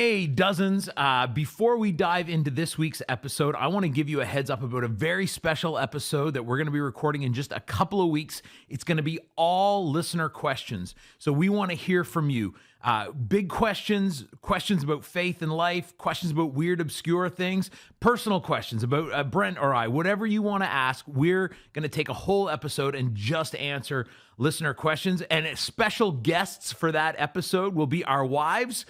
Hey, Dozens. Before we dive into this week's episode, I want to give you a heads up about a very special episode that we're going to be recording in just a couple of weeks. It's going to be all listener questions. So we want to hear from you. Big questions about faith and life, questions about weird, obscure things, personal questions about Brent or I, whatever you want to ask. We're going to take a whole episode and just answer listener questions. And special guests for that episode will be our wives.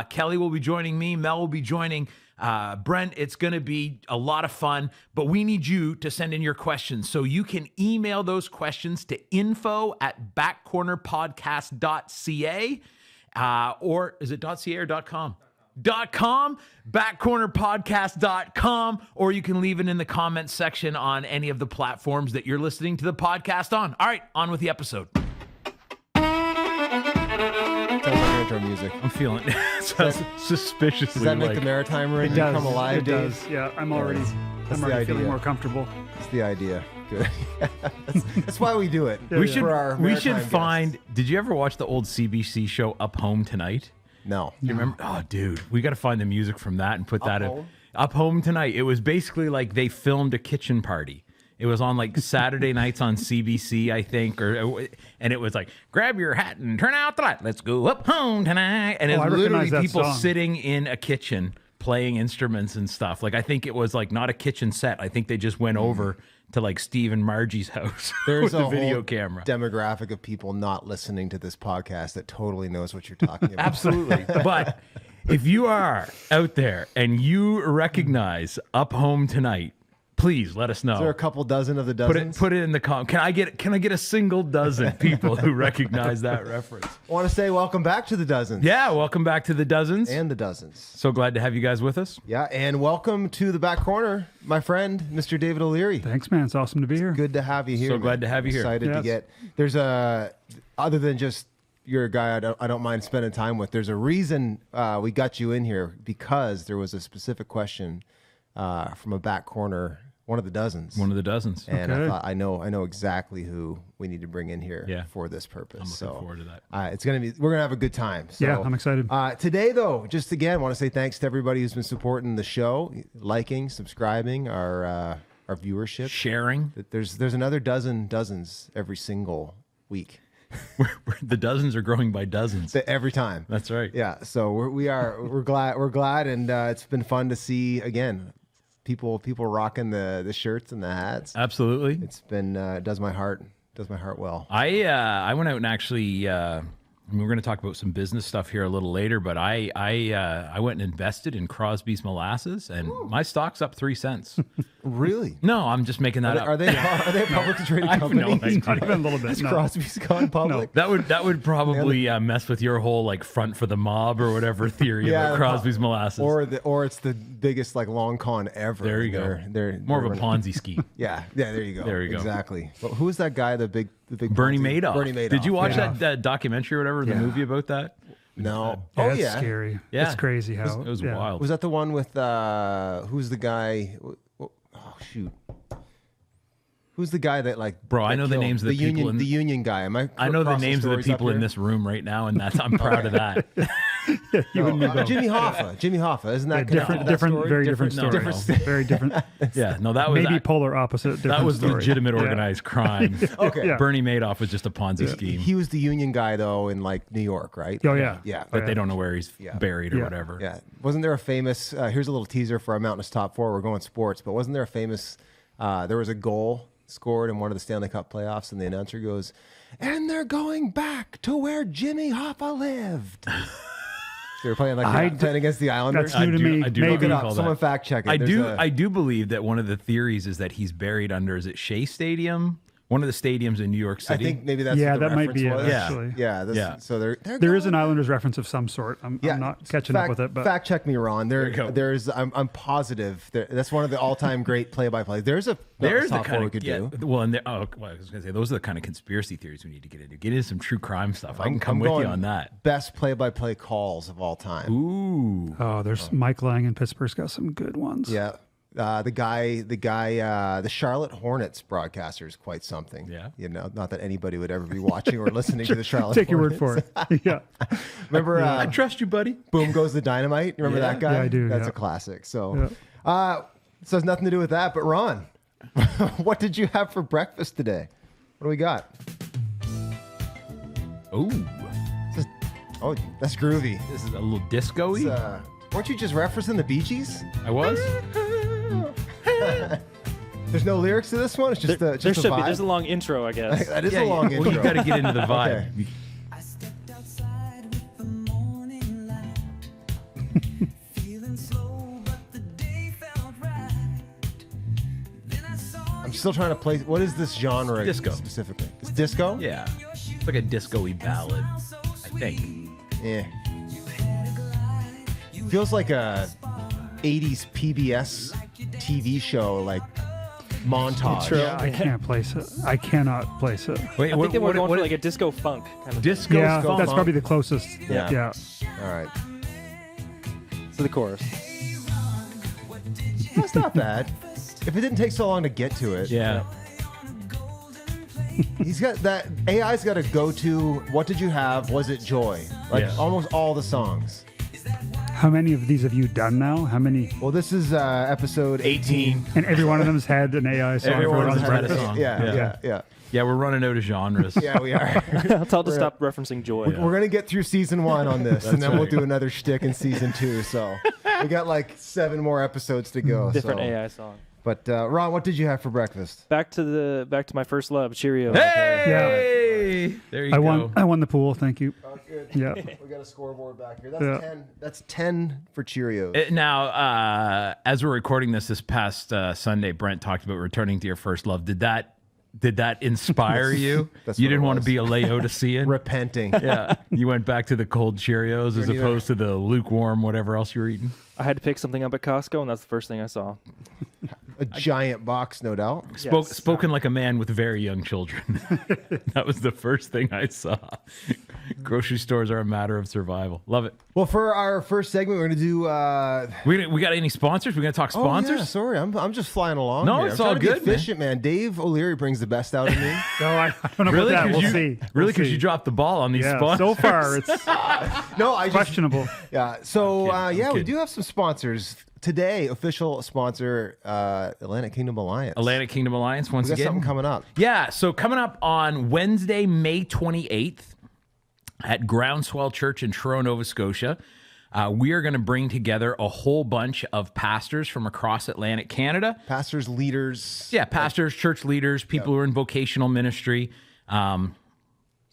Kelly will be joining me. Mel will be joining Brent. It's going to be a lot of fun, but we need you to send in your questions. So you can email those questions to info@backcornerpodcast.ca. Or is it .ca or .com? .com, backcornerpodcast.com, or you can leave it in the comments section on any of the platforms that you're listening to the podcast on. All right, on with the episode. Sounds like intro music. I'm feeling suspiciously. Does that make the maritime ring come alive, It Dave? does. Yeah, I'm already the feeling idea. more comfortable. That's the idea. Good. That's why we do it. We should For our we should maritime find. guests. Did you ever watch the old CBC show Up Home Tonight? No. Do you remember? Oh, dude, we got to find the music from that and put that in. Home? Up Home Tonight. It was basically like they filmed a kitchen party. It was on like Saturday nights on CBC, I think, and it was like, grab your hat and turn out the light. Let's go up home tonight. And I it's literally recognize that people song. sitting in a kitchen playing instruments and stuff. Like I think it was like not a kitchen set. I think they just went over to like Steve and Margie's house There's with a a video whole camera. demographic of people not listening to this podcast that totally knows what you're talking about. Absolutely. But if you are out there and you recognize Up Home Tonight, please let us know. Is there a couple dozen of the dozens? Put it in the comment. Can I get a single dozen people who recognize that reference? I want to say welcome back to the dozens. Yeah, welcome back to the Dozens. And the dozens. So glad to have you guys with us. Yeah, and welcome to the back corner, my friend, Mr. David O'Leary. Thanks, man. It's awesome to be here. Good to have you here. So man. glad to have you here. Excited to Yes. get. There's a other than just you're a guy I don't mind spending time with. There's a reason we got you in here because there was a specific question from a back corner, one of the dozens. One of the Dozens. And Okay. I thought I know exactly who we need to bring in here Yeah. for this purpose. I'm looking forward to that. We're gonna have a good time. So, Yeah, I'm excited. Today, though, just again, want to say thanks to everybody who's been supporting the show, liking, subscribing, our viewership. Sharing. There's another dozens every single week. The Dozens are growing by dozens. Every time. That's right. Yeah. So we're glad, and it's been fun to see again people rocking the shirts and the hats. Absolutely. It's been does my heart well. I went out and actually we're going to talk about some business stuff here a little later, but I went and invested in Crosby's Molasses, and my stock's up 3 cents. Really? No, I'm just making that up. Are they a publicly traded I have no company? idea. Not even a little bit. Has No. Crosby's gone public? That would probably mess with your whole like front for the mob or whatever theory Yeah, about Crosby's Molasses. Or it's the biggest like long con ever. There you go. They're More of a running- Ponzi scheme. Yeah, there you go. There you go. Exactly. Well, who was that guy? The big Bernie Ponzi- Madoff. Bernie Madoff. Did you watch yeah. that documentary or whatever, the Yeah. movie about that? No. Yeah, Oh it's yeah. scary. Yeah. It's crazy how It was yeah. wild. Was that the one with who's the guy? Oh shoot. Who's the guy that like? Bro, I that know the killed- names of the people union. in- The union guy. Am I? I know the crossing names of the stories up people in here? this room right now, and I'm proud of that. Jimmy Hoffa. Jimmy Hoffa. Isn't that Yeah, connected to that story? very different no, story. no. Very different. Yeah, no, that was Maybe polar opposite. that Different was story. legitimate Yeah. organized crime. Okay. Yeah. Bernie Madoff was just a Ponzi scheme, He was the union guy though in like New York, right? Oh yeah. Yeah. but yeah. they don't know where he's Yeah. buried or Yeah. whatever. Yeah. Wasn't there a famous, here's a little teaser for our Mountainous Top 4. We're going sports, but wasn't there a famous, there was a goal scored in one of the Stanley Cup playoffs, and the announcer goes, and they're going back to where Jimmy Hoffa lived. They were playing playing against the Islanders. That's new to me. I do Maybe. Look it recall up. that. Someone fact check it. I There's do believe that one of the theories is that he's buried under, is it Shea Stadium? One of the stadiums in New York I City. think maybe that's Yeah, what the that might reference be it, was. actually. Yeah. So they're There is going- an Islanders reference of some sort. I'm not catching up with it, but fact check me, Ron. you go. I'm positive. That's one of the all-time great play-by-play. There's There's the top four kind we of could do. well, and I was gonna say those are the kind of conspiracy theories we need to get into. Get into some true crime stuff. I can I'm come with you going on that. Best play-by-play calls of all time. Ooh, there's Mike Lang in Pittsburgh's got some good ones. Yeah. The Charlotte Hornets broadcaster is quite something. Yeah. Not that anybody would ever be watching or listening to the Charlotte Take your Hornets. word for it. Yeah. Remember, I trust you, buddy. Boom Goes the Dynamite? You remember that guy? Yeah, I do, That's yeah. a classic. So, this has nothing to do with that. But Ron, what did you have for breakfast today? What do we got? Ooh, Oh, that's groovy. this is a little disco-y. Weren't you just referencing the Bee Gees? I was. There's no lyrics to this one. It's just There just a should be. vibe. There's a long intro, I guess. That is a long Well, intro. you got to get into the vibe. Okay. I stepped outside with the morning light, feeling slow, but the day felt right. Then I saw I'm still trying to place. What is this genre Disco. specifically? It's disco. Yeah, it's like a disco-y ballad, I think. Yeah. Feels like a 80s PBS TV show, like montage. True. I can't place it. I cannot place it. Wait, I think they were going for like a disco funk kind of disco? Yeah, Disco that's funk. probably the closest. Yeah. Yeah. All right. to the chorus. That's not bad. If it didn't take so long to get to it. Yeah. He's got that. AI's got a go-to. What did you have? Was it joy? Like Yeah. almost all the songs. How many of these have you done now? How many? Well, this is episode 18. And every one of them's had an AI song. Every for one of Ron's them's had a breakfast. song. Yeah. Yeah, we're running out of genres. Yeah, we are. Tell to stop referencing joy. We're gonna get through season 1 on this, and then we'll do another shtick in season 2. So we got like 7 more episodes to go. Different so. AI song. But Ron, what did you have for breakfast? Back to my first love, Cheerios. Hey! There you go. I won the pool. Thank you. Oh, good. Yeah. We got a scoreboard back here. Yeah. 10. That's 10 for Cheerios. Now, as we're recording this past Sunday, Brent talked about returning to your first love. Did that inspire you? That's You what didn't it want to was. be a Laodicean? Repenting. Yeah. You went back to the cold Cheerios as You're opposed to the lukewarm whatever else you were eating? I had to pick something up at Costco, and that's the first thing I saw. A giant box, no doubt. Spoken like a man with very young children. That was the first thing I saw. Grocery stores are a matter of survival. Love it. Well, for our first segment, we're going to do. We got any sponsors? We going to talk sponsors? Oh, yeah, sorry, I'm just flying along. No, here. it's I'm all trying to be good, man. efficient, man. Dave O'Leary brings the best out of me. No, I don't know Really? about that. 'Cause We'll you, see. Really? We'll Because see. you dropped the ball on these Yeah. sponsors. So far, it's No, I just questionable. yeah. So I'm we kidding. do have some sponsors today. Official sponsor, Atlantic Kingdom Alliance. Atlantic Kingdom Alliance once We got again. something coming up. Yeah, so coming up on Wednesday, May 28th at Groundswell Church in Truro, Nova Scotia, we are going to bring together a whole bunch of pastors from across Atlantic Canada. Pastors, leaders, Yeah, pastors, church leaders, people who are in vocational ministry,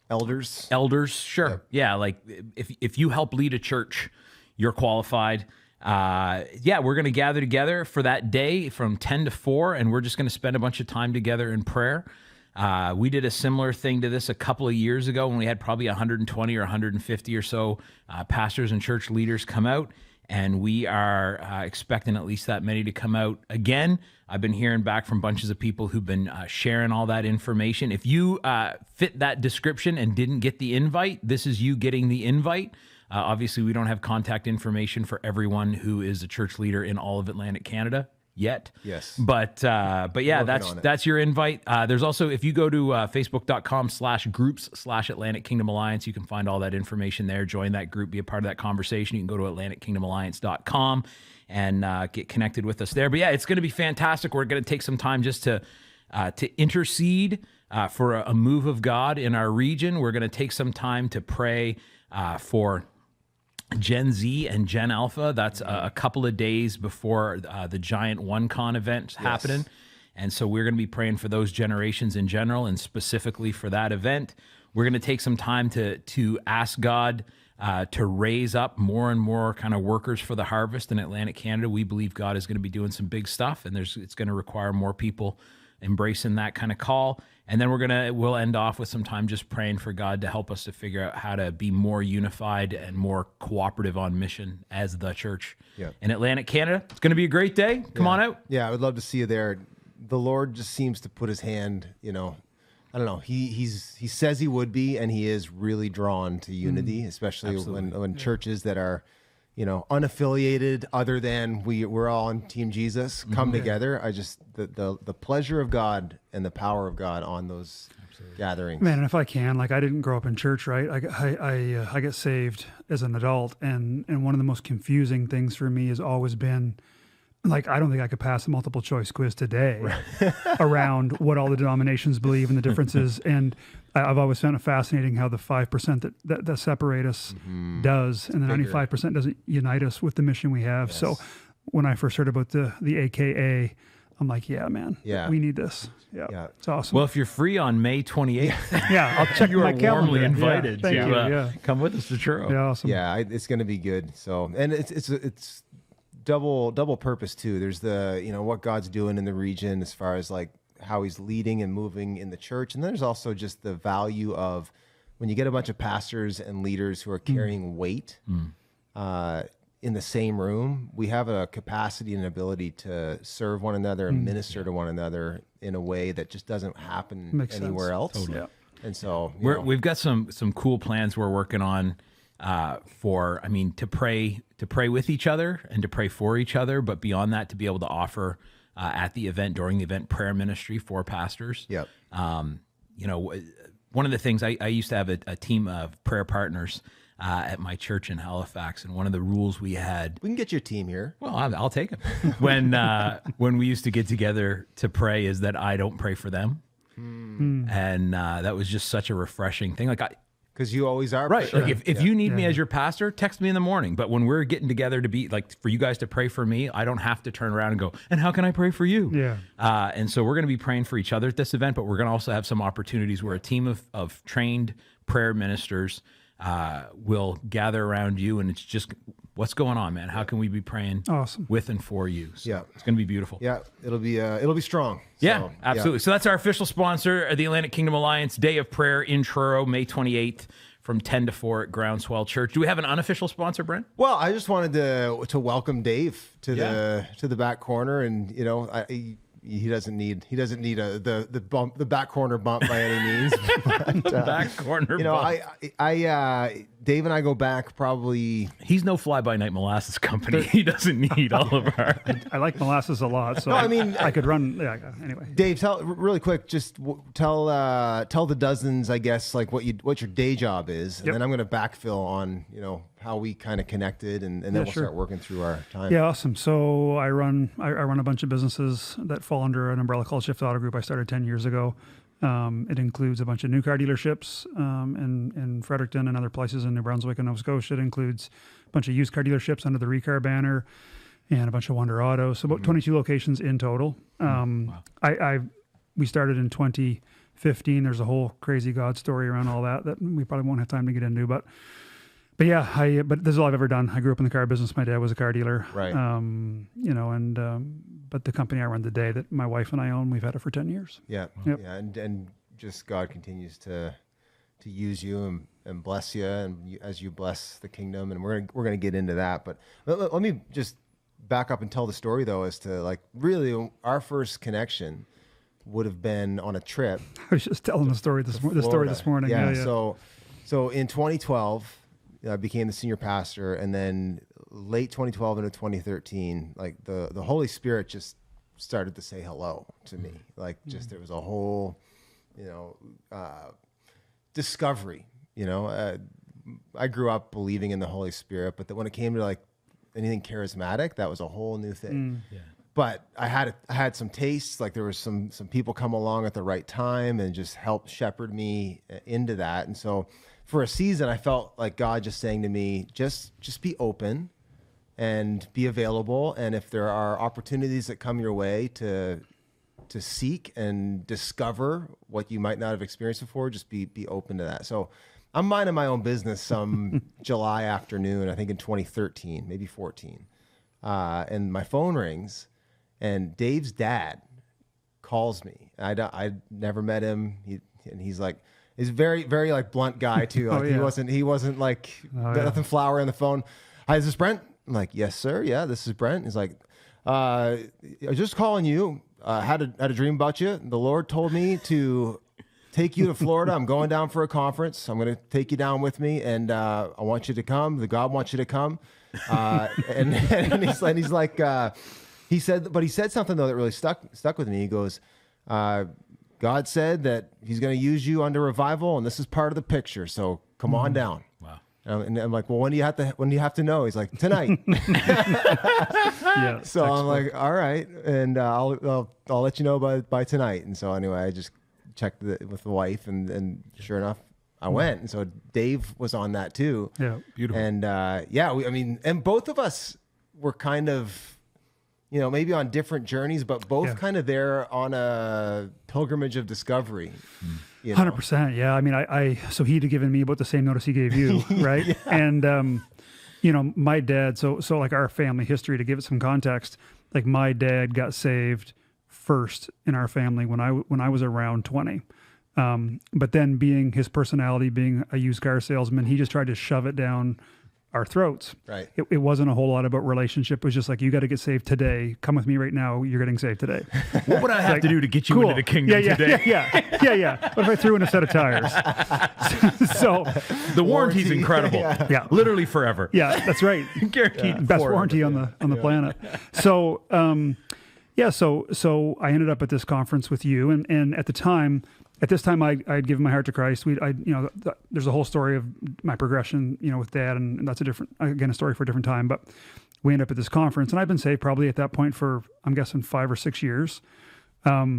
elders. elders. Sure. Yeah, like if you help lead a church, you're qualified. We're going to gather together for that day from 10 to 4, and we're just going to spend a bunch of time together in prayer. We did a similar thing to this a couple of years ago when we had probably 120 or 150 or so pastors and church leaders come out, and we are expecting at least that many to come out again. I've been hearing back from bunches of people who've been sharing all that information. If you fit that description and didn't get the invite, this is you getting the invite. Obviously, we don't have contact information for everyone who is a church leader in all of Atlantic Canada yet. Yes. But yeah, Working on it. that's your invite. There's also, if you go to facebook.com/groups/Atlantic Kingdom Alliance, you can find all that information there. Join that group, be a part of that conversation. You can go to AtlanticKingdomAlliance.com and get connected with us there. But yeah, it's going to be fantastic. We're going to take some time just to intercede for a move of God in our region. We're going to take some time to pray for Gen Z and Gen Alpha. That's a couple of days before the giant OneCon event happening. And so we're going to be praying for those generations in general and specifically for that event. We're going to take some time to ask God to raise up more and more kind of workers for the harvest in Atlantic Canada. We believe God is going to be doing some big stuff, and it's going to require more people embracing that kind of call. And then we'll end off with some time just praying for God to help us to figure out how to be more unified and more cooperative on mission as the church in Atlantic Canada. It's going to be a great day. Come on out. Yeah, I would love to see you there. The Lord just seems to put his hand, I don't know. He says he would be, and he is really drawn to unity, especially when churches that are, unaffiliated, other than we're all on Team Jesus, come together. I just the pleasure of God and the power of God on those gatherings. Man, and if I can, like I didn't grow up in church, right? I get saved as an adult, and one of the most confusing things for me has always been, like, I don't think I could pass a multiple choice quiz today around what all the denominations believe and the differences. And I've always found it fascinating how the 5% that separate us does, and the 95% doesn't unite us with the mission we have. Yes. So when I first heard about the AKA, I'm like, yeah, man, Yeah. we need this. Yeah, Yeah. it's awesome. Well, if you're free on May 28th, yeah, I'll check you my are calendar. warmly Yeah, invited thank to you. Yeah, come with us to Truro. yeah, awesome. Yeah, it's going to be good. So, and it's double purpose too. There's the what God's doing in the region as far as like how He's leading and moving in the church, and then there's also just the value of when you get a bunch of pastors and leaders who are carrying weight in the same room. We have a capacity and ability to serve one another and minister to one another in a way that just doesn't happen Makes anywhere sense. else. Yeah. And so We've got some cool plans we're working on to pray with each other and to pray for each other, but beyond that, to be able to offer at the event, during the event, prayer ministry for pastors. Yep. One of the things I used to have a team of prayer partners at my church in Halifax, and one of the rules we had. we can get your team here. Well, I'll take it. When we used to get together to pray, is that I don't pray for them, and that was just such a refreshing thing. Like Because you always are. right, like if you need me Yeah. as your pastor, text me in the morning. But when we're getting together to be like for you guys to pray for me, I don't have to turn around and go, and how can I pray for you? Yeah. And so we're going to be praying for each other at this event, but we're going to also have some opportunities where a team of trained prayer ministers will gather around you, and it's just what's going on, man. How can we be praying Awesome. with and for you? So Yeah. it's going to be beautiful. Yeah, it'll be strong. Yeah, So, absolutely. So that's our official sponsor, the Atlantic Kingdom Alliance Day of Prayer in Truro, May 28th from 10 to 4 at Groundswell Church. Do we have an unofficial sponsor, Brent? Well, I just wanted to welcome Dave to Yeah. the back corner, and he doesn't need the back corner bump by any means. But, Back corner. I bump. Dave and I go back probably. He's no fly-by-night molasses company. He doesn't need all of our... I like molasses a lot, so I mean- I could run. Yeah, anyway. Dave, tell really quick. Just tell the dozens, I guess, like what your day job is, and Yep. then I'm going to backfill on how we kind of connected, and then we'll sure. start working through our time. Yeah, awesome. So I run a bunch of businesses that fall under an umbrella called Shift Auto Group. I started 10 years ago. It includes a bunch of new car dealerships in Fredericton and other places in New Brunswick and Nova Scotia. It includes a bunch of used car dealerships under the Recar banner and a bunch of Wonder Autos. So about 22 locations in total. We started in 2015. There's a whole crazy God story around all that we probably won't have time to get into. But yeah, but this is all I've ever done. I grew up in the car business. My dad was a car dealer. Right. But the company I run today that my wife and I own, we've had it for 10 years. Yeah, Yep. yeah, and just God continues to use you and bless you, and as you bless the kingdom, and we're gonna get into that. But let me just back up and tell the story though, as to like really our first connection would have been on a trip. I was just telling the story this Florida. morning. Yeah. So in 2012, I became the senior pastor, and then late 2012 into 2013, like the Holy Spirit just started to say hello to me. Like just there was a whole, discovery. I grew up believing in the Holy Spirit, but when it came to like anything charismatic, that was a whole new thing. But I had some tastes. Like there was some people come along at the right time and just helped shepherd me into that. And so for a season, I felt like God just saying to me, just be open and be available. And if there are opportunities that come your way to seek and discover what you might not have experienced before, just be open to that. So I'm minding my own business some July afternoon, I think in 2013, maybe 14. And my phone rings, and Dave's dad calls me. I'd never met him. He's like, he's a very, very like blunt guy too. Like yeah. he wasn't like nothing flowery on the phone. Hi, is this Brent? I'm like, yes, sir. Yeah, this is Brent. He's like, I was just calling you. Had a dream about you. The Lord told me to take you to Florida. I'm going down for a conference. I'm going to take you down with me, and I want you to come. The God wants you to come. And he's like, he said something though that really stuck with me. He goes, God said that he's going to use you under revival, and this is part of the picture. So come on down. Wow. And I'm like, well, when do you have to know? He's like, tonight. Yeah. So I'm like, all right, and I'll let you know by tonight. And so anyway, I just checked with the wife, and sure enough, I went. And so Dave was on that too. Yeah. Beautiful. And and both of us were kind of, maybe on different journeys, but both kind of there on a pilgrimage of discovery. 100%. Yeah. I mean, so he'd given me about the same notice he gave you, right? Yeah. And, my dad, so like our family history, to give it some context, like my dad got saved first in our family when I was around 20. But then his personality being a used car salesman, he just tried to shove it down our throats. Right. It wasn't a whole lot about relationship. It was just like, you got to get saved today. Come with me right now. You're getting saved today. What would I have to do to get you into the kingdom today? Yeah. What if I threw in a set of tires? So the warranty's incredible. Yeah. Literally forever. Yeah, that's right. Guaranteed. Best forever. warranty on the planet. So, so I ended up at this conference with you, and at this time, I'd given my heart to Christ. There's a whole story of my progression, with Dad, and that's a story for a different time. But we ended up at this conference, and I've been saved probably at that point for, I'm guessing, 5 or 6 years. But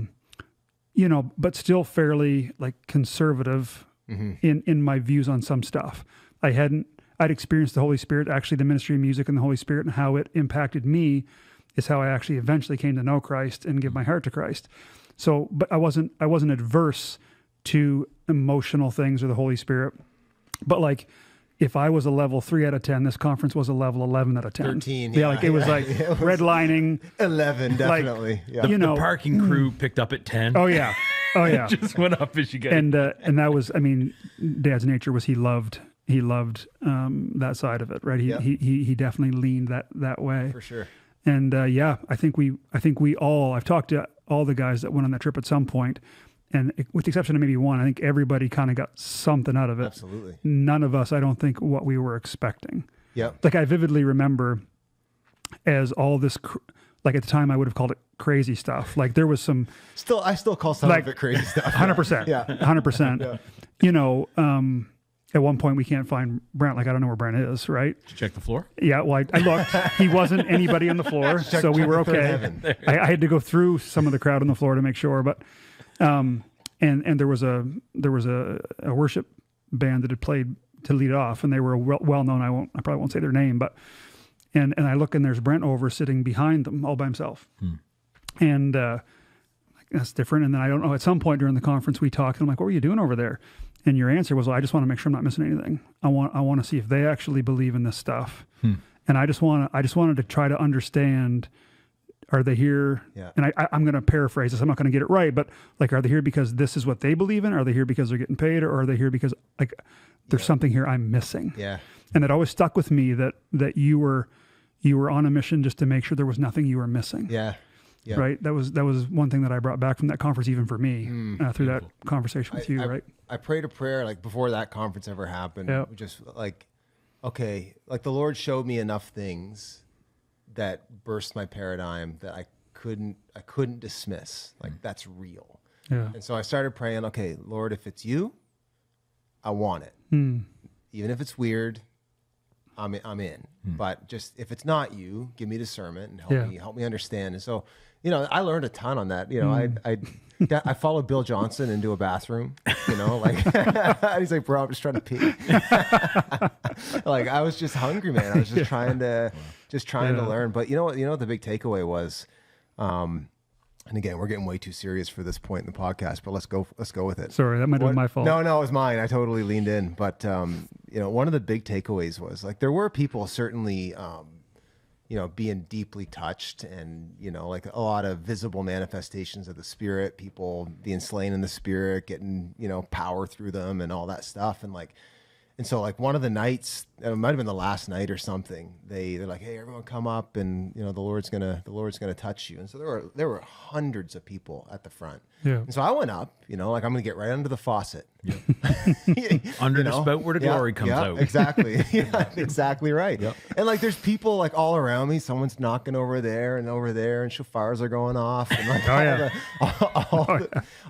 still fairly like conservative in my views on some stuff. I'd experienced the Holy Spirit, actually the ministry of music and the Holy Spirit, and how it impacted me is how I actually eventually came to know Christ and give my heart to Christ. So, but I wasn't adverse to emotional things or the Holy Spirit. But like, if I was a level 3 out of 10, this conference was a level 11 out of 10. 13. It was like redlining. 11, definitely. The parking crew picked up at 10. Oh yeah. Just went up as you get. And that was, Dad's nature was he loved that side of it, right? He definitely leaned that way. For sure. And I think we all, I've talked to all the guys that went on that trip at some point, and with the exception of maybe one, I think everybody kind of got something out of it. Absolutely. None of us, I don't think, what we were expecting. Yep. Like I vividly remember as all this, like at the time I would have called it crazy stuff. Like there was some. I still call some of it crazy stuff. 100%. Yeah. 100%. Yeah. At one point, we can't find Brent. Like, I don't know where Brent is, right? Did you check the floor? Yeah, well, I looked. He wasn't anybody on the floor, so we were okay. I had to go through some of the crowd on the floor to make sure. But, and there was a worship band that had played to lead off, and they were well known. I probably won't say their name, but and I look and there's Brent over sitting behind them all by himself, and that's different. And then I don't know. At some point during the conference, we talked, and I'm like, "What were you doing over there?" And your answer was, well, I just want to make sure I'm not missing anything. I want to see if they actually believe in this stuff. And I just wanted to try to understand, are they here? Yeah. And I'm going to paraphrase this. I'm not going to get it right, but like, are they here because this is what they believe in? Are they here because they're getting paid? Or are they here because like there's something here I'm missing? Yeah. And it always stuck with me that you were on a mission just to make sure there was nothing you were missing. Yeah. Yeah. Right. That was one thing that I brought back from that conference, even for me, through that conversation with you. Right. I prayed a prayer like before that conference ever happened. Yeah. Just like, okay, like the Lord showed me enough things that burst my paradigm that I couldn't dismiss. Like that's real. Yeah. And so I started praying, okay, Lord, if it's you, I want it. Even if it's weird, I'm in. But just if it's not you, give me discernment and help me understand. And so, I learned a ton on that. I followed Bill Johnson into a bathroom, like he's like, bro, I'm just trying to pee. Like I was just hungry, man. I was just trying to learn. But you know what the big takeaway was, and again, we're getting way too serious for this point in the podcast, but let's go with it. Sorry, that might have been my fault. No, it was mine. I totally leaned in. But, one of the big takeaways was like, there were people certainly, being deeply touched and, like a lot of visible manifestations of the Spirit, people being slain in the Spirit, getting, power through them and all that stuff. And so like one of the nights, it might've been the last night or something. They're like, hey, everyone come up and, the Lord's gonna touch you. And so there were hundreds of people at the front. Yeah. And so I went up, like I'm going to get right under the faucet. Under the spout where the glory comes out. Exactly. Yeah, exactly right. And like, there's people like all around me. Someone's knocking over there, and shofars are going off, and like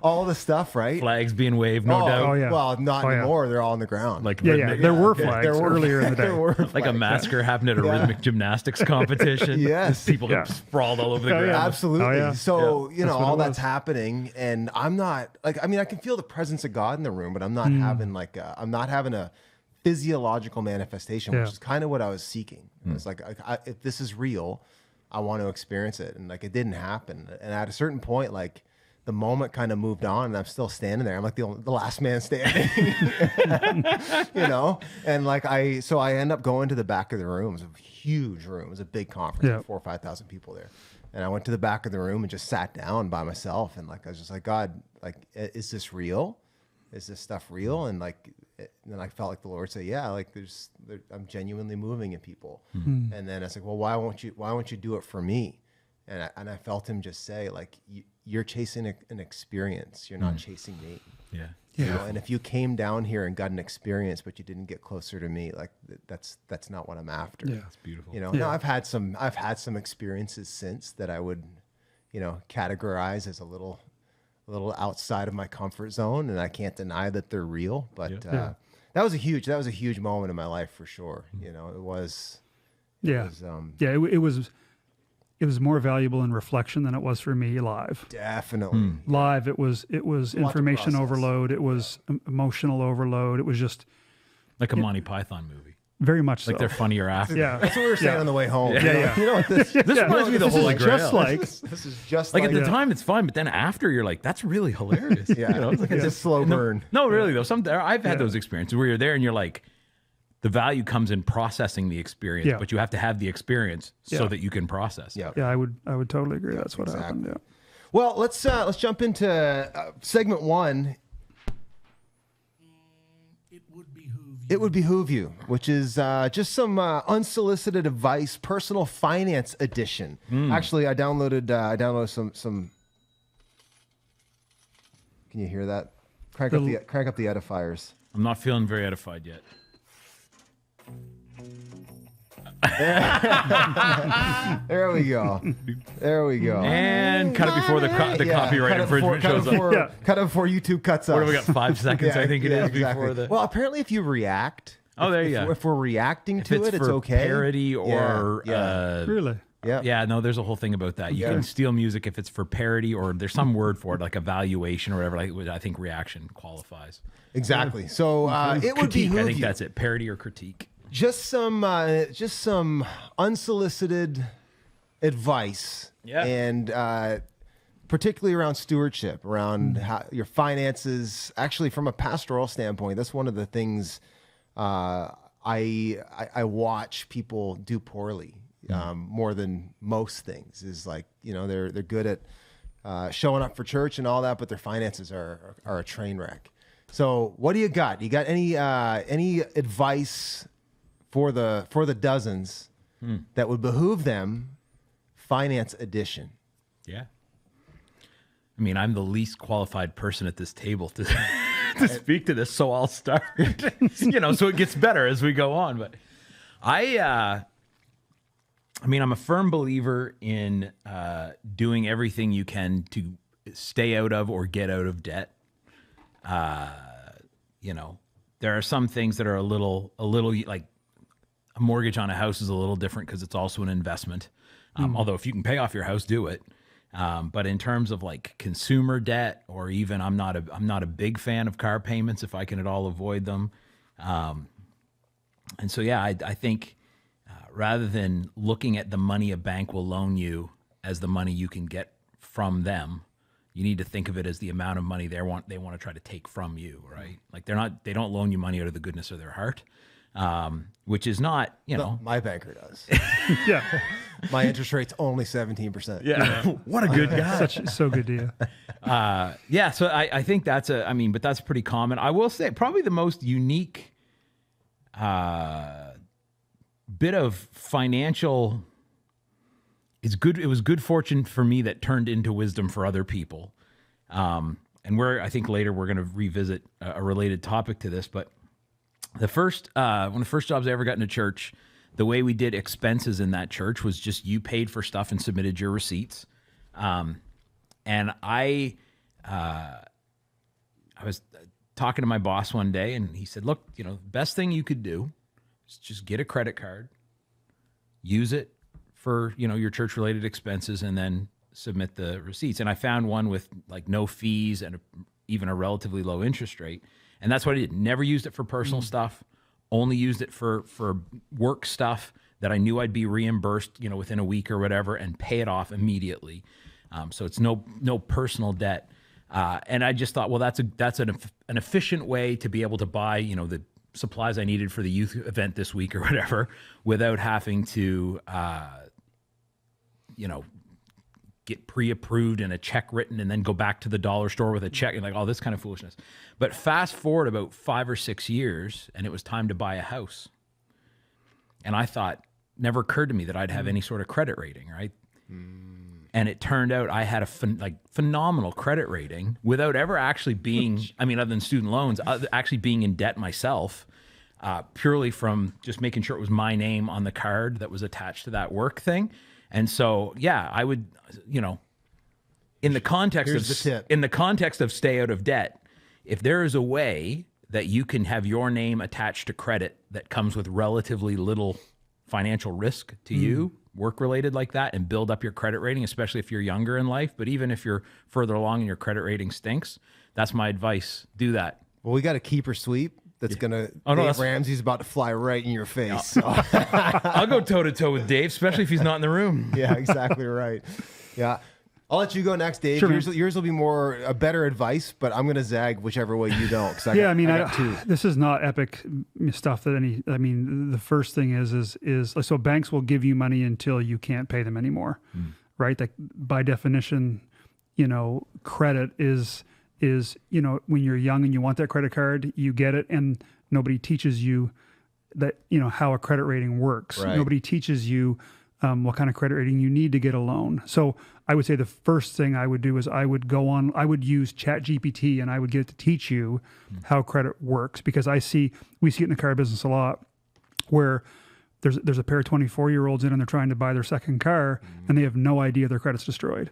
all the stuff, right? Flags being waved, no doubt. Oh, yeah. Well, not Oh, yeah. anymore. They're all on the ground. Like Yeah, rhythmic- there were Yeah, flags there were- earlier in the there day. were like a flags. massacre happened at a rhythmic gymnastics competition. Yes. People Yeah. sprawled all over the Oh, yeah. ground. Absolutely. Oh, yeah. So, you know, That's what all it that's was. happening, and I'm not like, I mean, I can feel the presence of God in the room, but I'm not having like, I'm not having a physiological manifestation, Yeah. which is kind of what I was seeking. It's like, if this is real, I want to experience it. And like, it didn't happen. And at a certain point, like, the moment kind of moved on, and I'm still standing there. I'm like the last man standing, you know? And like, so I end up going to the back of the room. It was a huge room. It was a big conference, Yeah. like 4,000 or 5,000 people there. And I went to the back of the room and just sat down by myself. And like, I was just like, God, like, is this real? Is this stuff real? And like, and then I felt like the Lord say, yeah, like I'm genuinely moving in people. And then I was like, well, why won't you do it for me? And I felt him just say, like, you're chasing an experience. You're not chasing me. Yeah. You know, and if you came down here and got an experience, but you didn't get closer to me, like that's not what I'm after. Yeah. It's beautiful. You know, Yeah. now I've had some experiences since that I would, you know, categorize as a little outside of my comfort zone, and I can't deny that they're real. But Yeah. that was a huge moment in my life for sure. You know, it was. Yeah. was, Yeah. It was more valuable in reflection than it was for me live. Definitely. Live, it was information process. overload. It was emotional overload. It was just Like a Monty Python movie. very much Like so. they're funnier after. Yeah. That's what we were saying on the way home. Yeah. You know? Yeah. You know what this? This reminds me of the this is Holy Grail. just like This is just Like at the Yeah. time, it's fine, but then after, you're like, "That's really hilarious." Yeah, You know, it's like it's a slow burn. No, really though. I've had Yeah. those experiences where you're there and you're like, the value comes in processing the experience, Yeah. but you have to have the experience so Yeah. that you can process. it. Yeah. yeah, I would totally agree. That's what happened. Yeah. Well, let's jump into segment one. It would behoove you, which is just some unsolicited advice, personal finance edition. Actually, I downloaded some. Can you hear that? Crank up the edifiers. I'm not feeling very edified yet. There we go. There we go. And cut it before the copyright cut it before- infringement cut it shows up. before- Yeah. Cut it before YouTube cuts us. What do we got? 5 seconds, I think it is, exactly. before the. Well, apparently, if you react, Oh, there you if, go. If we're reacting if to it's it, it's for okay. parody or yeah. Really? Yeah. yeah, no, there's a whole thing about that. You Yeah. can steal music if it's for parody or there's some word for it, like evaluation or whatever. Like I think reaction qualifies. Exactly. So it would Critique, behoove I think you. that's it. Parody or critique. Just some unsolicited advice. Yeah. And particularly around stewardship, around how, your finances. Actually, from a pastoral standpoint, that's one of the things I watch people do poorly. More than most things is like, you know, they're good at showing up for church and all that, but their finances are a train wreck. So what do you got? You got any advice for the dozens that would behoove them? Finance edition. Yeah. I mean, I'm the least qualified person at this table to to speak to this, so I'll start. You know, so it gets better as we go on. But I mean, I'm a firm believer in doing everything you can to stay out of or get out of debt. You know, there are some things that are a little like a mortgage on a house is a little different because it's also an investment. Although if you can pay off your house, do it. But in terms of like consumer debt, or even I'm not a big fan of car payments if I can at all avoid them. And so, yeah, I think rather than looking at the money a bank will loan you as the money you can get from them, you need to think of it as the amount of money they want to try to take from you, right? Like they don't loan you money out of the goodness of their heart, which is not, you know. My banker does. Yeah. My interest rate's only 17%. Yeah. What a good guy. So good to you. Yeah, so I think that's but that's pretty common. I will say probably the most unique bit of financial it was good fortune for me that turned into wisdom for other people. and I think later we're going to revisit a related topic to this, but one of the first jobs I ever got into church, the way we did expenses in that church was just you paid for stuff and submitted your receipts. And I was talking to my boss one day, and he said, look, the best thing you could do is just get a credit card, use it for, your church related expenses, and then submit the receipts. And I found one with like no fees and even a relatively low interest rate. And that's what I did. Never used it for personal stuff, only used it for work stuff that I knew I'd be reimbursed, within a week or whatever, and pay it off immediately. So it's no personal debt. And I just thought, well, that's an efficient way to be able to buy, the supplies I needed for the youth event this week or whatever, without having to, get pre-approved and a check written and then go back to the dollar store with a check and like all this kind of foolishness. But fast forward about 5 or 6 years, and it was time to buy a house. And I thought, never occurred to me that I'd have any sort of credit rating, right? And it turned out I had a phenomenal credit rating without ever actually being, other than student loans, actually being in debt myself, purely from just making sure it was my name on the card that was attached to that work thing. And so, yeah, I would, in the context Here's the tip. in the context of stay out of debt, if there is a way that you can have your name attached to credit that comes with relatively little financial risk to you, work related like that, and build up your credit rating, especially if you're younger in life, but even if you're further along and your credit rating stinks, that's my advice. Do that. Well, we got a keeper sweep that's gonna. Oh, no, Dave that's- Ramsey's about to fly right in your face. So. I'll go toe to toe with Dave, especially if he's not in the room. Yeah, exactly right. Yeah. I'll let you go next, Dave. Sure, Yours will be a better advice, but I'm going to zag whichever way you don't. 'Cause I got two. this is not epic stuff that the first thing is so banks will give you money until you can't pay them anymore, right? That by definition, credit is when you're young and you want that credit card, you get it, and nobody teaches you that, how a credit rating works. Right. Nobody teaches you what kind of credit rating you need to get a loan. So I would say the first thing I would do is I would use ChatGPT and I would get it to teach you how credit works, because we see it in the car business a lot where there's a pair of 24-year-olds in and they're trying to buy their second car and they have no idea their credit's destroyed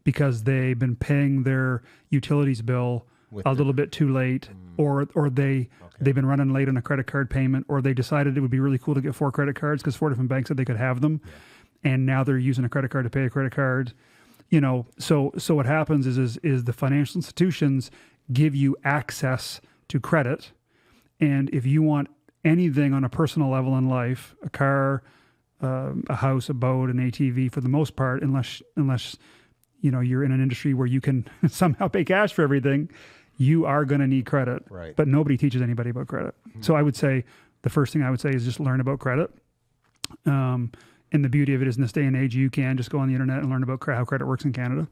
because they've been paying their utilities bill a little bit too late, or they've been running late on a credit card payment, or they decided it would be really cool to get 4 credit cards because 4 different banks said they could have them. Yeah. And now they're using a credit card to pay a credit card. So what happens is the financial institutions give you access to credit. And if you want anything on a personal level in life, a car, a house, a boat, an ATV, for the most part, unless you're in an industry where you can somehow pay cash for everything, you are going to need credit. Right. But nobody teaches anybody about credit. So I would say the first thing I would say is just learn about credit. And the beauty of it is in this day and age, you can just go on the internet and learn about how credit works in Canada.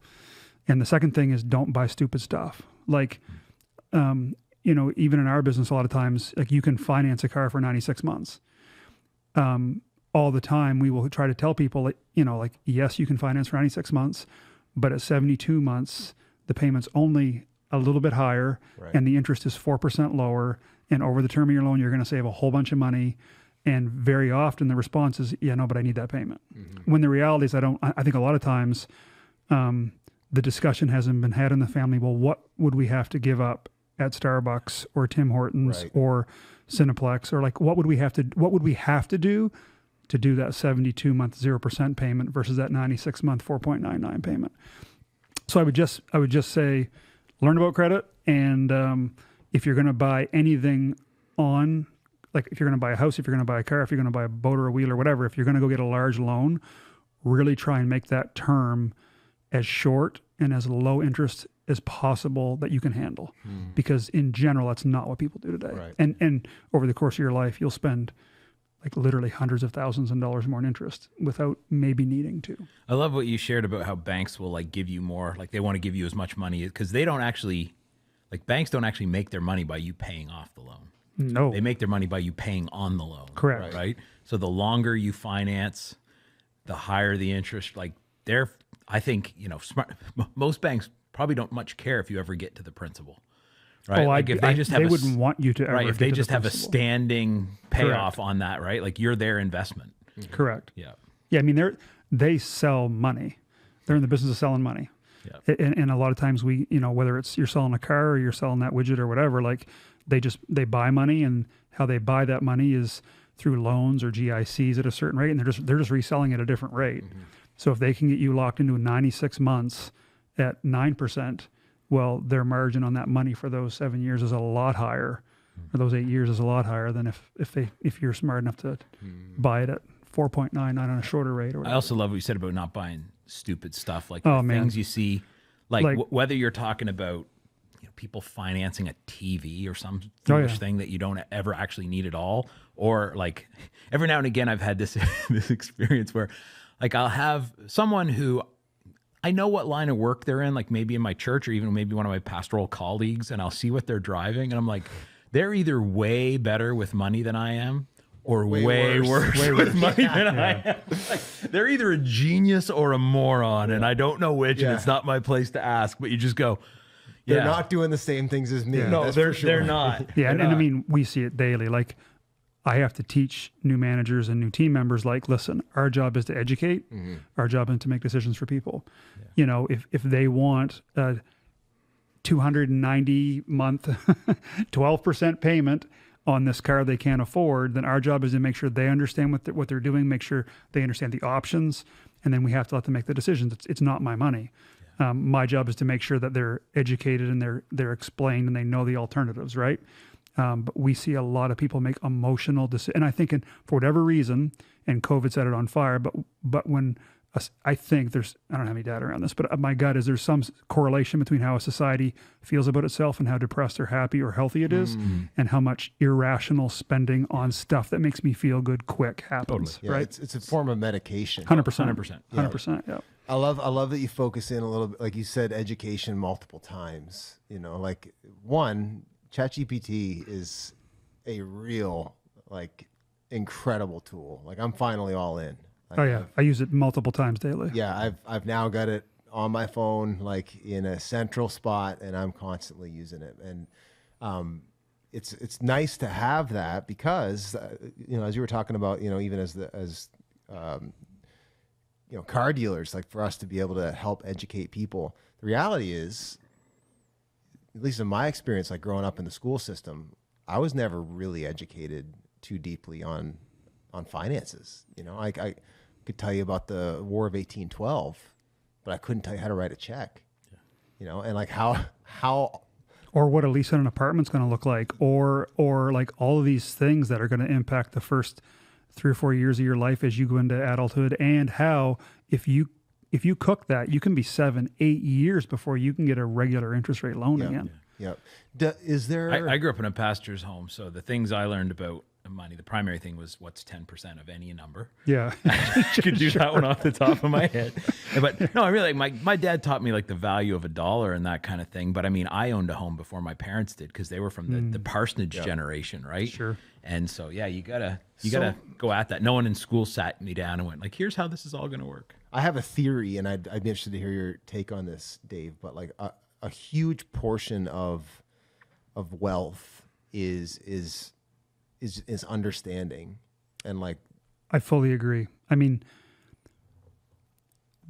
And the second thing is don't buy stupid stuff. Like, even in our business, a lot of times, like you can finance a car for 96 months. All the time, we will try to tell people, yes, you can finance for 96 months, but at 72 months, the payment's only a little bit higher, Right. and the interest is 4% lower. And over the term of your loan, you're going to save a whole bunch of money. And very often the response is, yeah, no, but I need that payment. When the reality is I think a lot of times the discussion hasn't been had in the family. Well, what would we have to give up at Starbucks or Tim Hortons Right. or Cineplex, or like, what would we have to do to do that 72-month 0% payment versus that 96-month 4.99 payment? So I would just say, learn about credit. And if you're going to buy anything like if you're going to buy a house, if you're going to buy a car, if you're going to buy a boat or a wheel or whatever, if you're going to go get a large loan, really try and make that term as short and as low interest as possible that you can handle. Because in general, that's not what people do today. Right. And over the course of your life, you'll spend like literally hundreds of thousands of dollars more in interest without maybe needing to. I love what you shared about how banks will like give you more, like they want to give you as much money because they don't actually, like banks don't actually make their money by you paying off the loan. No. They make their money by you paying on the loan. Correct. Right. So the longer you finance, the higher the interest. Like I think, smart, most banks probably don't much care if you ever get to the principal. Right? Oh, like if they just have they a wouldn't want you to ever right, if get they to the just have a principal. standing payoff on that, right? Like you're their investment. Correct. Yeah. Yeah, I mean they sell money. They're in the business of selling money. Yeah. And a lot of times we, whether it's you're selling a car or you're selling that widget or whatever, like they buy money, and how they buy that money is through loans or GICs at a certain rate, and they're just reselling at a different rate. So if they can get you locked into 96 months at 9%, well, their margin on that money for those 7 years is a lot higher, or those 8 years is a lot higher than if you're smart enough to buy it at 4.99 on a shorter rate or whatever. I also love what you said about not buying stupid stuff, like Oh, the man. things you see, like, Like- whether you're talking about people financing a TV or some Oh, foolish yeah. thing that you don't ever actually need at all, or like every now and again I've had this this experience where like I'll have someone who I know what line of work they're in, like maybe in my church or even maybe one of my pastoral colleagues, and I'll see what they're driving, and I'm like, they're either way better with money than I am, or way worse with money than I am. Like, they're either a genius or a moron, and I don't know which, and Yeah. it's not my place to ask. But you just go, They're yeah. not doing the same things as me. No, that's they're for sure. not. Yeah, and I not. mean, we see it daily. Like, I have to teach new managers and new team members, like, listen, our job is to educate. Our job is to make decisions for people. If they want a 290 month, 12% payment on this car they can't afford, then our job is to make sure they understand what they're doing, make sure they understand the options, and then we have to let them make the decisions. It's not my money. My job is to make sure that they're educated and they're explained and they know the alternatives, right? But we see a lot of people make emotional decisions, and I think, for whatever reason, and COVID set it on fire. But when I think I don't have any data around this, but my gut is there's some correlation between how a society feels about itself and how depressed or happy or healthy it is, and how much irrational spending on stuff that makes me feel good quick happens. Yeah, Right? it's a form of medication. 100%. 100%. 100%. Yeah. I love that you focus in a little bit, like you said, education multiple times. Like one, ChatGPT is a real, like, incredible tool. Like, I'm finally all in. Like, Oh yeah. I use it multiple times daily. Yeah, I've now got it on my phone, like in a central spot, and I'm constantly using it. And it's nice to have that because as you were talking about, even as car dealers, like, for us to be able to help educate people. The reality is, at least in my experience, like growing up in the school system, I was never really educated too deeply on finances. I could tell you about the War of 1812, but I couldn't tell you how to write a check. And like how Or what a lease on an apartment's going to look like, or like all of these things that are going to impact the first 3 or 4 years of your life as you go into adulthood, and how if you cook that, you can be 7-8 years before you can get a regular interest rate loan again. Yeah. Is there? I grew up in a pastor's home, so the things I learned about money, the primary thing was what's 10% of any number. Yeah. You could do that one off the top of my head. But no, I really, my dad taught me like the value of a dollar and that kind of thing. But I mean, I owned a home before my parents did because they were from the parsonage generation, right? Sure. And so, yeah, you gotta go at that. No one in school sat me down and went like, here's how this is all going to work. I have a theory, and I'd be interested to hear your take on this, Dave. But like a huge portion of wealth is understanding, and like, I fully agree. I mean,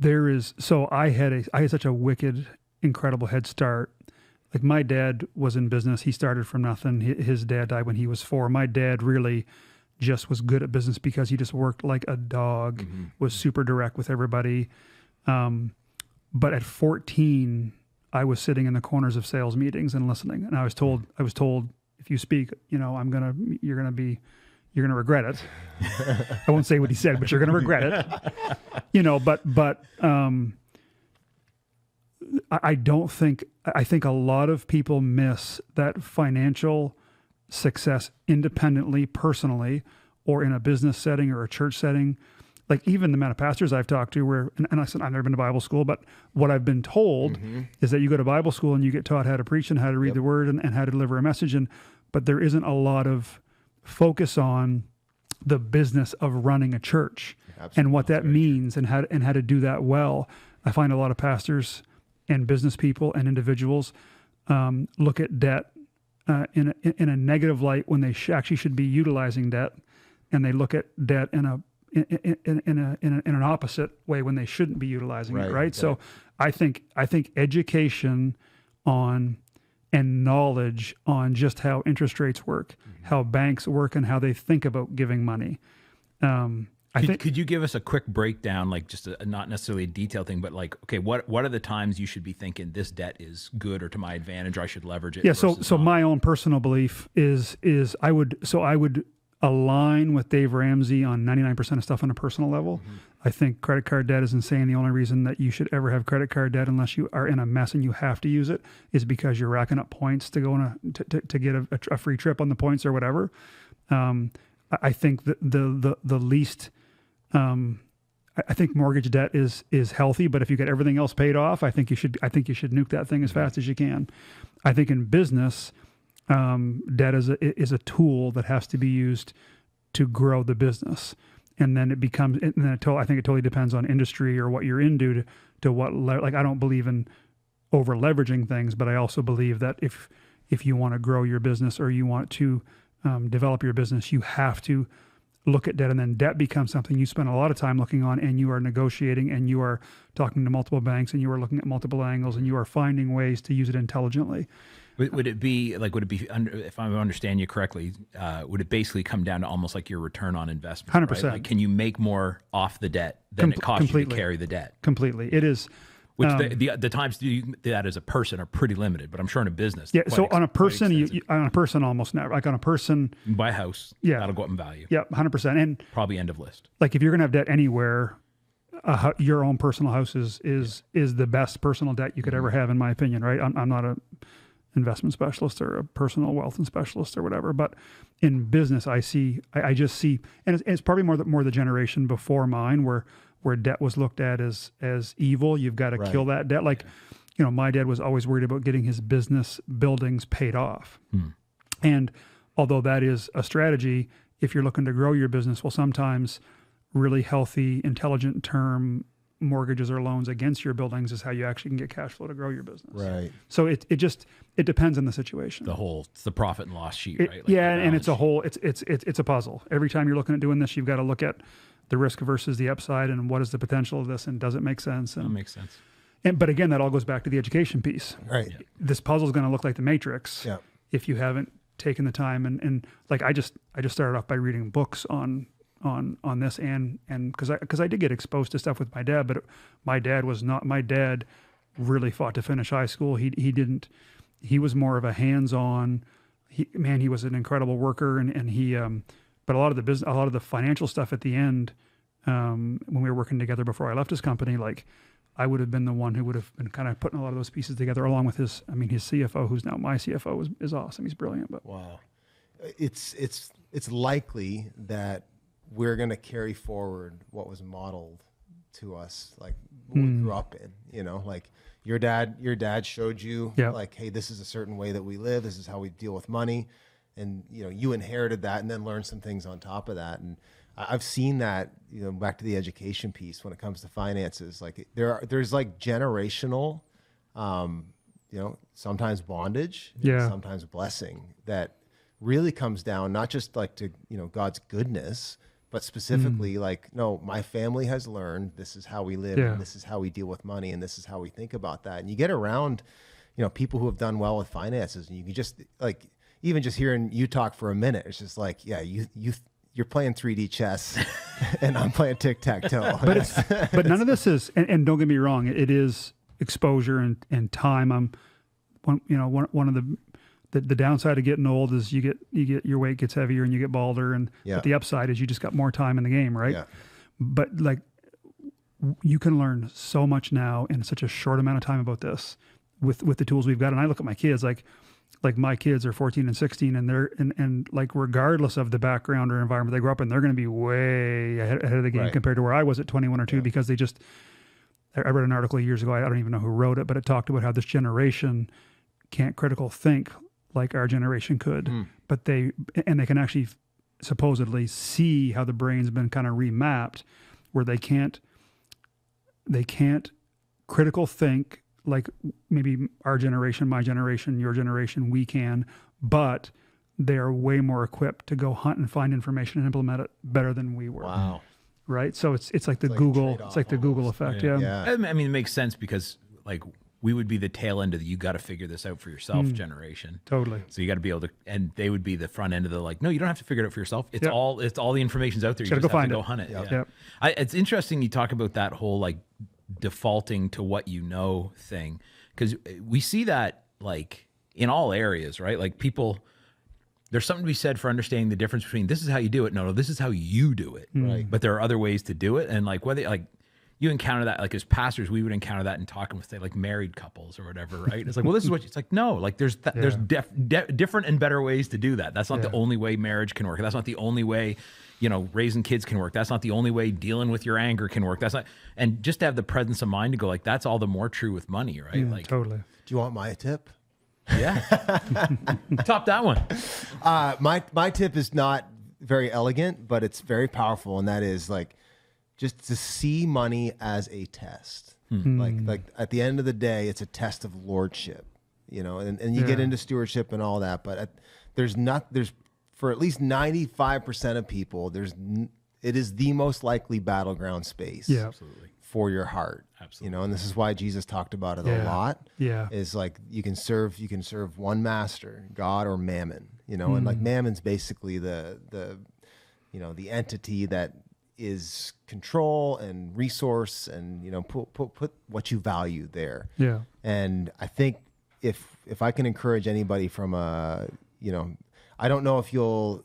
I had such a wicked, incredible head start. Like, my dad was in business. He started from nothing. His dad died when he was 4. My dad really just was good at business because he just worked like a dog, was super direct with everybody. But at 14, I was sitting in the corners of sales meetings and listening. And I was told, if you speak, you're going to regret it. I won't say what he said, but you're going to regret it. But I think a lot of people miss that financial success independently, personally, or in a business setting or a church setting. Like, even the amount of pastors I've talked to and I said, I've never been to Bible school, but what I've been told is that you go to Bible school and you get taught how to preach and how to read the word and how to deliver a message. But there isn't a lot of focus on the business of running a church and what that means and how to do that well. I find a lot of pastors and business people and individuals look at debt in a negative light when they actually should be utilizing debt, and they look at debt in an opposite way when they shouldn't be utilizing it. Right. So I think education on and knowledge on just how interest rates work, how banks work, and how they think about giving money. Could you give us a quick breakdown, like just not necessarily a detailed thing, but like, okay, what are the times you should be thinking this debt is good or to my advantage, or I should leverage it? Yeah. So versus not? my own personal belief is I would align with Dave Ramsey on 99% of stuff on a personal level. I think credit card debt is insane. The only reason that you should ever have credit card debt, unless you are in a mess and you have to use it, is because you're racking up points to go to get a free trip on the points or whatever. I think that the least, I think mortgage debt is healthy, but if you get everything else paid off, I think you should nuke that thing as fast as you can. I think in business, debt is a tool that has to be used to grow the business, and then it becomes. And then I think it totally depends on industry or what you're into to what. Like I don't believe in over leveraging things, but I also believe that if you want to grow your business or you want to develop your business, you have to look at debt, and then debt becomes something you spend a lot of time looking on, and you are negotiating, and you are talking to multiple banks, and you are looking at multiple angles, and you are finding ways to use it intelligently. Would it be, if I understand you correctly, would it basically come down to almost like your return on investment? 100%. Right? Like, can you make more off the debt than it costs you to carry the debt? Completely. It is. Which the times to do that as a person are pretty limited, but I'm sure in a business. Yeah. So on a person, on a person, almost never. Like on a person, you buy a house. Yeah. That'll go up in value. Yeah, 100%. And probably end of list. Like if you're going to have debt anywhere, your own personal house is the best personal debt you could ever have, in my opinion. Right. I'm not a investment specialist or a personal wealth and specialist or whatever, but in business, I just see, and it's probably more the generation before mine where debt was looked at as evil. You've got to kill that debt. Like, my dad was always worried about getting his business buildings paid off. And although that is a strategy, if you're looking to grow your business, well, sometimes really healthy, intelligent term mortgages or loans against your buildings is how you actually can get cash flow to grow your business. Right. So it depends on the situation. It's the profit and loss sheet, right? Like and it's a puzzle. Every time you're looking at doing this, you've got to look at the risk versus the upside, and what is the potential of this, and does it make sense? That makes sense. But again, that all goes back to the education piece. Right. Yeah. This puzzle is going to look like the Matrix if you haven't taken the time. And like I just started off by reading books on this, and because I did get exposed to stuff with my dad, but my dad really fought to finish high school. He was more of a hands-on. He was an incredible worker, and he. But a lot of the financial stuff at the end, when we were working together before I left his company, like I would have been the one who would have been kind of putting a lot of those pieces together, along with his CFO, who's now my CFO, is awesome. He's brilliant. But wow, it's likely that we're going to carry forward what was modeled to us, like what we grew up in. Like your dad showed you, like, hey, this is a certain way that we live. This is how we deal with money. And, you inherited that and then learned some things on top of that. And I've seen that, back to the education piece when it comes to finances, like there's like generational, sometimes bondage, sometimes blessing that really comes down, not just like to, God's goodness, but specifically like, no, my family has learned this is how we live and this is how we deal with money and this is how we think about that. And you get around, people who have done well with finances, and you can just like, even just hearing you talk for a minute, it's just like, yeah, you're playing 3D chess and I'm playing tic-tac-toe. But none of this is, and don't get me wrong, it is exposure and time. One of the downside of getting old is you get your weight gets heavier and you get balder, but the upside is you just got more time in the game, right? Yeah. But like you can learn so much now in such a short amount of time about this with the tools we've got. And I look at my kids, like my kids are 14 and 16, and they're and like regardless of the background or environment they grew up in, they're going to be way ahead of the game compared to where I was at 21 or 2 because they just. I read an article years ago. I don't even know who wrote it, but it talked about how this generation can't critical think like our generation could, but they can actually supposedly see how the brain's been kind of remapped, where they can't critical think like maybe our generation, my generation, your generation, we can, but they are way more equipped to go hunt and find information and implement it better than we were. Wow. Right. So it's like the like a Google, trade-off it's like the Google effect. Yeah. Yeah. I mean, it makes sense because like we would be the tail end of the you got to figure this out for yourself generation. Totally. So you got to be able to, and they would be the front end of the like, no, you don't have to figure it out for yourself. It's Yep. all the information's out there. You Gotta just go have to find go it. hunt it. Yep. Yeah. Yep. It's interesting you talk about that whole like defaulting to what you know thing because we see that like in all areas, right? Like people, there's something to be said for understanding the difference between this is how you do it. No, this is how you do it. Right. But there are other ways to do it. And like whether like you encounter that, like as pastors, we would encounter that in talking with say like married couples or whatever, right? It's like, well, this is what it's like. No, like there's different and better ways to do that. That's not the only way marriage can work. That's not the only way, you know, raising kids can work. That's not the only way dealing with your anger can work. That's not, and just to have the presence of mind to go like, that's all the more true with money, right? Like, Totally. Do you want my tip? yeah, top that one. My tip is not very elegant, but it's very powerful, and that is like just to see money as a test. Like at the end of the day, it's a test of lordship, you know, and you get Yeah. into stewardship and all that, but there's for at least 95% of people, it is the most likely battleground space. Yeah. Absolutely. For your heart. Absolutely. You know, and this is why Jesus talked about it a Yeah. lot. Yeah. Is like you can serve one master, God or mammon, you know, and like mammon's basically the you know, the entity that is control and resource and, you know, put what you value there. Yeah. And I think if I can encourage anybody from you know, I don't know if you'll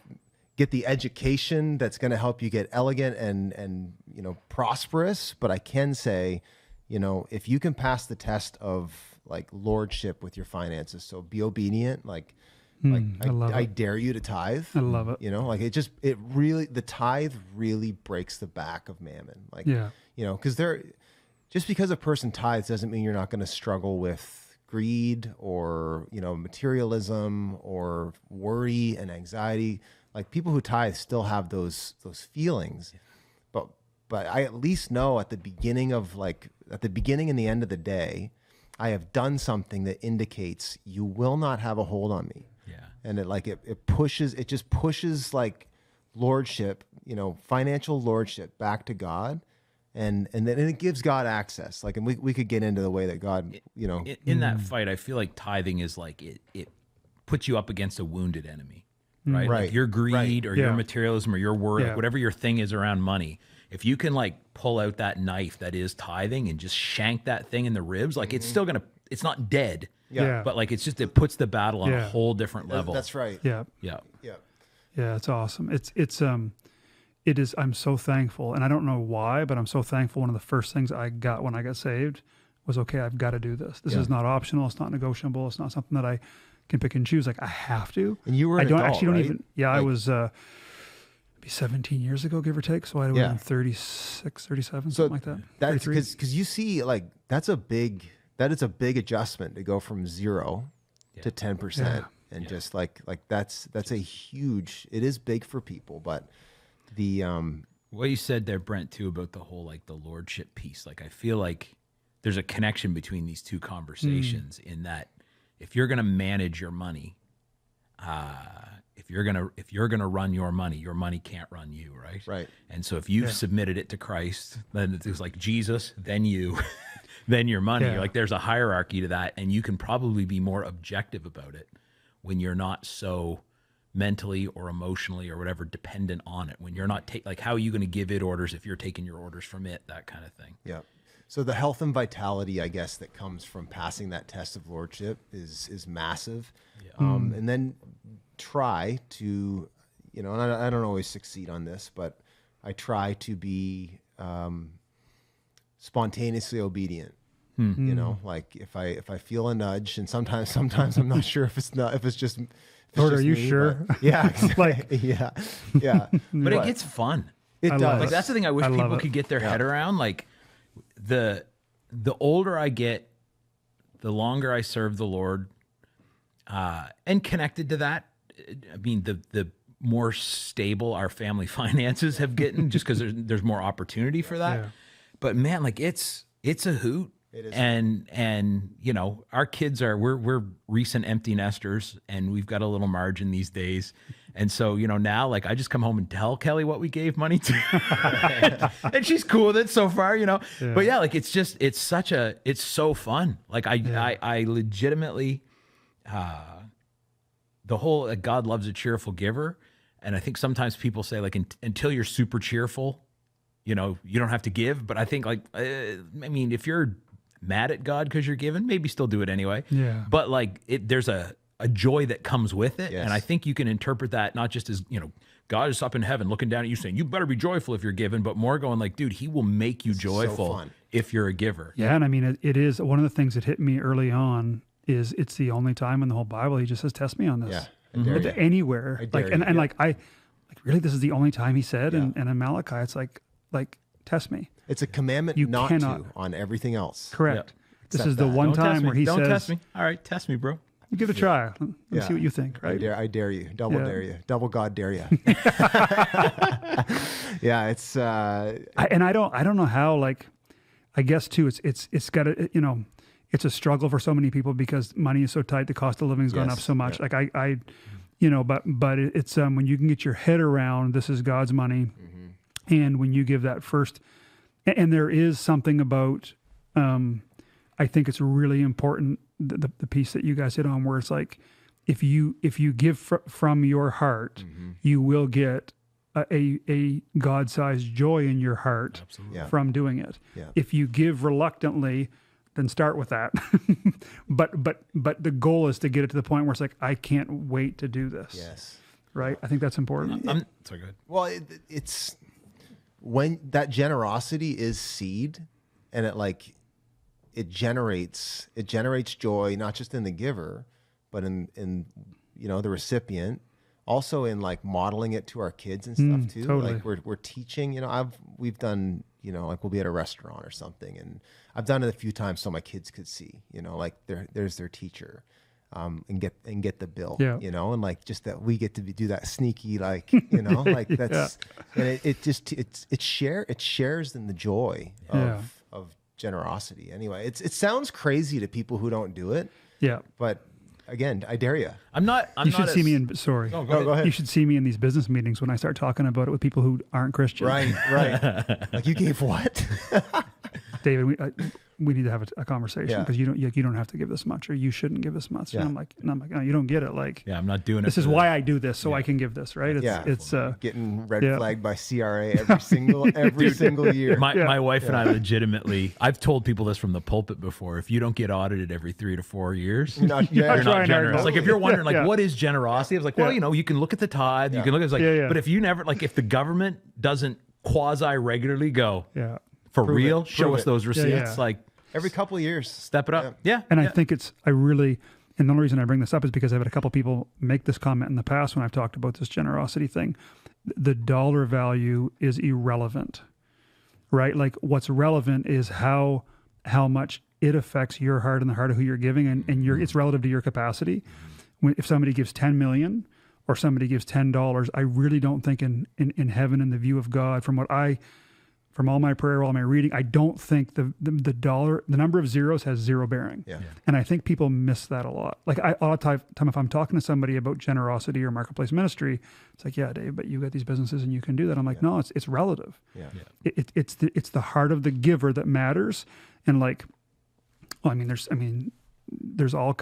get the education that's going to help you get elegant and you know, prosperous, but I can say, you know, if you can pass the test of like lordship with your finances, so be obedient, like I love I it. dare you to tithe. I love it. You know, like it really, the tithe really breaks the back of mammon. Like, Yeah. you know, just because a person tithes doesn't mean you're not going to struggle with greed or, you know, materialism or worry and anxiety. Like people who tithe still have those feelings, but I at least know at the beginning and the end of the day, I have done something that indicates you will not have a hold on me. Yeah. And it just pushes like lordship, you know, financial lordship back to God. And then it gives God access. Like, and we could get into the way that God, you know, In that fight, I feel like tithing is like it puts you up against a wounded enemy, right? Right. Like your greed or your Yeah. materialism or your worry, Yeah. whatever your thing is around money. If you can like pull out that knife that is tithing and just shank that thing in the ribs, like it's still it's not dead. Yeah. But like it puts the battle on a Yeah. whole different level. that's right. Yeah. Yeah. Yeah. Yeah, it's awesome. It is. I'm so thankful, and I don't know why, but I'm so thankful. One of the first things I got when I got saved was, okay, I've got to do this. This is not optional. It's not negotiable. It's not something that I can pick and choose. Like I have to. And you were an I don't adult, actually don't right? even. Yeah, I Like- was maybe 17 years ago, give or take. So I would Yeah. have been 36, 37, So something like that. that's 33. because you see, like that is a big adjustment to go from 0 to 10%, and just like that's a huge. It is big for people, but the What you said there, Brent, too, about the whole like the lordship piece. Like I feel like there's a connection between these two conversations in that if you're gonna manage your money, if you're gonna run your money can't run you, right? Right. And so if you've submitted it to Christ, then it's like Jesus, then you, then your money. Yeah. Like there's a hierarchy to that, and you can probably be more objective about it when you're not so mentally or emotionally or whatever dependent on it. When you're not like how are you going to give it orders if you're taking your orders from it, that kind of thing. Yeah. So the health and vitality, I guess, that comes from passing that test of lordship is massive. And then try to, you know, and I don't always succeed on this, but I try to be spontaneously obedient. You know, like if I feel a nudge, and sometimes I'm not sure if it's just. If it's Lord, are just you me, sure? but- Yeah. Like- yeah. But it gets fun. It I does. love Like that's the thing I wish I love people it. could get their head around. Like the older I get, the longer I serve the Lord, and connected to that, I mean the more stable our family finances have gotten, just because there's more opportunity for that. Yeah. But man, like it's a hoot It is. And you know, our kids are we're recent empty nesters, and we've got a little margin these days. And so, you know, now like I just come home and tell Kelly what we gave money to, and she's cool with it so far, you know. But yeah, like it's so fun. Like I legitimately, the whole God loves a cheerful giver, and I think sometimes people say like until you're super cheerful, you know, you don't have to give. But I think like I mean, if you're mad at God because you're giving, maybe still do it anyway. Yeah. But like there's a joy that comes with it. Yes. And I think you can interpret that not just as, you know, God is up in heaven looking down at you saying, you better be joyful if you're giving, but more going like, dude, he will make you joyful fun. if you're a giver. Yeah, and I mean, it is one of the things that hit me early on is it's the only time in the whole Bible he just says, "Test me on this." Yeah. I dare you. Anywhere, I dare like, you. and like really, this is the only time he said, Yeah. and in Malachi, it's like test me. It's a commandment You not cannot. to on everything else. Correct. This Except is the that. one Don't test time me. where he Don't says, test me. All right, test me, bro. "Give it a try. Let me Yeah. see what you think." Right? I dare you. Double Yeah. dare you. Double God dare you. Yeah, it's I don't know how, like, I guess too, it's got to, you know, it's a struggle for so many people because money is so tight, the cost of living has gone Yes, up so much. yeah. Like I you know, but it's when you can get your head around this is God's money, and when you give that first, and there is something about, I think it's really important the piece that you guys hit on where it's like, if you give from your heart, you will get a God-sized joy in your heart Yeah. from doing it. Yeah. If you give reluctantly, then start with that. but the goal is to get it to the point where it's like, I can't wait to do this. yes. Right? I think that's important. Sorry, go ahead. Well, it's when that generosity is seed, and it generates joy not just in the giver, but in you know the recipient. Also in like modeling it to our kids and stuff too. totally. Like we're teaching. You know, we've done. You know, like we'll be at a restaurant or something, and I've done it a few times so my kids could see. You know, like there's their teacher. And get the bill, Yeah. you know, and like just that we get to do that sneaky, like, you know, like that's, and it shares in the joy of generosity. Anyway, it sounds crazy to people who don't do it, Yeah. but again, I dare you. You should see me in, sorry. No, go ahead. You should see me in these business meetings when I start talking about it with people who aren't Christian. Right. Like you gave what? David, we need to have a conversation Yeah. because you don't have to give this much, or you shouldn't give this much. Yeah. And I'm like, no, you don't get it. Like, Yeah, I'm not doing it. this is for why I do this, so I can give this, right? Yeah. It's Getting red Yeah. flagged by CRA every single year. My wife and I legitimately, I've told people this from the pulpit before. If you don't get audited every 3 to 4 years, You're not You're you're trying not hard generous. enough. Like if you're wondering, like, Yeah. what is generosity? I was like, well, Yeah. you know, you can look at the tithe, you can look at it's like, Yeah, yeah. but if you never, like, if the government doesn't quasi regularly go yeah. for Prove real, it. show Prove us it. those receipts, yeah. like, Every couple of years. step it up. Yeah. And yeah. I think and the only reason I bring this up is because I've had a couple people make this comment in the past when I've talked about this generosity thing. The dollar value is irrelevant, right? Like what's relevant is how much it affects your heart and the heart of who you're giving, and it's relative to your capacity. If somebody gives 10 million or somebody gives $10, I really don't think in heaven, in the view of God, from all my prayer, all my reading, I don't think the number of zeros has zero bearing. Yeah. And I think people miss that a lot. Like a lot of time if I'm talking to somebody about generosity or marketplace ministry, it's like, yeah, Dave, but you got these businesses and you can do that. I'm like, no, it's relative. Yeah. It's the heart of the giver that matters. And like, well, there's all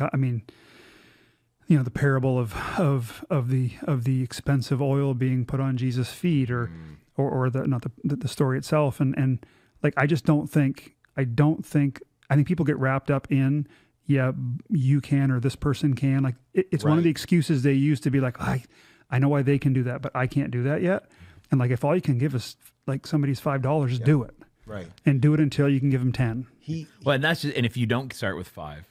you know, the parable of the expensive oil being put on Jesus' feet, or the story itself, and like I think people get wrapped up in, yeah, you can or this person can, like it's one of Right. the excuses they use to be like, I know why they can do that, but I can't do that yet. And like if all you can give is like somebody's $5, just do it, Right. and do it until you can give them 10. Well, and that's just, and if you don't start with 5,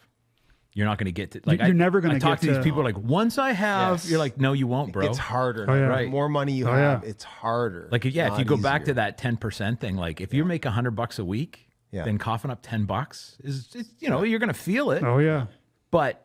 you're not going to get to, like, You're never gonna I talk get to these to- people like, once I have, Yes. you're like, no, you won't, bro. It's harder. Oh, yeah. The Right. more money you Oh, have, yeah. it's harder. Like, yeah, if not you go back to easier. that 10% thing, like if you make $100 a week, Yeah. then coughing up $10 is, you know, you're going to feel it. Oh yeah. But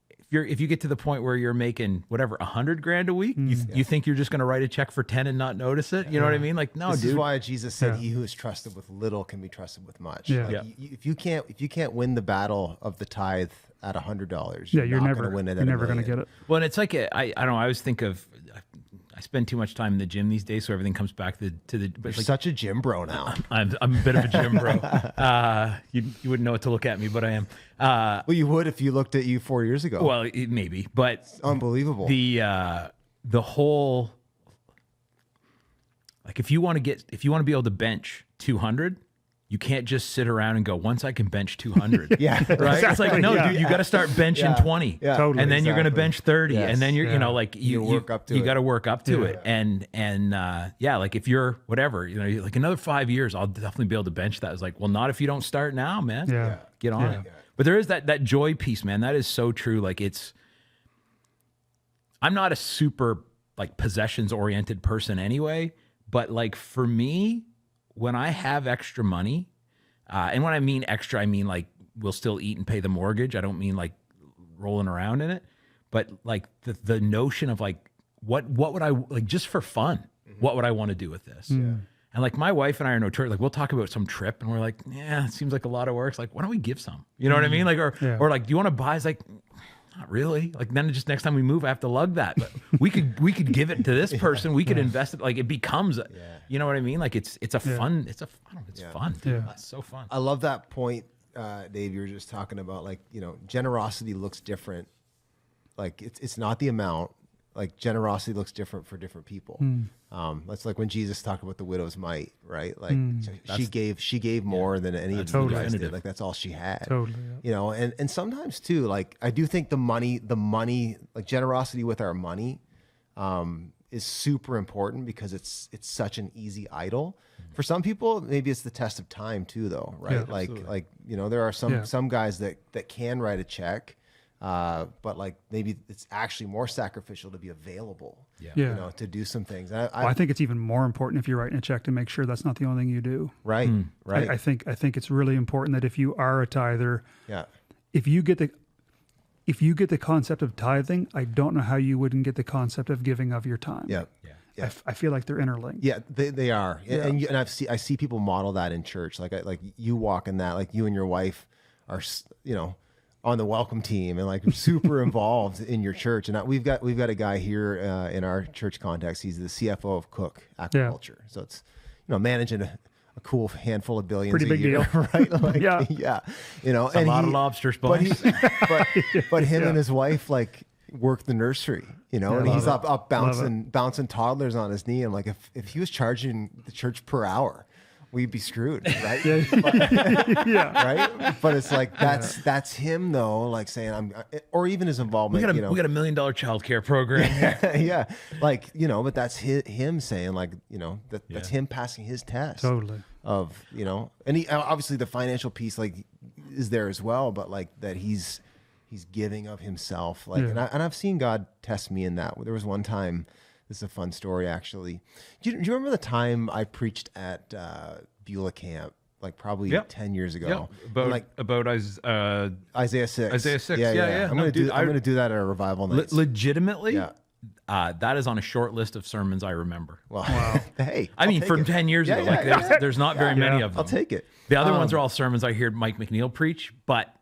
if if you get to the point where you're making whatever $100,000 a week, you think you're just going to write a check for 10 and not notice it? You know what I mean? Like, no, This dude. is why Jesus said, Yeah. "He who is trusted with little can be trusted with much." Yeah. Like, Yeah. if you can't win the battle of the tithe at $100, Yeah, you're not never going to win it. you're never going to get it. Well, and it's like I don't know. I always think of I spend too much time in the gym these days, so everything comes back to the. But You're it's like, such a gym bro now. I'm a bit of a gym bro. You wouldn't know what to look at me, but I am. Well, you would if you looked at you 4 years ago. Well, maybe, but Unbelievable. the whole like if you want to be able to bench 200, you can't just sit around and go, once I can bench 200. Yeah. Right. It's like, no, Yeah. dude, you got to start benching Yeah. 20. Yeah. Totally. And then you're going to Exactly. bench 30, Yes. and then you're, Yeah. like you work up to you it. got to work up to Yeah. it, and yeah, like if you're whatever, like another 5 years, I'll definitely be able to bench that. It's like, well, not if you don't start now, man. Yeah. Get on Yeah. it. But there is that joy piece, man. That is so true. Like I'm not a super like possessions oriented person anyway, but like for me, when I have extra money, and when I mean extra, I mean like we'll still eat and pay the mortgage. I don't mean like rolling around in it, but like the notion of like what would I like just for fun? What would I want to do with this? And like my wife and I are notorious. Like we'll talk about some trip, and we're like, yeah, it seems like a lot of work. It's like, why don't we give some? You know what I mean? Like Yeah. or like, do you want to buy? It's like, not really. Like then just next time we move, I have to lug that. But we could give it to this person. We could invest it. Like it becomes, you know what I mean? Like it's a fun. It's fun. Dude. Yeah. It's so fun. I love that point, Dave. You were just talking about like, generosity looks different. Like it's not the amount. Like generosity looks different for different people. That's like when Jesus talked about the widow's mite, right? Like she gave more than any of you totally guys did. definitive. Like that's all she had. Totally, yeah. And sometimes too, like I do think the money, like generosity with our money, is super important because it's such an easy idol. For some people, maybe it's the test of time too, though, right? Yeah, like there are Yeah. some guys that can write a check. But like maybe it's actually more sacrificial to be available, Yeah. to do some things. Well, I think it's even more important if you're writing a check to make sure that's not the only thing you do. right. I think it's really important that if you are a tither, Yeah. if you get the concept of tithing, I don't know how you wouldn't get the concept of giving of your time. Yeah. Yeah. I feel like they're interlinked. Yeah, they are, and I see people model that in church. Like you walk in that, like you and your wife are, on the welcome team and like super involved in your church. And we've got a guy here in our church context. He's the CFO of Cook Aquaculture, so it's managing a cool handful of billions. Pretty a big year, deal. right? Like, Yeah. yeah. A And lot of lobsters, but boys. but him and his wife like work the nursery, and he's love up bouncing toddlers on his knee. I'm like, if he was charging the church per hour, we'd be screwed, right? Yeah. Right? But it's like that's him though, like saying or even his we involvement. got $1 million childcare program. yeah, like but that's him saying like that's him passing his test. Totally. Of and he obviously the financial piece like is there as well, but like that he's giving of himself, like Yeah. and I've seen God test me in that. There was one time. This is a fun story, actually. Do you remember the time I preached at Beulah Camp, like probably Yep. 10 years ago? Yeah, And, like about Isaiah 6. Isaiah 6, Yeah, yeah. I'm No, gonna dude, I'm gonna do that at a revival night. legitimately. Yeah. That is on a short list of sermons I remember. Well, hey, I mean, from 10 years Yeah, ago, yeah, like there's not very many of them. I'll take it. The other ones are all sermons I heard Mike McNeil preach, but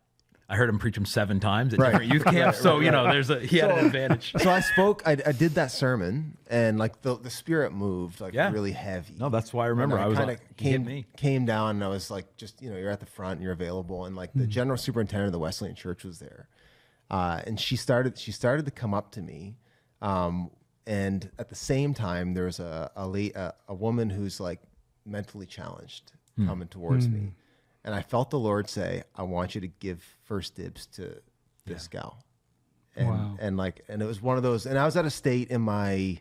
I heard him preach them 7 times at Right. different youth camps. So he had an advantage. So I spoke. I did that sermon, and like the spirit moved like Yeah. really heavy. No, that's why I remember. And I was kinda like, he hit me. came down, and I was like, just you're at the front, and you're available, and like the general superintendent of the Wesleyan Church was there, and she started to come up to me, and at the same time there was a woman who's like mentally challenged coming towards me, and I felt the Lord say, I want you to give first dibs to this gal, and Wow. and it was one of those, and I was at a state in my.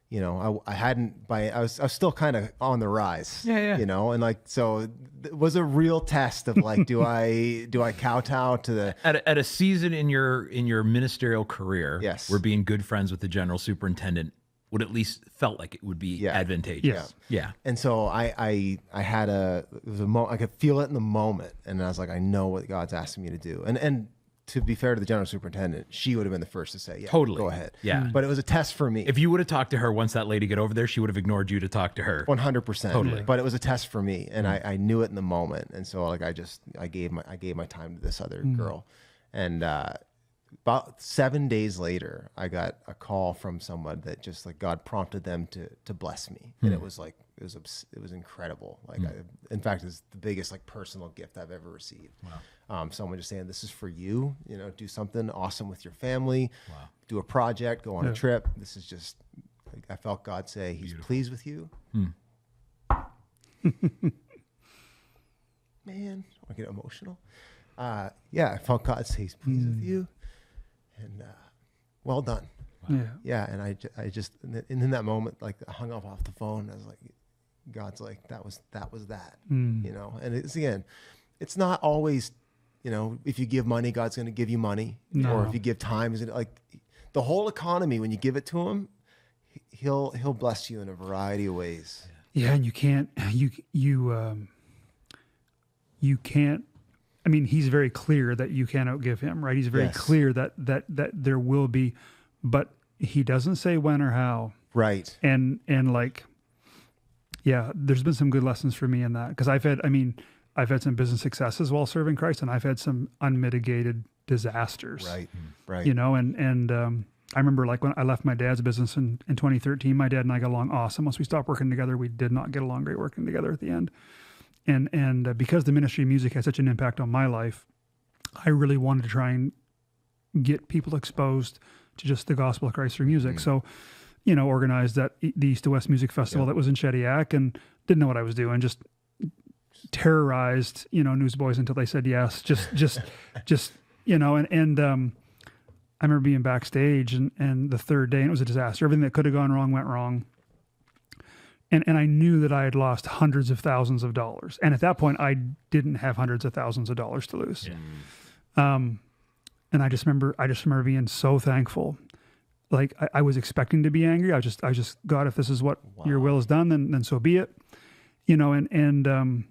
I was still kind of on the rise. Yeah. And like, so it was a real test of like, do I kowtow to the, At a season in your ministerial career, Yes. where being good friends with the general superintendent would at least felt like it would be Yeah. advantageous. Yeah. and so I had I could feel it in the moment. And I was like, I know what God's asking me to do. And to be fair to the general superintendent, she would have been the first to say, yeah, Totally. go ahead. Yeah. But it was a test for me. If you would have talked to her once that lady got over there, she would have ignored you to talk to her. 100%. Totally. But it was a test for me, and I knew it in the moment. And so like I gave my time to this other girl. And about 7 days later, I got a call from someone that just like God prompted them to bless me. And it was like it was incredible. Like in fact, it's the biggest like personal gift I've ever received. Wow. Someone just saying, this is for you, you know, do something awesome with your family, do a project, go on a trip. This is just, like, I felt God say he's pleased with you. Man, I get emotional. Yeah, I felt God say he's pleased with you, and well done. Yeah. Yeah, and I just and in that moment, like I hung off the phone. I was like, God's like, that was that, you know. And it's again, it's not always, you know, if you give money, God's going to give you money, or if you give time, is it like the whole economy when you give it to him, he'll bless you in a variety of ways. Yeah, and you can't. I mean, he's very clear that you can't outgive him, right? He's very Yes. clear that there will be, but he doesn't say when or how. Right. And like, yeah, there's been some good lessons for me in that, because I've had some business successes while serving Christ, and I've had some unmitigated disasters. Right. Right. You know, and I remember like when I left my dad's business in 2013, my dad and I got along awesome. Once we stopped working together, we did not get along great working together at the end. And because the ministry of music had such an impact on my life, I really wanted to try and get people exposed to just the gospel of Christ through music. So, you know, organized the East to West Music Festival that was in Shediac, and didn't know what I was doing. Just terrorized, you know, newsboys until they said yes. Just, you know, and I remember being backstage and the third day, and it was a disaster. Everything that could have gone wrong went wrong. And I knew that I had lost hundreds of thousands of dollars. And at that point, I didn't have hundreds of thousands of dollars to lose. And I just remember being so thankful. Like I was expecting to be angry. I just, God, if this is what your will is done, then so be it. You know, and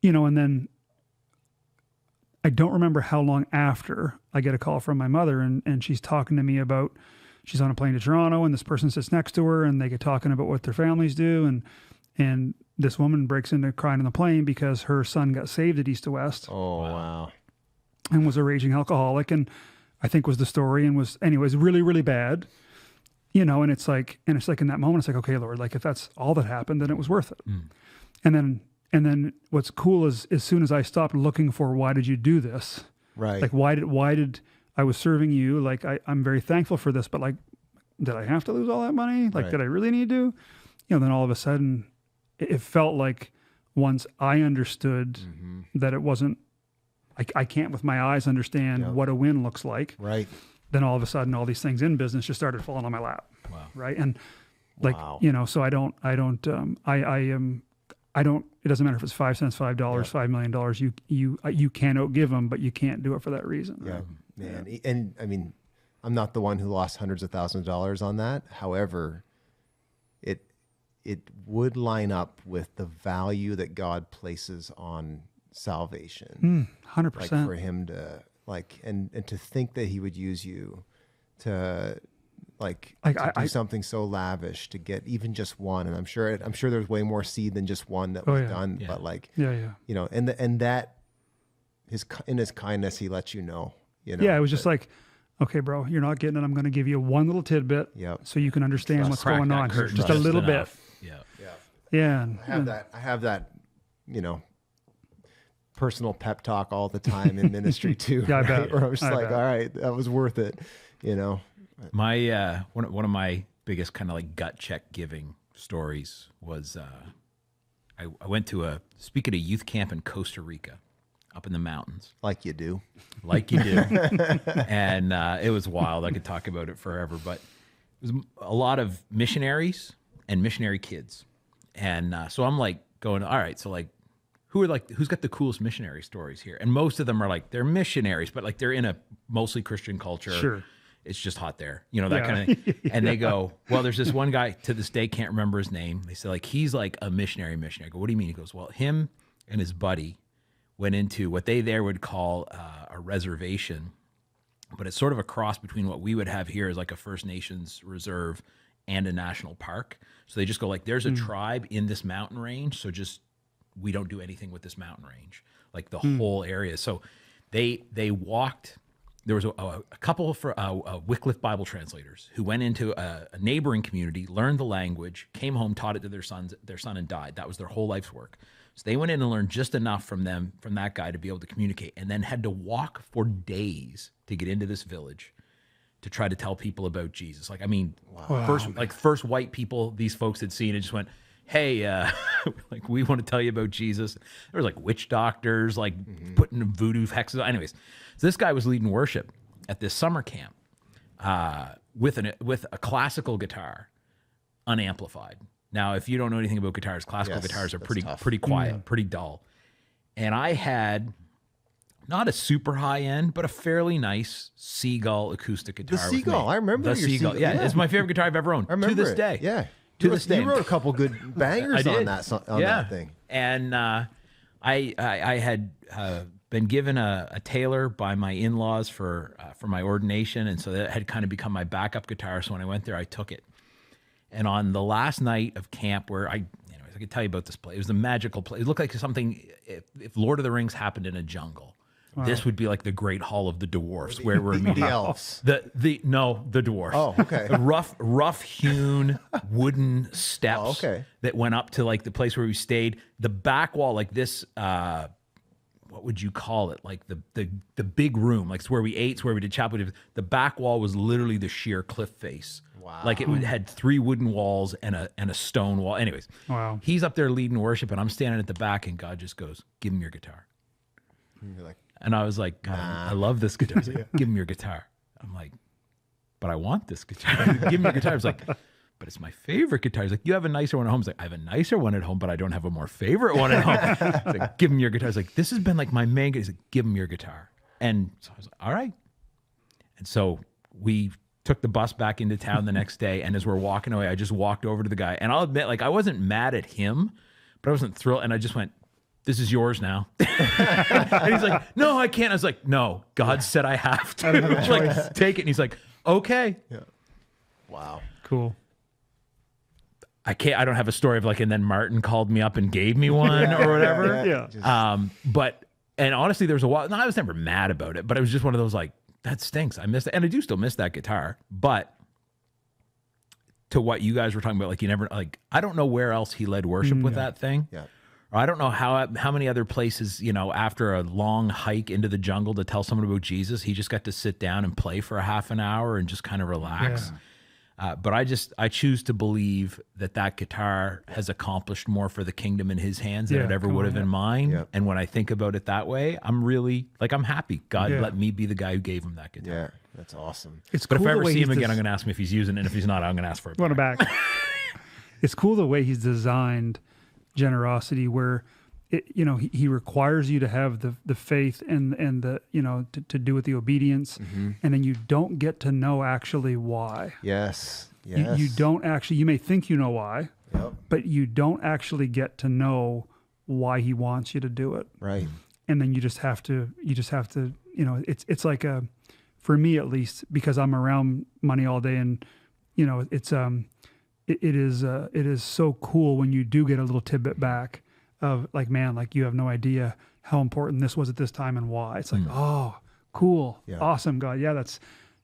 you know, and then I don't remember how long after I get a call from my mother, and she's talking to me about, she's on a plane to Toronto, and this person sits next to her, and they get talking about what their families do, and this woman breaks into crying on the plane because her son got saved at East to West. Oh, wow. And was a raging alcoholic, and I think was the story, and was anyways really, really bad. You know, and it's like in that moment, it's like, okay, Lord, like if that's all that happened, then it was worth it. And then what's cool is as soon as I stopped looking for why did you do this? Right. Like why did I was serving you? Like I'm very thankful for this, but like, did I have to lose all that money? Like, Right. did I really need to? You know, then all of a sudden it felt like once I understood that it wasn't, I can't with my eyes understand what a win looks like. Right. Then all of a sudden all these things in business just started falling on my lap. Wow. Right. And like, Wow. you know, so I don't, it doesn't matter if it's 5 cents, $5, $5 million, you can't outgive them, but you can't do it for that reason. Yeah, man. And I mean, I'm not the one who lost hundreds of thousands of dollars on that. However, it would line up with the value that God places on salvation. 100%. Like for him to like, and to think that he would use you to to do something so lavish to get even just one. And I'm sure there's way more seed than just one that was done, but like, Yeah. you know, and that in his kindness, he lets you know, you know. Yeah. It was just like, okay, bro, you're not getting it. I'm going to give you one little tidbit Yep. so you can understand what's Crack going that on here. curtain Just a little bit. enough. Yeah. Yeah. And, I have that, you know, personal pep talk all the time in ministry too. Yeah, I right? bet. Where I'm just I like, bet. all right, that was worth it, you know. My one of my biggest kind of like gut check giving stories was I went to speak at a youth camp in Costa Rica, up in the mountains, Like you do. like you do, and it was wild. I could talk about it forever, but it was a lot of missionaries and missionary kids, and so I'm like going, all right, so like who's got the coolest missionary stories here? And most of them are like they're missionaries, but like they're in a mostly Christian culture. Sure. It's just hot there, you know, that Yeah. kind of, and they go, well, there's this one guy to this day, can't remember his name. They say like, he's like a missionary. I go, what do you mean? He goes, well, him and his buddy went into what they there would call a a reservation, but it's sort of a cross between what we would have here as like a First Nations reserve and a national park. So they just go like, there's a tribe in this mountain range, so just we don't do anything with this mountain range, like the whole area. So they walked. There was a couple of Wycliffe Bible translators who went into a neighboring community, learned the language, came home, taught it to their son, and died. That was their whole life's work. So they went in and learned just enough from that guy to be able to communicate, and then had to walk for days to get into this village to try to tell people about Jesus. Like, I mean, first white people these folks had seen, and just went, hey, like, we want to tell you about Jesus. There was like witch doctors, like putting voodoo hexes. Anyways, so this guy was leading worship at this summer camp with a classical guitar, unamplified. Now, if you don't know anything about guitars, classical guitars are pretty quiet, pretty dull. And I had not a super high end, but a fairly nice Seagull acoustic guitar. The Seagull, I remember the your Seagull. Yeah, it's my favorite guitar I've ever owned. I remember to this it. day. Yeah. To this day. You wrote a couple good bangers on that thing. And I had been given a tailor by my in-laws for my ordination, and so that had kind of become my backup guitar. So when I went there, I took it. And on the last night of camp, where I could tell you about this place. It was a magical place. It looked like something if Lord of the Rings happened in a jungle. Wow. This would be like the Great Hall of the Dwarfs, where we're meeting the elves. The dwarf. Oh, okay. The rough hewn wooden steps that went up to like the place where we stayed. The back wall, like this, what would you call it? Like the big room, like it's where we ate, it's where we did chapel. The back wall was literally the sheer cliff face. Wow. Like it had 3 wooden walls and a stone wall. Anyways, wow. He's up there leading worship, and I'm standing at the back, and God just goes, "Give him your guitar." And you're like, and I was like, God, I love this guitar. He's like, "Give him your guitar." I'm like, "But I want this guitar." Give him your guitar. I was like, "But it's my favorite guitar." He's like, "You have a nicer one at home." He's like, "I have a nicer one at home, but I don't have a more favorite one at home." He's like, "Give him your guitar." He's like, "This has been like my main guitar." He's like, "Give him your guitar." And so I was like, "All right." And so we took the bus back into town the next day, and as we're walking away, I just walked over to the guy, and I'll admit, like, I wasn't mad at him, but I wasn't thrilled, and I just went, "This is yours now." And he's like, "No, I can't." I was like, "No, God said I have to." Like, take it. And he's like, "Okay." Yeah. Wow. Cool. I don't have a story of like, and then Martin called me up and gave me one or whatever. Yeah. But honestly, there was a while, no, I was never mad about it, but it was just one of those like, that stinks. I missed it. And I do still miss that guitar, but to what you guys were talking about, like you never, like, I don't know where else he led worship with that thing. Yeah. Or I don't know how many other places, you know, after a long hike into the jungle to tell someone about Jesus, he just got to sit down and play for a half an hour and just kind of relax. But I choose to believe that guitar has accomplished more for the kingdom in his hands than it ever would have in mine. Yep. And when I think about it that way, I'm really like, I'm happy. God let me be the guy who gave him that guitar. Yeah. That's awesome. It's But cool if I the ever way see him he's again, I'm going to ask him if he's using it. And if he's not, I'm going to ask for it. Want it back. It's cool the way he's designed generosity, where he requires you to have the faith and the to do with the obedience, and then you don't get to know actually why. Yes. You don't actually. You may think you know why, but you don't actually get to know why he wants you to do it. Right. And then you just have to. It's like for me at least, because I'm around money all day, and it is so cool when you do get a little tidbit back of like, man, like you have no idea how important this was at this time and why. It's like, oh, cool, awesome, God, yeah, that's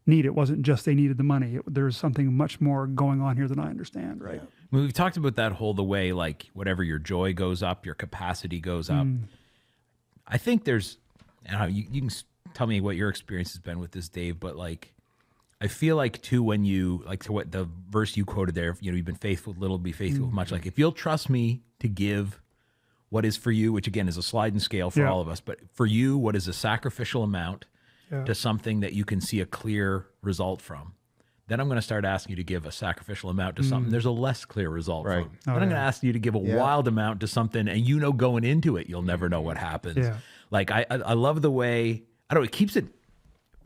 neat. It wasn't just they needed the money. There's something much more going on here than I understand, right? I mean, we've talked about that the way, like, whatever your joy goes up, your capacity goes up. I think there's, you can tell me what your experience has been with this, Dave, but like, I feel like too, when you, like, to what the verse you quoted there, you've been faithful with little, be faithful with much. Like, if you'll trust me to give what is for you, which again is a sliding scale for all of us, but for you, what is a sacrificial amount to something that you can see a clear result from, then I'm going to start asking you to give a sacrificial amount to something there's a less clear result from. Then I'm going to ask you to give a wild amount to something, and going into it, you'll never know what happens. Like, I love the way, I don't know, it keeps it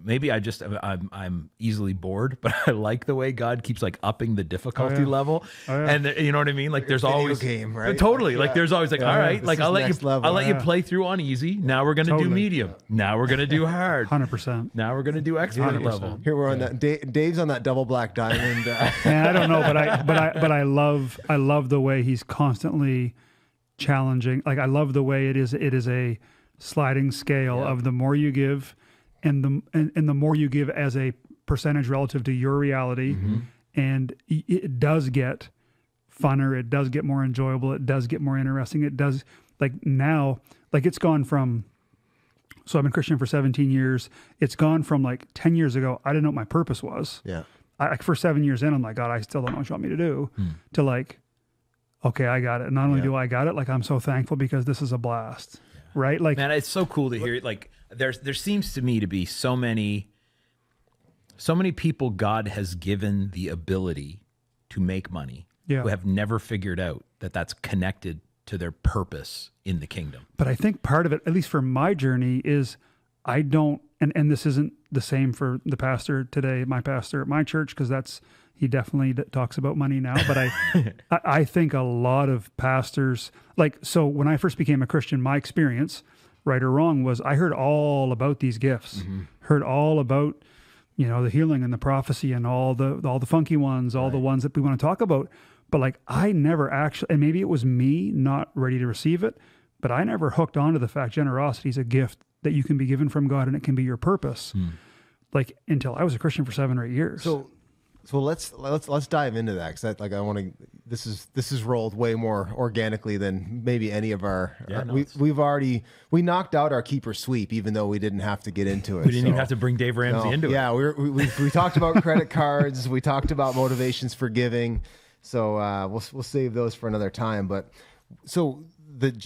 maybe I'm easily bored, but I like the way God keeps like upping the difficulty level. And you know what I mean? Like there's video always game, right? Totally. Like, Like there's always like, all right, this like is I'll let next level. you play through on easy. Now we're going to do Totally. medium. Now we're going to do hard. 100%. Now we're going to do expert level. Here we're on that. Dave's on that double black diamond. And I don't know, but I love the way he's constantly challenging. Like I love the way it is a sliding scale of the more you give and the more you give as a percentage relative to your reality. And it does get funner, it does get more enjoyable, it does get more interesting. It does, like now, like it's gone from, so I've been Christian for 17 years. It's gone from like 10 years ago, I didn't know what my purpose was. Yeah. For 7 years in, I'm like, God, I still don't know what you want me to do. To like, okay, I got it. And not only do I got it, like I'm so thankful because this is a blast, right? Like, Man, it's so cool to hear. Like there seems to me to be so many people God has given the ability to make money who have never figured out that that's connected to their purpose in the kingdom. but I think part of it, at least for my journey, is I don't, and this isn't the same for the pastor today, my pastor at my church, because he definitely talks about money now. But I think a lot of pastors, like, so when I first became a Christian, my experience, right or wrong, was I heard all about these gifts, heard all about, the healing and the prophecy and all the funky ones, all the ones that we want to talk about. But like, I never actually, and maybe it was me not ready to receive it, but I never hooked onto the fact generosity is a gift that you can be given from God and it can be your purpose. Like until I was a Christian for 7 or 8 years. So let's dive into that, because I want to. This is rolled way more organically than maybe any of our. We knocked out our keeper sweep, even though we didn't have to get into it. We didn't even have to bring Dave Ramsey into it. Yeah, we talked about credit cards. We talked about motivations for giving. So we'll save those for another time. But so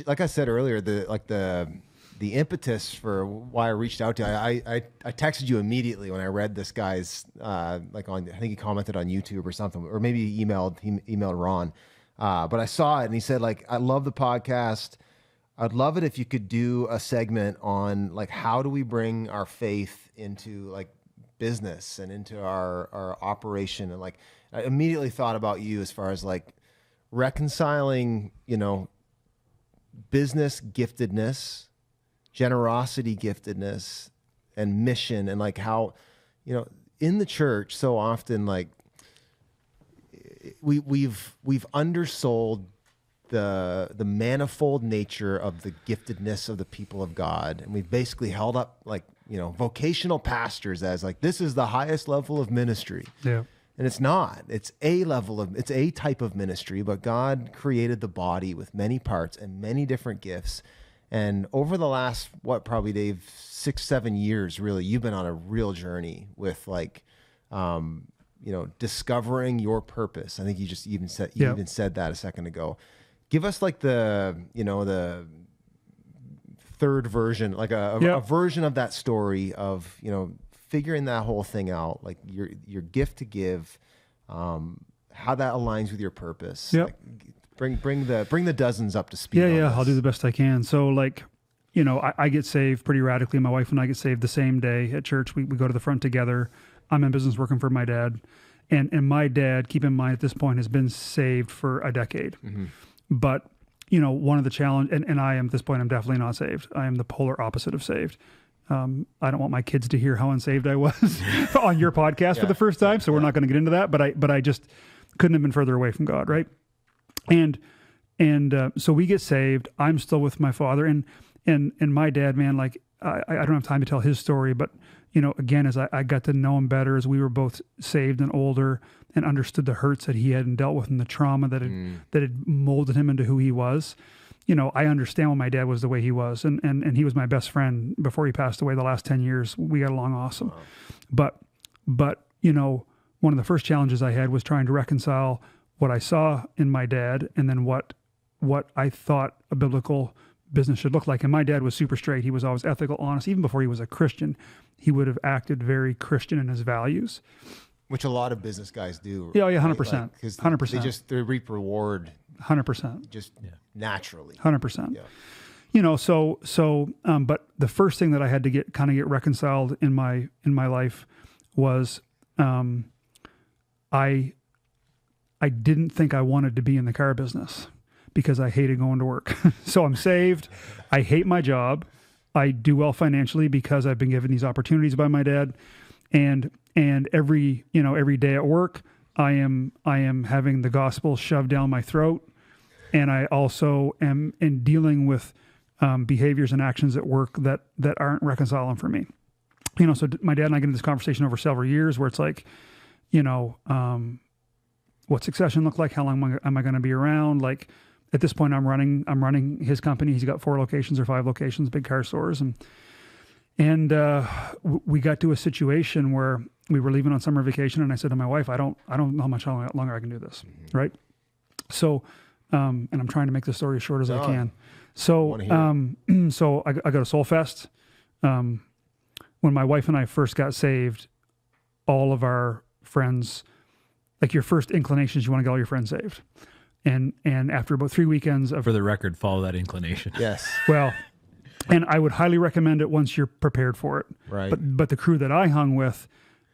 like I said earlier, the impetus for why I reached out to you, I texted you immediately when I read this guy's I think he commented on YouTube or something, or maybe he emailed Ron, but I saw it and he said, like, I love the podcast. I'd love it if you could do a segment on like how do we bring our faith into like business and into our operation. And like I immediately thought about you as far as like reconciling, business giftedness, generosity giftedness, and mission, and like how, in the church so often, like we've undersold the manifold nature of the giftedness of the people of God, and we've basically held up like vocational pastors as like this is the highest level of ministry. Yeah. And it's not. It's a type of ministry, but God created the body with many parts and many different gifts. And over the last, probably Dave, 6-7 years, really, you've been on a real journey with like, discovering your purpose. I think you even said that a second ago. Give us like the third version, like a version of that story of, figuring that whole thing out, like your gift to give, how that aligns with your purpose. Yep. Like, bring the dozens up to speed. Yeah. I'll do the best I can. So like, I get saved pretty radically. My wife and I get saved the same day at church. We go to the front together. I'm in business working for my dad. And my dad, keep in mind at this point, has been saved for a decade. But, one of the challenge, and I am at this point, I'm definitely not saved. I am the polar opposite of saved. I don't want my kids to hear how unsaved I was on your podcast for the first time. So we're not going to get into that, but I just couldn't have been further away from God. Right. And so we get saved. I'm still with my father and my dad, man, like I don't have time to tell his story, but again, as I got to know him better, as we were both saved and older and understood the hurts that he hadn't dealt with and the trauma that had molded him into who he was. I understand why my dad was the way he was, and he was my best friend before he passed away. The last 10 years, we got along awesome. Wow. But one of the first challenges I had was trying to reconcile what I saw in my dad and then what I thought a biblical business should look like. And my dad was super straight. He was always ethical, honest. Even before he was a Christian, he would have acted very Christian in his values. Which a lot of business guys do. Yeah, 100%. Because 100%. they reap reward 100%. just naturally. 100%. Yeah. But the first thing that I had to get reconciled in my life was, I didn't think I wanted to be in the car business because I hated going to work. So I'm saved. I hate my job. I do well financially because I've been given these opportunities by my dad. And every day at work, I am having the gospel shoved down my throat. And I also am dealing with behaviors and actions at work that aren't reconciling for me. So my dad and I get into this conversation over several years where it's like, what succession look like? How long am I going to be around? Like at this point, I'm running his company. He's got 4 locations or 5 locations, big car stores. And we got to a situation where we were leaving on summer vacation. And I said to my wife, I don't know how much longer I can do this. Mm-hmm. Right. So, and I'm trying to make the story as short as I can. So, so I go to Soul Fest. When my wife and I first got saved, all of our friends, like your first inclination is you want to get all your friends saved. And after about 3 weekends of, For the record, follow that inclination. Yes. well, and I would highly recommend it once you're prepared for it. Right. But the crew that I hung with,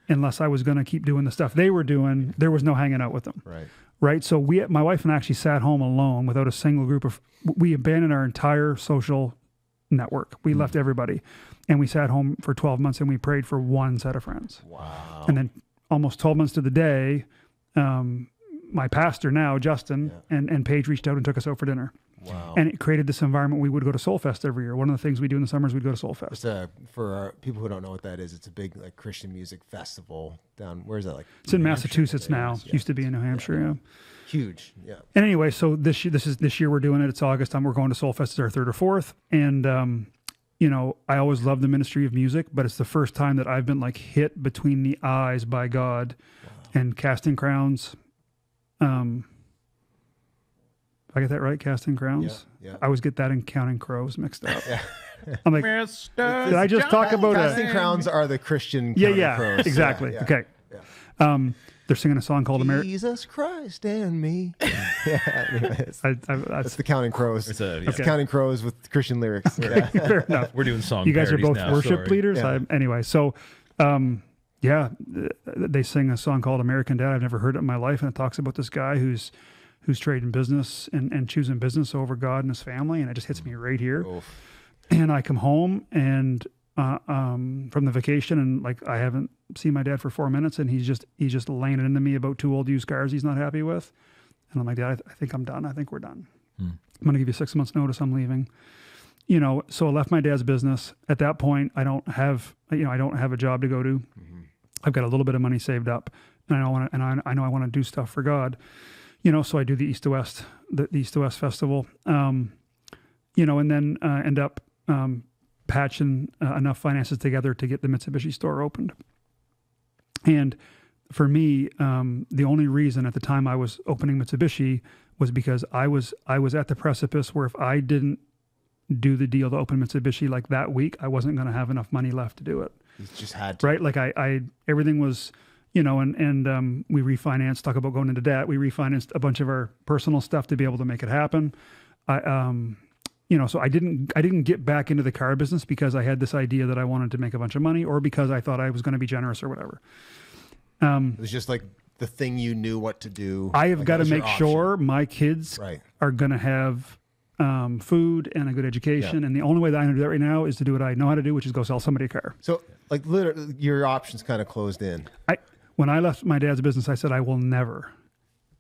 unless I was going to keep doing the stuff they were doing, there was no hanging out with them. Right. Right. So my wife and I actually sat home alone without a single group of, we abandoned our entire social network. We left everybody and we sat home for 12 months and we prayed for one set of friends. Wow. And then almost 12 months to the day, my pastor now, Justin, and Paige reached out and took us out for dinner. Wow. And it created this environment. We would go to Soul Fest every year. One of the things we do in the summers, we'd go to Soul Fest. For our people who don't know what that is, it's a big like Christian music festival down. Where's that? Like It's in New Hampshire? Massachusetts now. Yeah. Used to be in New Hampshire. Yeah. Huge. Yeah. And anyway, so this year we're doing it. It's August. We're going to Soul Fest. It's our 3rd or 4th. And, I always loved the ministry of music, but it's the first time that I've been like hit between the eyes by God. And Casting Crowns. I get that right? Casting Crowns? Yeah. I always get that and Counting Crows mixed up. I'm like, did I just talk about Casting Crowns are the Christian Yeah, Crows. exactly. Yeah. Okay. They're singing a song called American. Jesus Christ and me. Anyways, that's the Counting Crows. It's a- It's Counting Crows with Christian lyrics. Yeah. Fair enough. We're doing song You guys are parodies both now, worship sorry. leaders. Yeah. Anyway, so they sing a song called American Dad. I've never heard it in my life, and it talks about this guy who's trading business and choosing business over God and his family, and it just hits me right here. Oof. And I come home and from the vacation, and like I haven't seen my dad for 4 minutes, and he's just laying it into me about 2 old used cars he's not happy with. And I'm like, Dad, I think I'm done. I think we're done. I'm going to give you 6 months notice. I'm leaving. So I left my dad's business. At that point, I don't have a job to go to. I've got a little bit of money saved up, and I know I want to do stuff for God. So I do the East to West festival. And then end up patching enough finances together to get the Mitsubishi store opened. And for me, the only reason at the time I was opening Mitsubishi was because I was at the precipice where if I didn't do the deal to open Mitsubishi like that week, I wasn't going to have enough money left to do it. You just had to. Right? Like I everything was, and we refinanced, talk about going into debt. We refinanced a bunch of our personal stuff to be able to make it happen. So I didn't get back into the car business because I had this idea that I wanted to make a bunch of money or because I thought I was going to be generous or whatever. It was just like the thing you knew what to do. I have Like, got that to was your make option. sure my kids Right. are going to have food and a good education. And the only way that I know to do that right now is to do what I know how to do, which is go sell somebody a car. So like literally your options kind of closed in. When I left my dad's business, I said, I will never,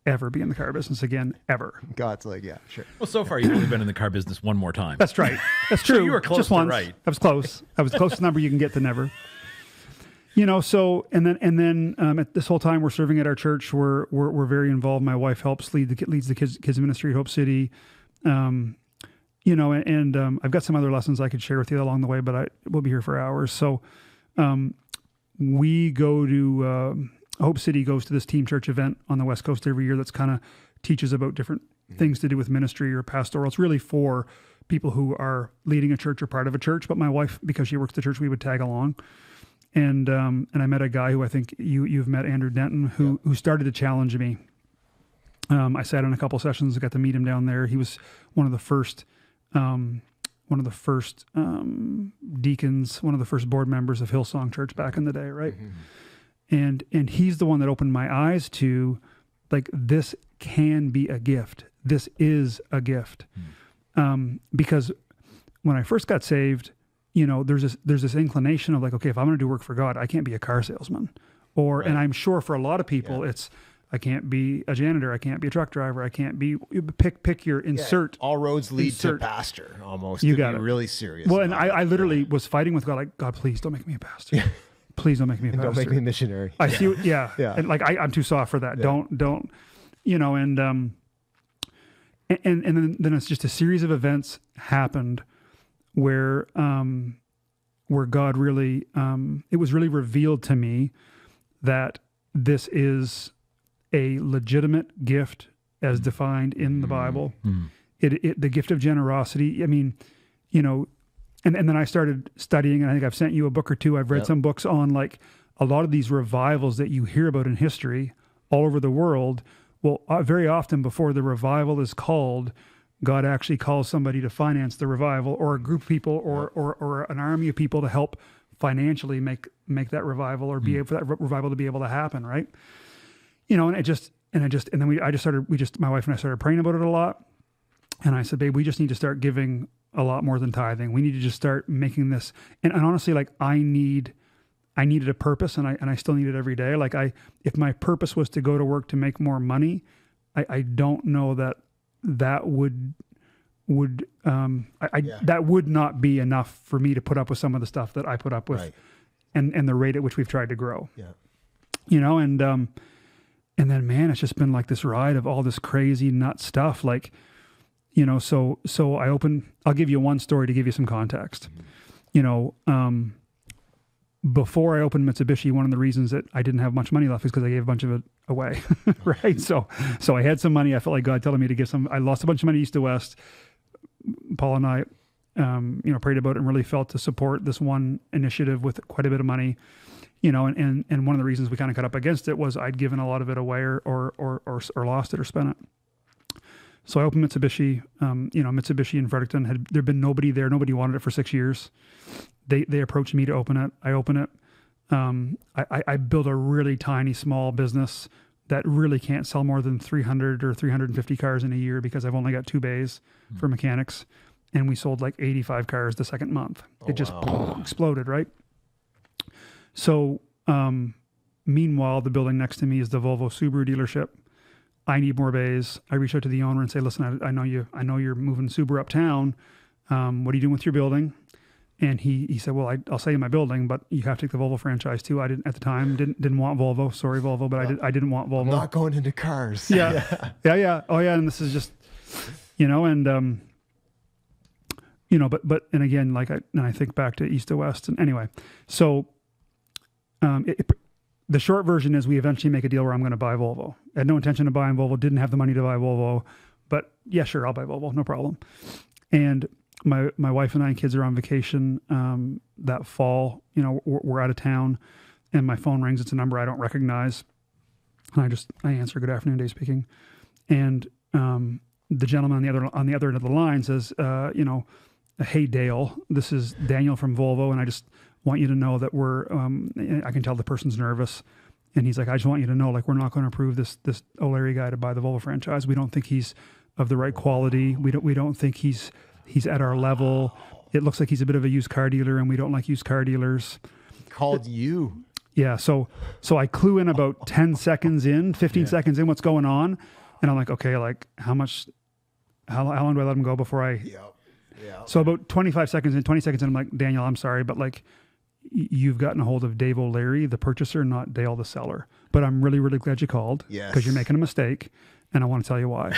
ever be in the car business again, ever. God's like, yeah, sure. Well, so far you've only been in the car business one more time. That's right. That's true. you were close Just to once. right. I was close. I was the closest number you can get to never. So and then at this whole time we're serving at our church. We're very involved. My wife helps leads the kids ministry at Hope City. I've got some other lessons I could share with you along the way, but we'll be here for hours. So we go to Hope City goes to this Team Church event on the West Coast every year that's kind of teaches about different things to do with ministry or pastoral. It's really for people who are leading a church or part of a church. But my wife, because she works at the church, we would tag along. And I met a guy who I think you've met, Andrew Denton, who started to challenge me. I sat in a couple sessions, I got to meet him down there. He was one of the first one of the first deacons, one of the first board members of Hillsong Church back in the day, right? And he's the one that opened my eyes to, like, this can be a gift. This is a gift. Because when I first got saved, there's this inclination of like, okay, if I'm going to do work for God, I can't be a car salesman. And I'm sure for a lot of people, it's, I can't be a janitor. I can't be a truck driver. I can't be, pick your insert. All roads lead insert. to pastor almost. You to got be it. really serious. Well, and I literally was fighting with God, like, God, please don't make me a pastor. Please don't make me a pastor. Don't make me a missionary. I see. Yeah. Yeah. And like, I'm too soft for that. Don't, and then it's just a series of events happened where God really, it was really revealed to me that this is a legitimate gift as defined in the Bible. The gift of generosity. I mean, and then I started studying, and I think I've sent you a book or two. I've read some books on like a lot of these revivals that you hear about in history all over the world. Well, very often before the revival is called, God actually calls somebody to finance the revival, or a group of people, or an army of people to help financially make that revival, or be able for that revival to be able to happen, right? And my wife and I started praying about it a lot. And I said, babe, we just need to start giving a lot more than tithing. We need to just start making this. And honestly, like I needed a purpose, and I still need it every day. Like if my purpose was to go to work to make more money, I don't know that would that would not be enough for me to put up with some of the stuff that I put up with, Right. and the rate at which we've tried to grow. Yeah. And then, man, it's just been like this ride of all this crazy nut stuff. Like, so I'll give you one story to give you some context. Before I opened Mitsubishi, one of the reasons that I didn't have much money left is because I gave a bunch of it away, right? So I had some money. I felt like God telling me to give some. I lost a bunch of money east to west. Paul and I, prayed about it and really felt to support this one initiative with quite a bit of money. And one of the reasons we kind of cut up against it was I'd given a lot of it away or lost it or spent it. So I opened Mitsubishi. Mitsubishi in Fredericton there'd been nobody there. Nobody wanted it for 6 years. They approached me to open it. I open it. I built a really tiny, small business that really can't sell more than 300 or 350 cars in a year because I've only got 2 bays for mechanics. And we sold like 85 cars the second month. It just exploded, right? So, meanwhile, the building next to me is the Volvo Subaru dealership. I need more bays. I reach out to the owner and say, listen, I know you're moving Subaru uptown. What are you doing with your building? And he said, well, I'll sell you my building, but you have to take the Volvo franchise too. I didn't want Volvo. Sorry, Volvo, but I didn't want Volvo. I'm not going into cars. Yeah. Yeah. Oh yeah. And this is just, and again, like I think back to East to West, and anyway, so, the short version is we eventually make a deal where I'm going to buy Volvo. I had no intention of buying Volvo, didn't have the money to buy Volvo, but yeah, sure, I'll buy Volvo, no problem. And my wife and I and kids are on vacation that fall. We're out of town, and my phone rings. It's a number I don't recognize, and I answer. Good afternoon, Dave speaking. And the gentleman on the other end of the line says, hey Dale, this is Daniel from Volvo, and I just want you to know that I can tell the person's nervous. And he's like, I just want you to know, like, we're not going to approve this O'Leary guy to buy the Volvo franchise. We don't think he's of the right quality. We don't think he's at our level. It looks like he's a bit of a used car dealer, and we don't like used car dealers. Called you. Yeah. So I clue in about 10 seconds in, 15 seconds in what's going on. And I'm like, okay, like how long do I let him go before I, Yeah. So about 20 seconds in, I'm like, Daniel, I'm sorry, but like you've gotten a hold of Dave O'Leary, the purchaser, not Dale, the seller. But I'm really, really glad you called. Yes. Because you're making a mistake. And I want to tell you why.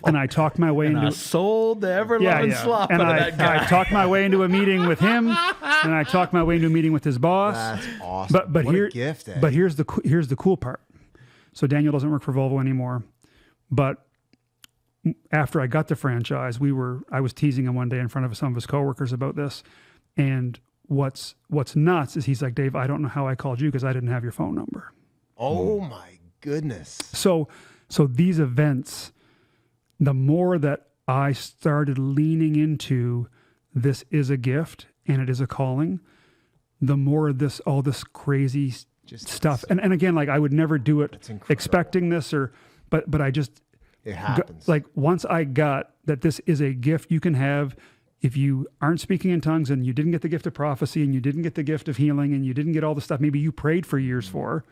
And I talked my way into sold the ever-loving slop and out of that guy. I talked my way into a meeting with him, and I talked my way into a meeting with his boss. That's awesome. But what here, a gift, eh? But here's the cool part. So Daniel doesn't work for Volvo anymore, but after I got the franchise, I was teasing him one day in front of some of his coworkers about this, and what's nuts is he's like, Dave, I don't know how I called you because I didn't have your phone number. Oh my goodness. So these events, the more that I started leaning into this is a gift and it is a calling, the more all this crazy stuff. And again, like I would never do it incredible. expecting this but I just, It happens. like once I got that this is a gift you can have if you aren't speaking in tongues and you didn't get the gift of prophecy and you didn't get the gift of healing and you didn't get all the stuff maybe you prayed for years for,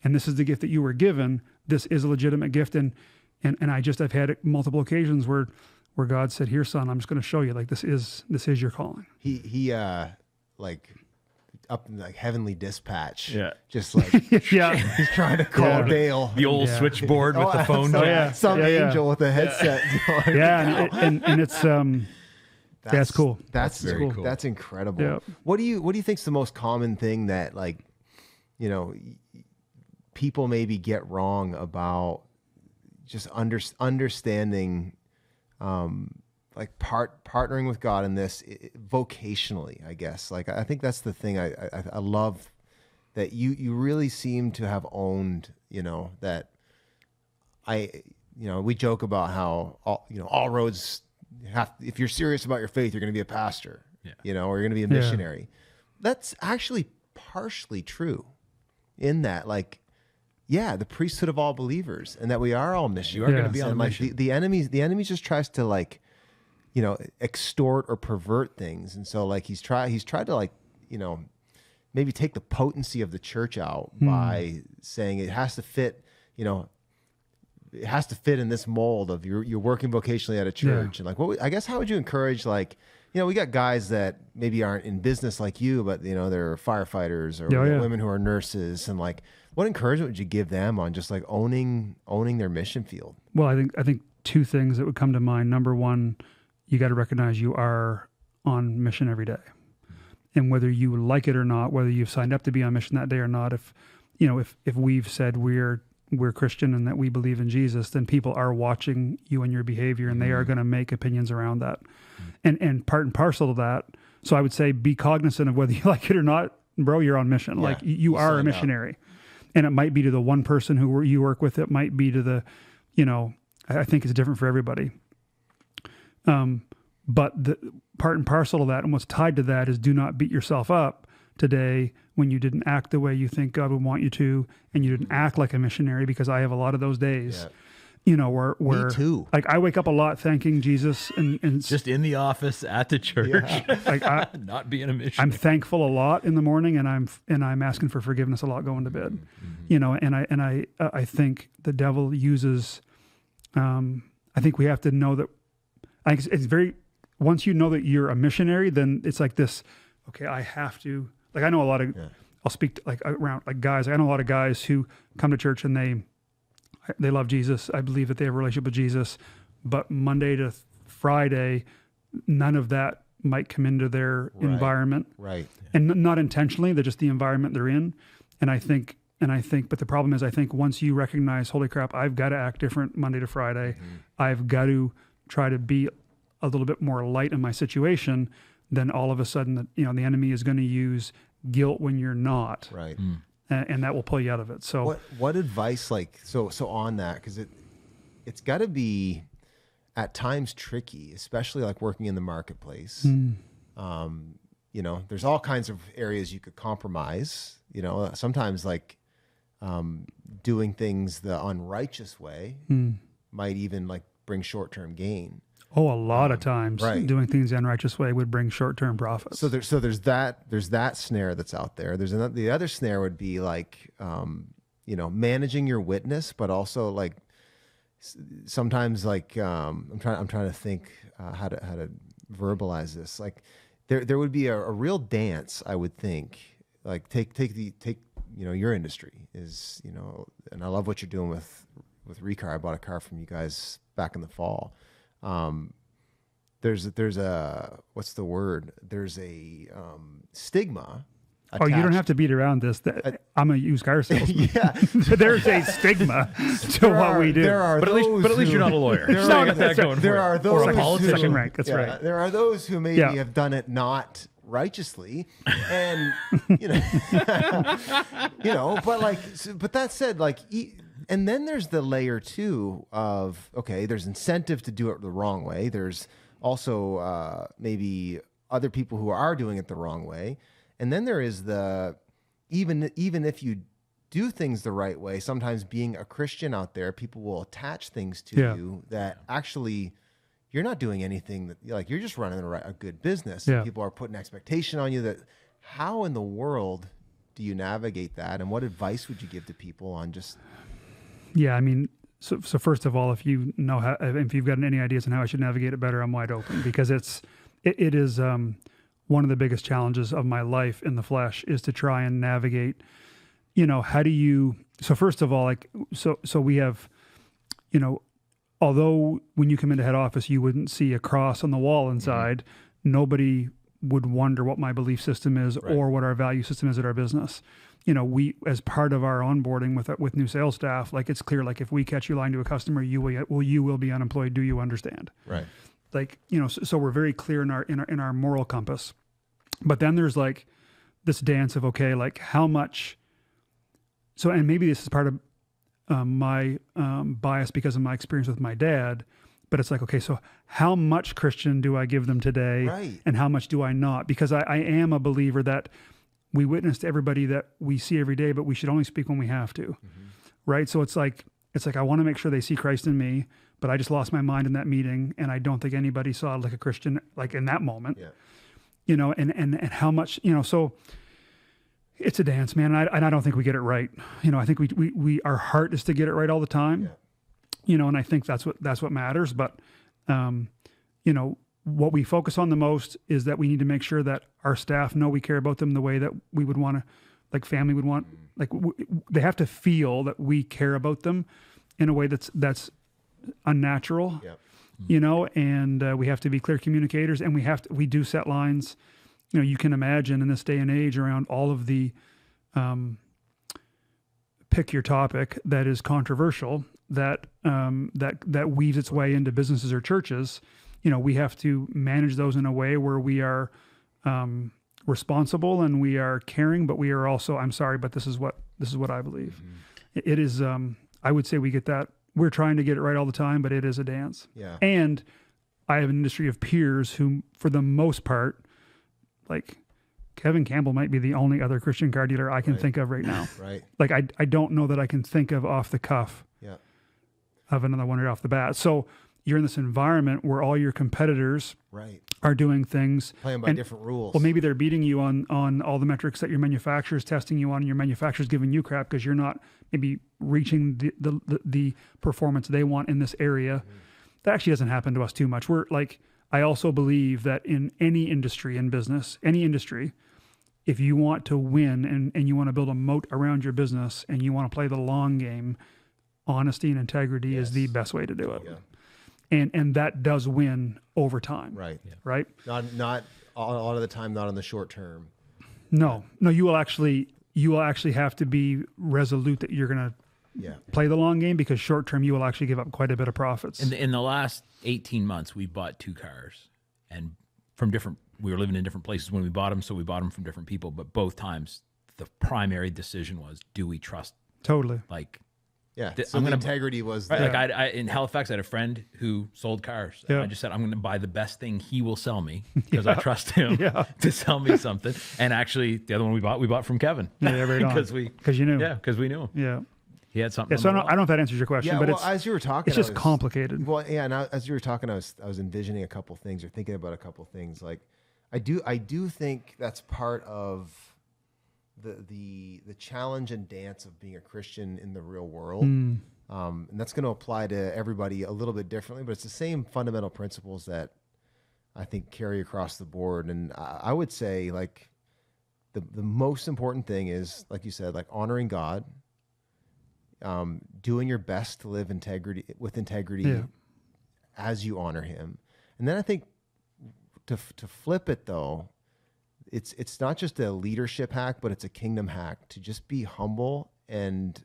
and this is the gift that you were given, this is a legitimate gift. And I've had multiple occasions where God said, here, son, I'm just going to show you, like, this is your calling. He like up in like heavenly dispatch. Yeah. Just like Yeah. he's trying to call Yeah. Dale. The old Yeah. switchboard with the phone. Some, yeah. some Yeah, yeah. angel with a headset. going, Yeah. And it's, that's cool. That's very very cool. That's incredible. Yeah. What do you think's the most common thing that, like, people maybe get wrong about just understanding, like partnering with God in this vocationally, I guess. Like, I think that's the thing I love, that you really seem to have owned, that we joke about how all roads if you're serious about your faith, you're going to be a pastor, or you're going to be a missionary. That's actually partially true in that, like, the priesthood of all believers, and that we are all missionaries. You are going to be on a And, like, mission. the enemy just tries to, like, extort or pervert things. And so, like, he's tried to, like, maybe take the potency of the church out by saying it has to fit, it has to fit in this mold of you're working vocationally at a church. And like, I guess, how would you encourage, like, we got guys that maybe aren't in business like you, but they're firefighters, or women who are nurses, and like, what encouragement would you give them on just like owning their mission field? Well, I think two things that would come to mind. Number one, you got to recognize you are on mission every day. And whether you like it or not, whether you've signed up to be on mission that day or not, if we've said we're Christian and that we believe in Jesus, then people are watching you and your behavior, and they are going to make opinions around that. And part and parcel of that. So I would say be cognizant of whether you like it or not, bro, you're on mission. Yeah, like you you are a signed up. missionary. And it might be to the one person who you work with. It might be to the, I think it's different for everybody. But the part and parcel of that, and what's tied to that, is do not beat yourself up today when you didn't act the way you think God would want you to, and you didn't act like a missionary, because I have a lot of those days. Where Me too. Like, I wake up a lot thanking Jesus and Just in the office at the church, like not being a I'm missionary. thankful a lot in the morning, and I'm asking for forgiveness a lot going to bed. And I think the devil uses. I think we have to know that. I think it's very. Once you know that you're a missionary, then it's like this. Okay, I have to. Like, I know a lot of. I'll speak to, like, around, like, guys. I know a lot of guys who come to church and they love Jesus. I believe that they have a relationship with Jesus, but Monday to Friday, none of that might come into their environment. Right. And not intentionally, they're just the environment they're in. And I think, but the problem is, I think once you recognize, holy crap, I've got to act different Monday to Friday. I've got to try to be a little bit more light in my situation. Then all of a sudden, the enemy is going to use guilt when you're not. Right. And that will pull you out of it. So What advice, like, so on that, because it's got to be at times tricky, especially like working in the marketplace. There's all kinds of areas you could compromise. Sometimes, like, doing things the unrighteous way might even, like, bring short-term gain. a lot of times right. doing things the unrighteous way would bring short-term profits. So there's that snare that's out there. There's the other snare would be like, managing your witness, but also like sometimes like, I'm trying to think how to verbalize this. Like there would be a real dance, I would think, like take your industry is, and I love what you're doing with Recar. I bought a car from you guys back in the fall. There's a, what's the word? There's a stigma. Oh, you don't attached. have to beat around this. I'm a used car salesman. Yeah. There's a stigma to what we do. There are But at least those you're who- not a lawyer. There So are, you got that going for there you. are Or those a who- politician. Second rank, that's right. There are those who maybe Yeah. have done it not righteously, and but like, but that said, like And then there's the layer two of, okay, there's incentive to do it the wrong way. There's also maybe other people who are doing it the wrong way. And then there is the, even if you do things the right way, sometimes being a Christian out there, people will attach things to Yeah. you that actually you're not doing anything that, like, you're just running a good business. Yeah. People are putting expectation on you. That how in the world do you navigate that? And what advice would you give to people on just, Yeah, I mean, so first of all, if you know how, if you've got any ideas on how I should navigate it better, I'm wide open, because it is one of the biggest challenges of my life in the flesh is to try and navigate. How do you? So first of all, like, so we have, although when you come into head office, you wouldn't see a cross on the wall inside. Nobody would wonder what my belief system is or what our value system is at our business. We, as part of our onboarding with new sales staff, like, it's clear, like, if we catch you lying to a customer, you will be unemployed. Do you understand? right? Like, so we're very clear in our moral compass. But then there's like this dance of, okay, like, how much. So, and maybe this is part of my bias because of my experience with my dad, but it's like, okay, so how much Christian do I give them today, Right. and how much do I not? Because I am a believer that we witness to everybody that we see every day, but we should only speak when we have to, right? So it's like I want to make sure they see Christ in me, but I just lost my mind in that meeting, and I don't think anybody saw it like a Christian, like, in that moment, Yeah. and how much, so it's a dance, man. And I don't think we get it right. I think we our heart is to get it right all the time, and I think that's what matters. But, what we focus on the most is that we need to make sure that our staff know we care about them the way that we would want to, like, family would want, like, they have to feel that we care about them in a way that's unnatural, Yeah. and we have to be clear communicators, and we do set lines. You can imagine in this day and age around all of the pick your topic that is controversial, that weaves its way into businesses or churches. We have to manage those in a way where we are responsible and we are caring, but we are also, I'm sorry, but this is what I believe. It is, I would say we get that. We're trying to get it right all the time, but it is a dance. Yeah. And I have an industry of peers who, for the most part, like, Kevin Campbell might be the only other Christian car dealer I can think of right now. Right. Like, I don't know that I can think of off the cuff Yeah. of another one right off the bat. So you're in this environment where all your competitors Right. are doing things. Playing by and- different rules. Well, maybe they're beating you on all the metrics that your manufacturer's testing you on, and your manufacturer's giving you crap because you're not maybe reaching the performance they want in this area. That actually doesn't happen to us too much. We're like, I also believe that in any industry, in business, any industry, if you want to win and you want to build a moat around your business and you want to play the long game, honesty and integrity is the best way to do it. Yeah. And that does win over time. Right. Right? Not a lot of the time, not in the short term. No, you will actually have to be resolute that you're going to Yeah. play the long game, because short term you will actually give up quite a bit of profits. In the last 18 months, we bought 2 cars, and we were living in different places when we bought them, so we bought them from different people. But both times, the primary decision was, do we trust? Totally. Like, Yeah. Th- So I'm the gonna- integrity was right, there. like I in Halifax, I had a friend who sold cars. And Yeah. I just said, I'm going to buy the best thing he will sell me because I trust him Yeah. to sell me something. And actually, the other one we bought from Kevin. Yeah, right on. Because you knew. Yeah, because we knew him. Yeah. He had something. Yeah. So on I the don't know if that answers your question, Yeah. but Well, as you were talking, it's just I was- complicated. Well, yeah. And as you were talking, I was envisioning a couple things or thinking about a couple things. Like, I do think that's part of the challenge and dance of being a Christian in the real world. And that's going to apply to everybody a little bit differently, but it's the same fundamental principles that I think carry across the board. And I would say, like, the most important thing is, like you said, like, honoring God, doing your best to live with integrity Yeah. as you honor Him. And then I think to flip it though, it's not just a leadership hack, but it's a kingdom hack to just be humble and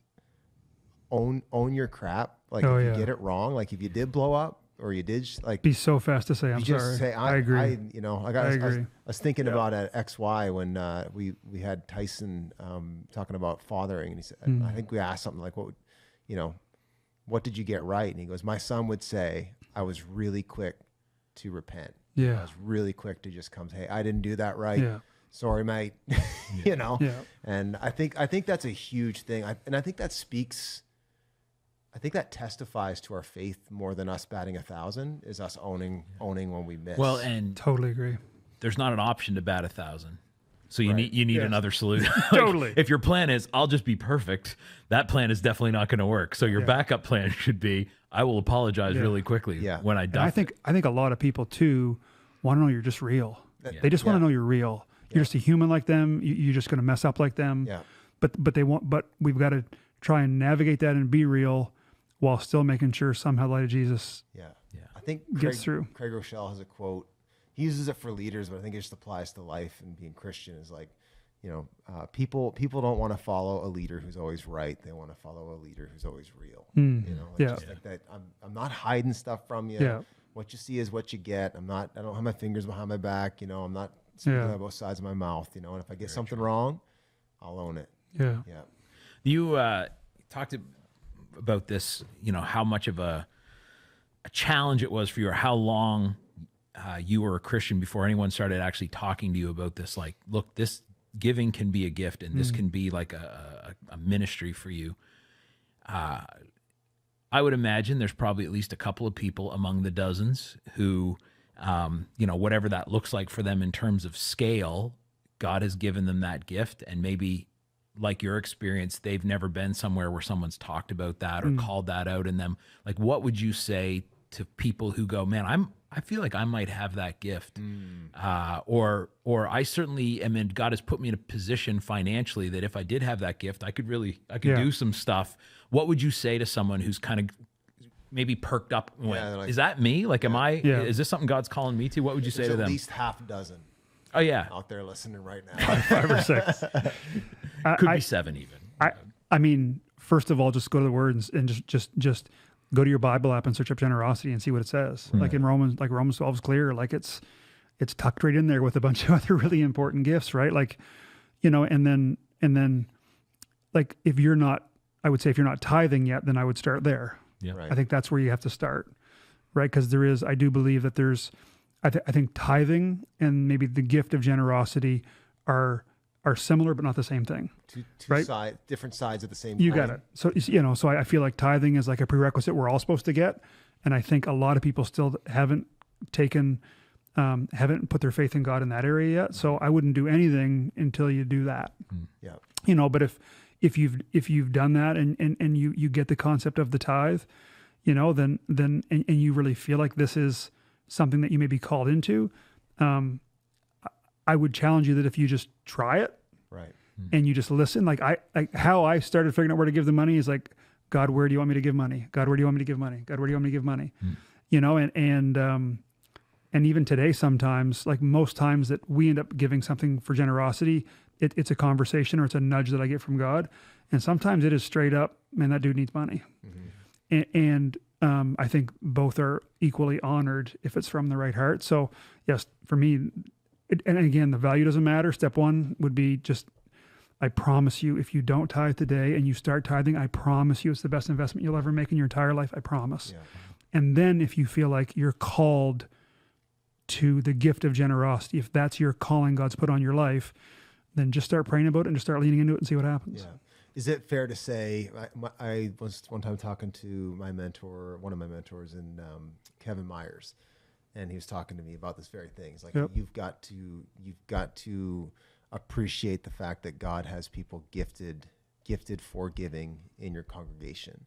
own your crap. Like, Oh, if you yeah. get it wrong, like if you did blow up or you did like Be so fast to say, I'm you just sorry. say, I agree. I agree. was thinking about at XY when we had Tyson talking about fathering, and he said, Hmm. I think we asked something like, "What would you know, what did you get right? And he goes, my son would say, I was really quick to repent. I Yeah. was really quick to just come say, hey, I didn't do that right. Yeah. Sorry, mate. You know? Yeah. And I think that's a huge thing. And I think that testifies to our faith more than us batting 1,000 is us owning when we miss. Well, and Totally agree. there's not an option to bat 1,000. So you Right. need Yes. another solution. Like, Totally. If your plan is I'll just be perfect, that plan is definitely not going to work. So your Yeah. backup plan should be I will apologize Yeah. really quickly Yeah. when I And duff. I think a lot of people too want to know you're just real. They just want Yeah. to know you're real. You're just a human like them. You're just going to mess up like them. yeah. But we've got to try and navigate that and be real while still making sure somehow the light of Jesus. Yeah. Yeah. I think Gets through. Craig Rochelle has a quote. He uses it for leaders, but I think it just applies to life and being Christian is like, you know, people don't want to follow a leader who's always right. They want to follow a leader who's always real. You know, like Yeah. just like that. I'm not hiding stuff from you. Yeah. What you see is what you get. I don't have my fingers behind my back. You know, I'm not speaking Yeah. on both sides of my mouth. You know, and if I get something wrong, I'll own it. Yeah. Yeah. You talked about this, you know, how much of a challenge it was for you, or how long you were a Christian before anyone started actually talking to you about this. Like, look, this giving can be a gift, and this can be like a ministry for you. I would imagine there's probably at least a couple of people among the dozens who, you know, whatever that looks like for them in terms of scale, God has given them that gift, and maybe like your experience, they've never been somewhere where someone's talked about that or called that out in them. Like, what would you say to people who go, man, I feel like I might have that gift, or I certainly am in. God has put me in a position financially that if I did have that gift, I could Yeah. do some stuff. What would you say to someone who's kind of maybe perked up and went, they're like- is that me? Like, am I? Yeah. Is this something God's calling me to? What would you say There's to at them? least half a dozen Oh yeah, out there listening right now. 5 or 6. could I- be 7 even. I mean, first of all, just go to the word and just go to your Bible app and search up generosity and see what it says. Like in Romans 12 is clear. Like it's tucked right in there with a bunch of other really important gifts, right? Like, you know, and then like if you're not tithing yet, then I would start there. Yeah. Right. I think that's where you have to start, right? Because I do believe that I think tithing and maybe the gift of generosity are similar but not the same thing. Two Right? different sides of the same You coin. got it. So you know, so I feel like tithing is like a prerequisite we're all supposed to get, and I think a lot of people still haven't put their faith in God in that area yet. So I wouldn't do anything until you do that. Yeah. You know, but if you've done that and you get the concept of the tithe, you know, then and you really feel like this is something that you may be called into, I would challenge you that if you just try it Right. and you just listen, like how I started figuring out where to give the money is like, God, where do you want me to give money? God, where do you want me to give money? God, where do you want me to give money? You know, and even today, sometimes, like most times that we end up giving something for generosity, it's a conversation or it's a nudge that I get from God. And sometimes it is straight up, man, that dude needs money. And I think both are equally honored if it's from the right heart. So yes, for me, and again, the value doesn't matter. Step one would be just, I promise you, if you don't tithe today and you start tithing, I promise you it's the best investment you'll ever make in your entire life. I promise. Yeah. And then if you feel like you're called to the gift of generosity, if that's your calling God's put on your life, then just start praying about it and just start leaning into it and see what happens. Yeah. Is it fair to say, I was one time talking to my mentor, one of my mentors, in Kevin Myers, and he was talking to me about this very thing. He's like, Yep. you've got to appreciate the fact that God has people gifted for giving in your congregation,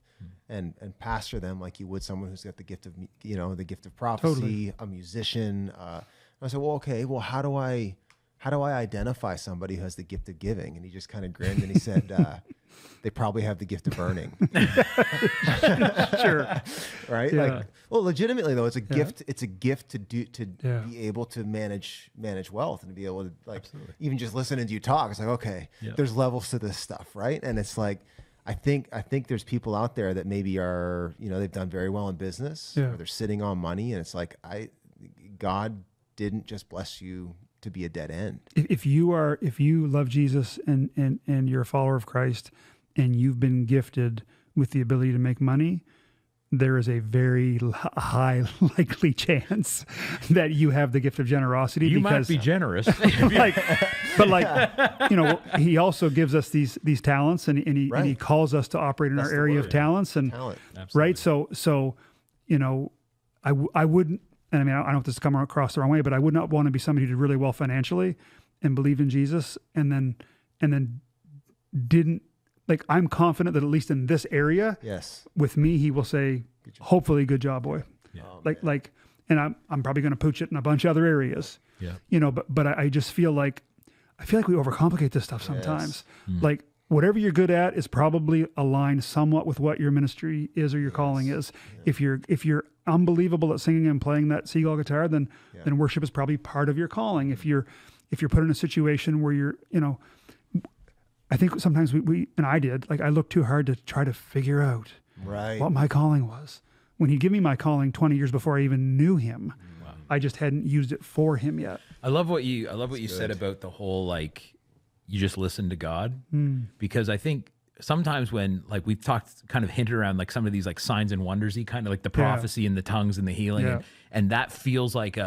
and pastor them like you would someone who's got the gift of, the gift of prophecy, Totally. a musician. I said, well, okay, well, how do I identify somebody who has the gift of giving? And he just kind of grinned and he said, they probably have the gift of earning. Sure. Right? Yeah. Like, well, legitimately though, it's a gift. It's a gift to Yeah. be able to manage wealth and to be able to even just listening to you talk. It's like, okay, there's levels to this stuff, right? And it's like, I think there's people out there that maybe are, they've done very well in business, Yeah. or they're sitting on money, and it's like, God didn't just bless you to be a dead end. If you love Jesus and you're a follower of Christ and you've been gifted with the ability to make money, there is a very high likely chance that you have the gift of generosity. You might because, be generous. but he also gives us these talents, and he Right. calls us to operate in That's our the area word. of talents, and Talent. right. So I wouldn't, and I mean, I don't know if this is coming across the wrong way, but I would not want to be somebody who did really well financially and believed in Jesus, and then didn't, like, I'm confident that at least in this area Yes. with me, he will say, hopefully, good job, boy. Oh, Like, and I'm probably going to pooch it in a bunch of other areas, Yeah. but I just feel like we overcomplicate this stuff sometimes. Like, whatever you're good at is probably aligned somewhat with what your ministry is or your calling is. If you're unbelievable at singing and playing that seagull guitar, then worship is probably part of your calling. If you're put in a situation where you're, I think sometimes we and I did, like, I looked too hard to try to figure out Right. what my calling was. When he'd give me my calling 20 years before I even knew him, I just hadn't used it for him yet. I love what you said about the whole, like, you just listen to God, because I think sometimes when, like, we've talked, kind of hinted around, like, some of these, like, signs and wondersy kind of, like, the prophecy and the tongues and the healing, Yeah. and that feels like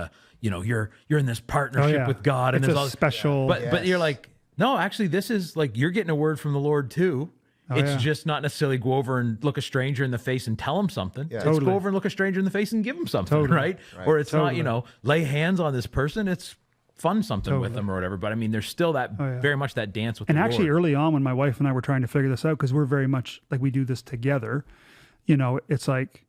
you're in this partnership with God, and it's there's a all special. but you're like, no, actually, this is like, you're getting a word from the Lord too. It's yeah. just not necessarily go over and look a stranger in the face and tell him something. Yeah. It's Totally. go over and look a stranger in the face and give him something, Totally. right? Or it's not, Totally. lay hands on this person. It's fund something with Totally. them or whatever. But I mean, there's still that yeah. very much that dance with And the actually, Lord. early on, when my wife and I were trying to figure this out, because we're very much like, we do this together, it's like,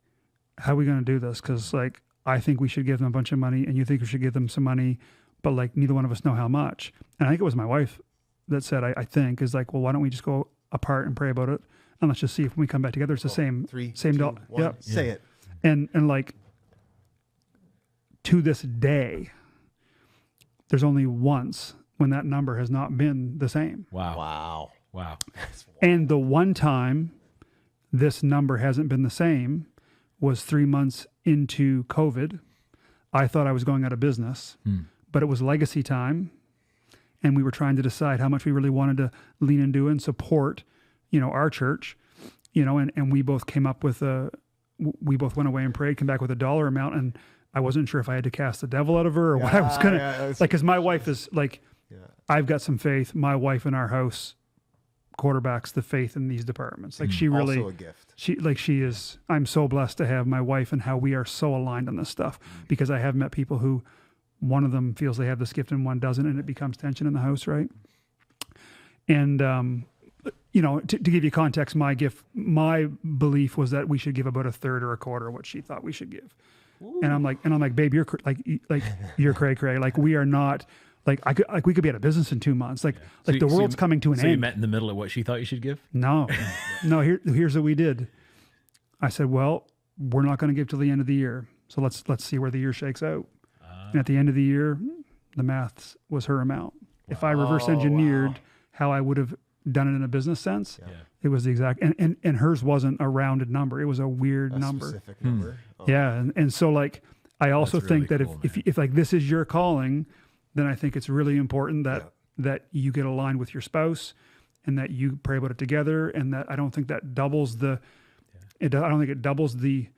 how are we going to do this? Because, like, I think we should give them a bunch of money, and you think we should give them some money, but, like, neither one of us know how much. And I think it was my wife that said, I think, is like, well, why don't we just go apart and pray about it, and let's just see if when we come back together, it's the same Three, same two, dollar. one. Yeah. Say it. And like, to this day, there's only once when that number has not been the same. Wow. Wow. And the one time this number hasn't been the same was 3 months into COVID. I thought I was going out of business, but it was legacy time. And we were trying to decide how much we really wanted to lean into and support, our church, and we both came up with we both went away and prayed, came back with a dollar amount. And I wasn't sure if I had to cast the devil out of her or what I was going to, like, cause my wife is like, I've got some faith. My wife in our house quarterbacks the faith in these departments. Like, she really, Also a gift. she is, I'm so blessed to have my wife and how we are so aligned on this stuff, because I have met people who one of them feels they have this gift and one doesn't, and it becomes tension in the house. Right. And, to give you context, my belief was that we should give about a third or a quarter of what she thought we should give. And I'm like, babe, you're you're cray cray. Like, we are not, like, we could be out of business in 2 months. Like, So the world's coming to an So you end. met in the middle of what she thought you should give? No. Here's what we did. I said, well, we're not going to give till the end of the year. So let's see where the year shakes out. And at the end of the year, the math was her amount. If I reverse engineered how I would have done it in a business sense, it was the exact, and hers wasn't a rounded number. It was a weird number. Specific number. Oh. Yeah. And so, like, I also That's think really that cool, if like this is your calling, then I think it's really important that you get aligned with your spouse, and that you pray about it together. And that I don't think that doubles I don't think it doubles the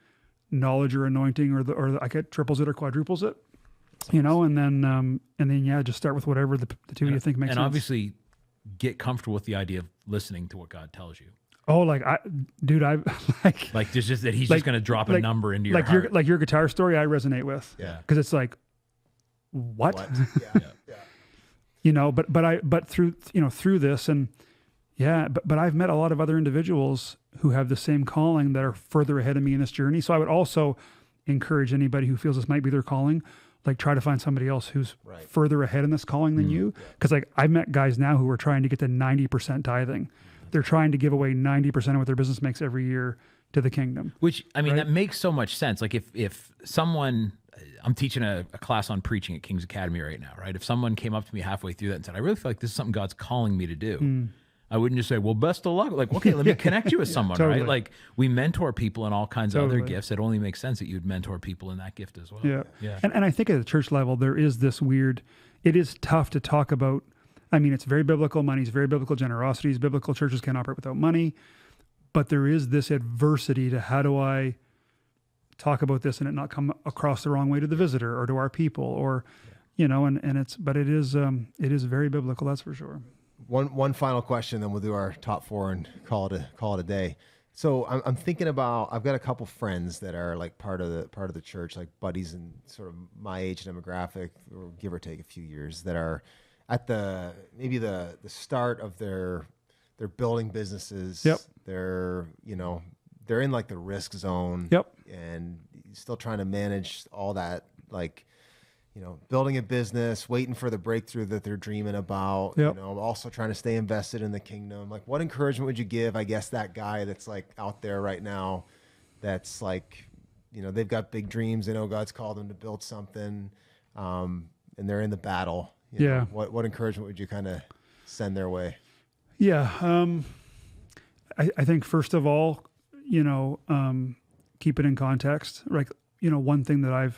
knowledge or anointing, or I get triples it or quadruples it, and then just start with whatever the two of you think makes And sense. obviously get comfortable with the idea of listening to what God tells you. Oh, like, I like, Like, there's just that he's Like- just going to drop a like- number into your heart. your guitar story, I resonate with. Yeah. Because it's like, what? Yeah. But through this, and but I've met a lot of other individuals who have the same calling that are further ahead of me in this journey. So I would also encourage anybody who feels this might be their calling, like, try to find somebody else who's further ahead in this calling than you. Because, like, I've met guys now who are trying to get to 90% tithing. They're trying to give away 90% of what their business makes every year to the kingdom. Which, I mean, that makes so much sense. Like, if someone, I'm teaching a class on preaching at King's Academy right now, right? If someone came up to me halfway through that and said, I really feel like this is something God's calling me to do, I wouldn't just say, well, best of luck. Like, okay, let me connect you with someone, totally. right? Like, we mentor people in all kinds of other Totally. gifts. It only makes sense that you'd mentor people in that gift as well. Yeah. Yeah. And I think at the church level, there is this weird, it is tough to talk about. I mean, it's very biblical. Money is very biblical. Generosity is biblical. Churches can't operate without money. but there is this adversity to how do I talk about this and it not come across the wrong way to the visitor or to our people, or and it is very biblical, that's for sure. One final question, then we'll do our top 4 and call it a day. So I'm thinking about, I've got a couple friends that are like part of the church, like buddies in sort of my age demographic, or give or take a few years, that are at maybe the start of their building businesses. Yep. They're they're in like the risk zone. Yep. And still trying to manage all that, like, building a business, waiting for the breakthrough that they're dreaming about, Yep. also trying to stay invested in the kingdom. Like, what encouragement would you give, I guess, that guy that's like out there right now, that's like, they've got big dreams. They know God's called them to build something, and they're in the battle. Yeah. What encouragement would you kind of send their way? Yeah. I think first of all, keep it in context. Like, one thing that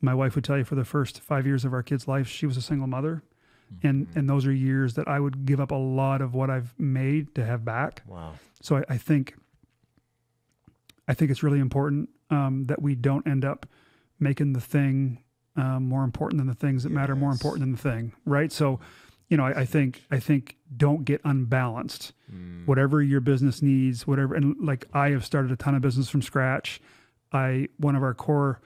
my wife would tell you, for the first 5 years of our kids' life, she was a single mother. And those are years that I would give up a lot of what I've made to have back. Wow. So I think it's really important that we don't end up making the thing more important than the things that matter more important than the thing, right? So, I think don't get unbalanced. Whatever your business needs, whatever, and like I have started a ton of business from scratch. One of our core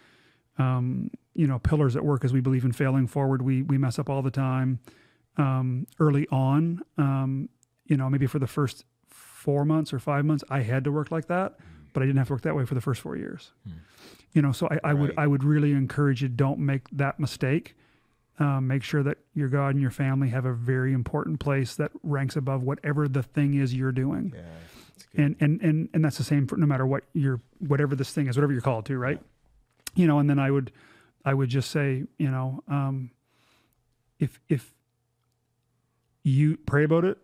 pillars at work is we believe in failing forward. We mess up all the time. Early on, maybe for the first 4 months or 5 months, I had to work like that, but I didn't have to work that way for the first 4 years. So I would really encourage you, don't make that mistake. Make sure that your God and your family have a very important place that ranks above whatever the thing is you're doing. Yeah. That's good. And that's the same for no matter what whatever this thing is, whatever you're called to, right? And then I would just say, if you pray about it,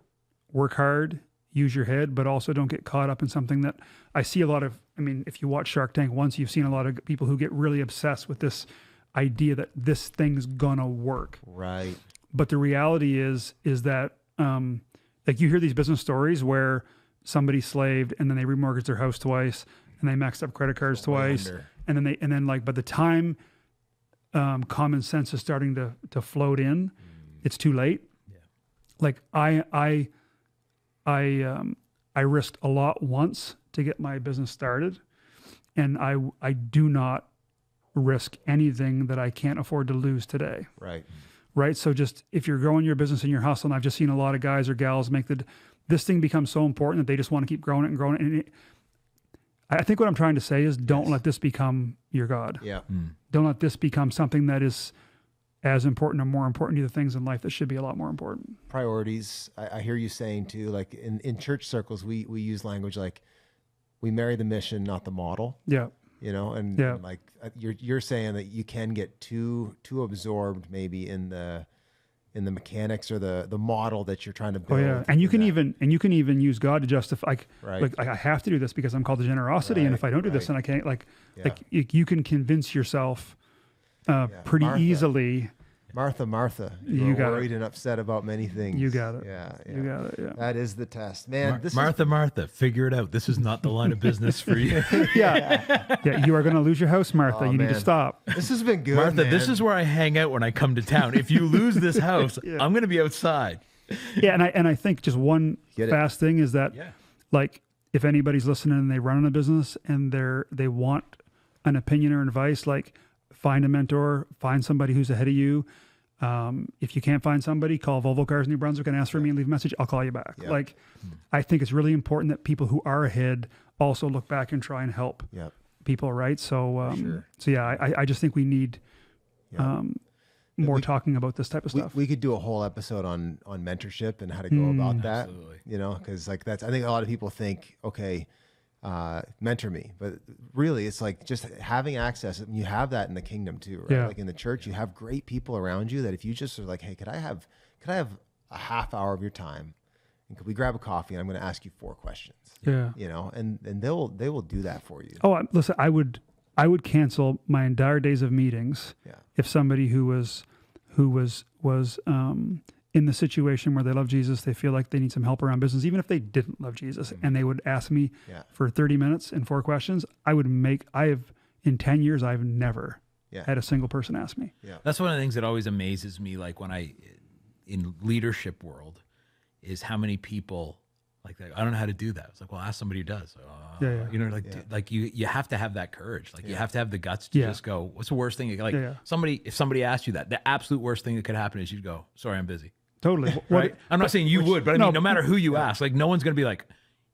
work hard, use your head, but also don't get caught up in something that I see a lot of. I mean, if you watch Shark Tank once, you've seen a lot of people who get really obsessed with this idea that this thing's gonna work. Right. But the reality is that, like, you hear these business stories where somebody slaved and then they remortgaged their house twice and they maxed up credit cards twice. under. And then like, by the time common sense is starting to float in, it's too late. Yeah. Like I risked a lot once to get my business started, and I do not risk anything that I can't afford to lose today. Right. Right. So just, if you're growing your business and you're hustling, I've just seen a lot of guys or gals make this thing become so important that they just want to keep growing it and growing it. And I think what I'm trying to say is, don't let this become your God. Yeah. Don't let this become something that is as important or more important to the things in life that should be a lot more important. Priorities. I hear you saying too, like in church circles, we use language like, we marry the mission, not the model. Yeah. And like you're saying that you can get too absorbed maybe in the mechanics or the model that you're trying to build. Oh yeah, and you can even use God to justify, like I have to do this because I'm called to generosity, and if I don't do this, then I can't. Like you can convince yourself pretty easily. Martha, You you're got it. worried and upset about many things. You got it. Yeah. You got it. Yeah. That is the test, man. Martha, figure it out. This is not the line of business for you. Yeah. You are going to lose your house, Martha. Oh, you need to man. stop. This has been good, Martha, man. this is where I hang out when I come to town. If you lose this house, I'm going to be outside. Yeah, and I think just one Get it. fast thing is that, like, if anybody's listening and they run a business and they want an opinion or advice, like, find a mentor, find somebody who's ahead of you. If you can't find somebody, call Volvo Cars New Brunswick and ask for me and leave a message. I'll call you back. Yep. Like, I think it's really important that people who are ahead also look back and try and help Yep. people, right? So, sure. so yeah, I just think we need more talking about this type of stuff. We could do a whole episode on mentorship and how to go about that. Absolutely. Because like I think a lot of people think, okay, mentor me, but really it's like just having access. And you have that in the kingdom too, right? Yeah. Like in the church, you have great people around you that if you just are like, hey, could I have a half hour of your time, and could we grab a coffee? And I'm going to ask you 4 questions. Yeah. And they will do that for you. Oh, listen, I would cancel my entire days of meetings Yeah. if somebody who was in the situation where they love Jesus, they feel like they need some help around business, even if they didn't love Jesus, and they would ask me Yeah. for 30 minutes and 4 questions, in 10 years, I've never Yeah. had a single person ask me. That's one of the things that always amazes me, like when in leadership world, is how many people like that. I don't know how to do that. It's like, well, ask somebody who does. Yeah. You know, like you have to have that courage. Like you have to have the guts to Yeah. just go, what's the worst thing? Like Yeah. if somebody asked you that, the absolute worst thing that could happen is you'd go, sorry, I'm busy. Totally. Right? I'm not saying you would, but I no, mean, no matter who you ask, like no one's going to be like,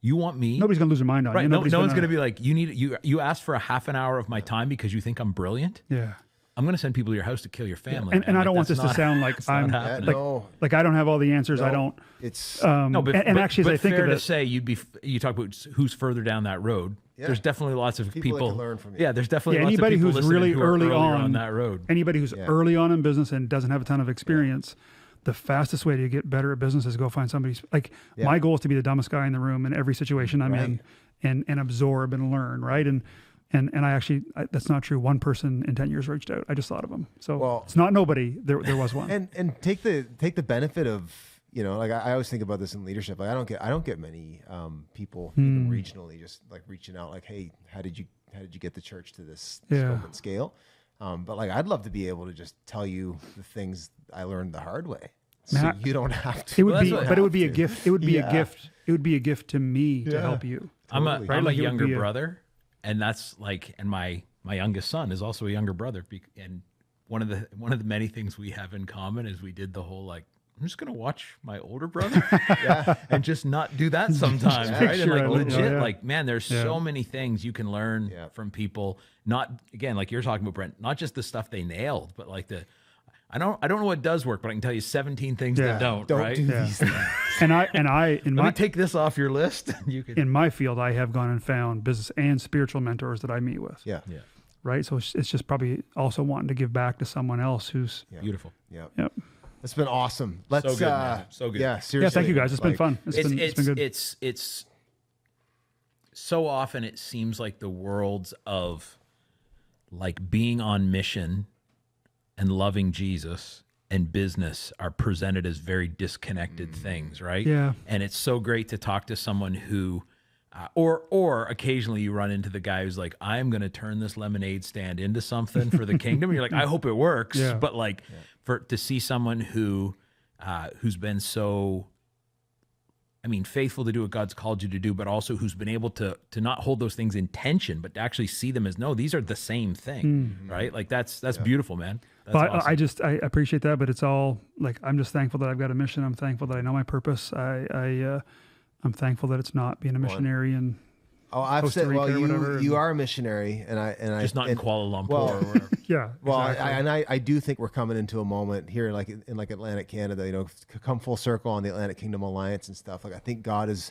you want me? Nobody's going to lose their mind on Right. you. No, Nobody's no one's going to be like, you asked for a half an hour of my time because you think I'm brilliant. Yeah. I'm going to send people to your house to kill your family. And man. I Like, don't want that's this to sound like that's not I'm happening. No. like I don't have all the answers. I don't. It's No, but and actually, as but I think fair of to it, say, you talk about who's further down that road. Yeah. There's definitely lots of People people. that can learn from you. Yeah, there's definitely Yeah, lots anybody of people who's listening really who are early earlier on that road. anybody who's early on in business and doesn't have a ton of experience, the fastest way to get better at business is go find somebody. Like my goal is to be the dumbest guy in the room in every situation I'm in, and absorb and learn. Right. And I actually that's not true. One person in 10 years reached out. I just thought of him. So Well- it's not nobody. There was one. and take the benefit of, you know, like I always think about this in leadership. Like I don't get many people even regionally just like reaching out like, hey, how did you get the church to this Yeah. scope and scale? But like I'd love to be able to just tell you the things I learned the hard way, so Matt, you don't have to. It would Well, be, that's what- but it would be a gift. It would be a Yeah. gift. It would be a gift to me to help you. I'm Totally. a Right? Like, it would younger be a- brother, and that's like, and my youngest son is also a younger brother. And one of the many things we have in common is we did the whole like, I'm just gonna watch my older brother, and just not do that sometimes, Make right? And sure like I don't know, legit, yeah. like man, there's so many things you can learn Yeah. from people. Not again, like you're talking about, Brent, not just the stuff they nailed, but like I don't know what does work, but I can tell you 17 things Yeah. that don't. Don't right? do Yeah. these things. And I in Let me my take this off your list. You can. in my field, I have gone and found business and spiritual mentors that I meet with. Yeah. Yeah, Right. So it's just probably also wanting to give back to someone else who's. beautiful. Yeah. Yep. It's been awesome. Let's good, man. So good. Yeah, seriously. Yeah. Thank you guys. It's been Like, fun. It's been good. It's so often it seems like the worlds of like being on mission and loving Jesus and business are presented as very disconnected things, right? Yeah. And it's so great to talk to someone who or occasionally you run into the guy who's like, I'm going to turn this lemonade stand into something for the kingdom. And you're like, I hope it works. Yeah. But like to see someone who's been so, I mean, faithful to do what God's called you to do, but also who's been able to not hold those things in tension, but to actually see them as, no, these are the same thing, right? Like that's beautiful, man. That's But awesome. I appreciate that, but it's all like I'm just thankful that I've got a mission. I'm thankful that I know my purpose. I'm thankful that it's not being a missionary and Oh, I've Costa said, well, Rica or whatever, you and- are a missionary, and I just not in and- Kuala Lumpur well, or wherever. yeah. Well, exactly. I do think we're coming into a moment here, like in like Atlantic Canada, you know, come full circle on the Atlantic Kingdom Alliance and stuff. Like I think God is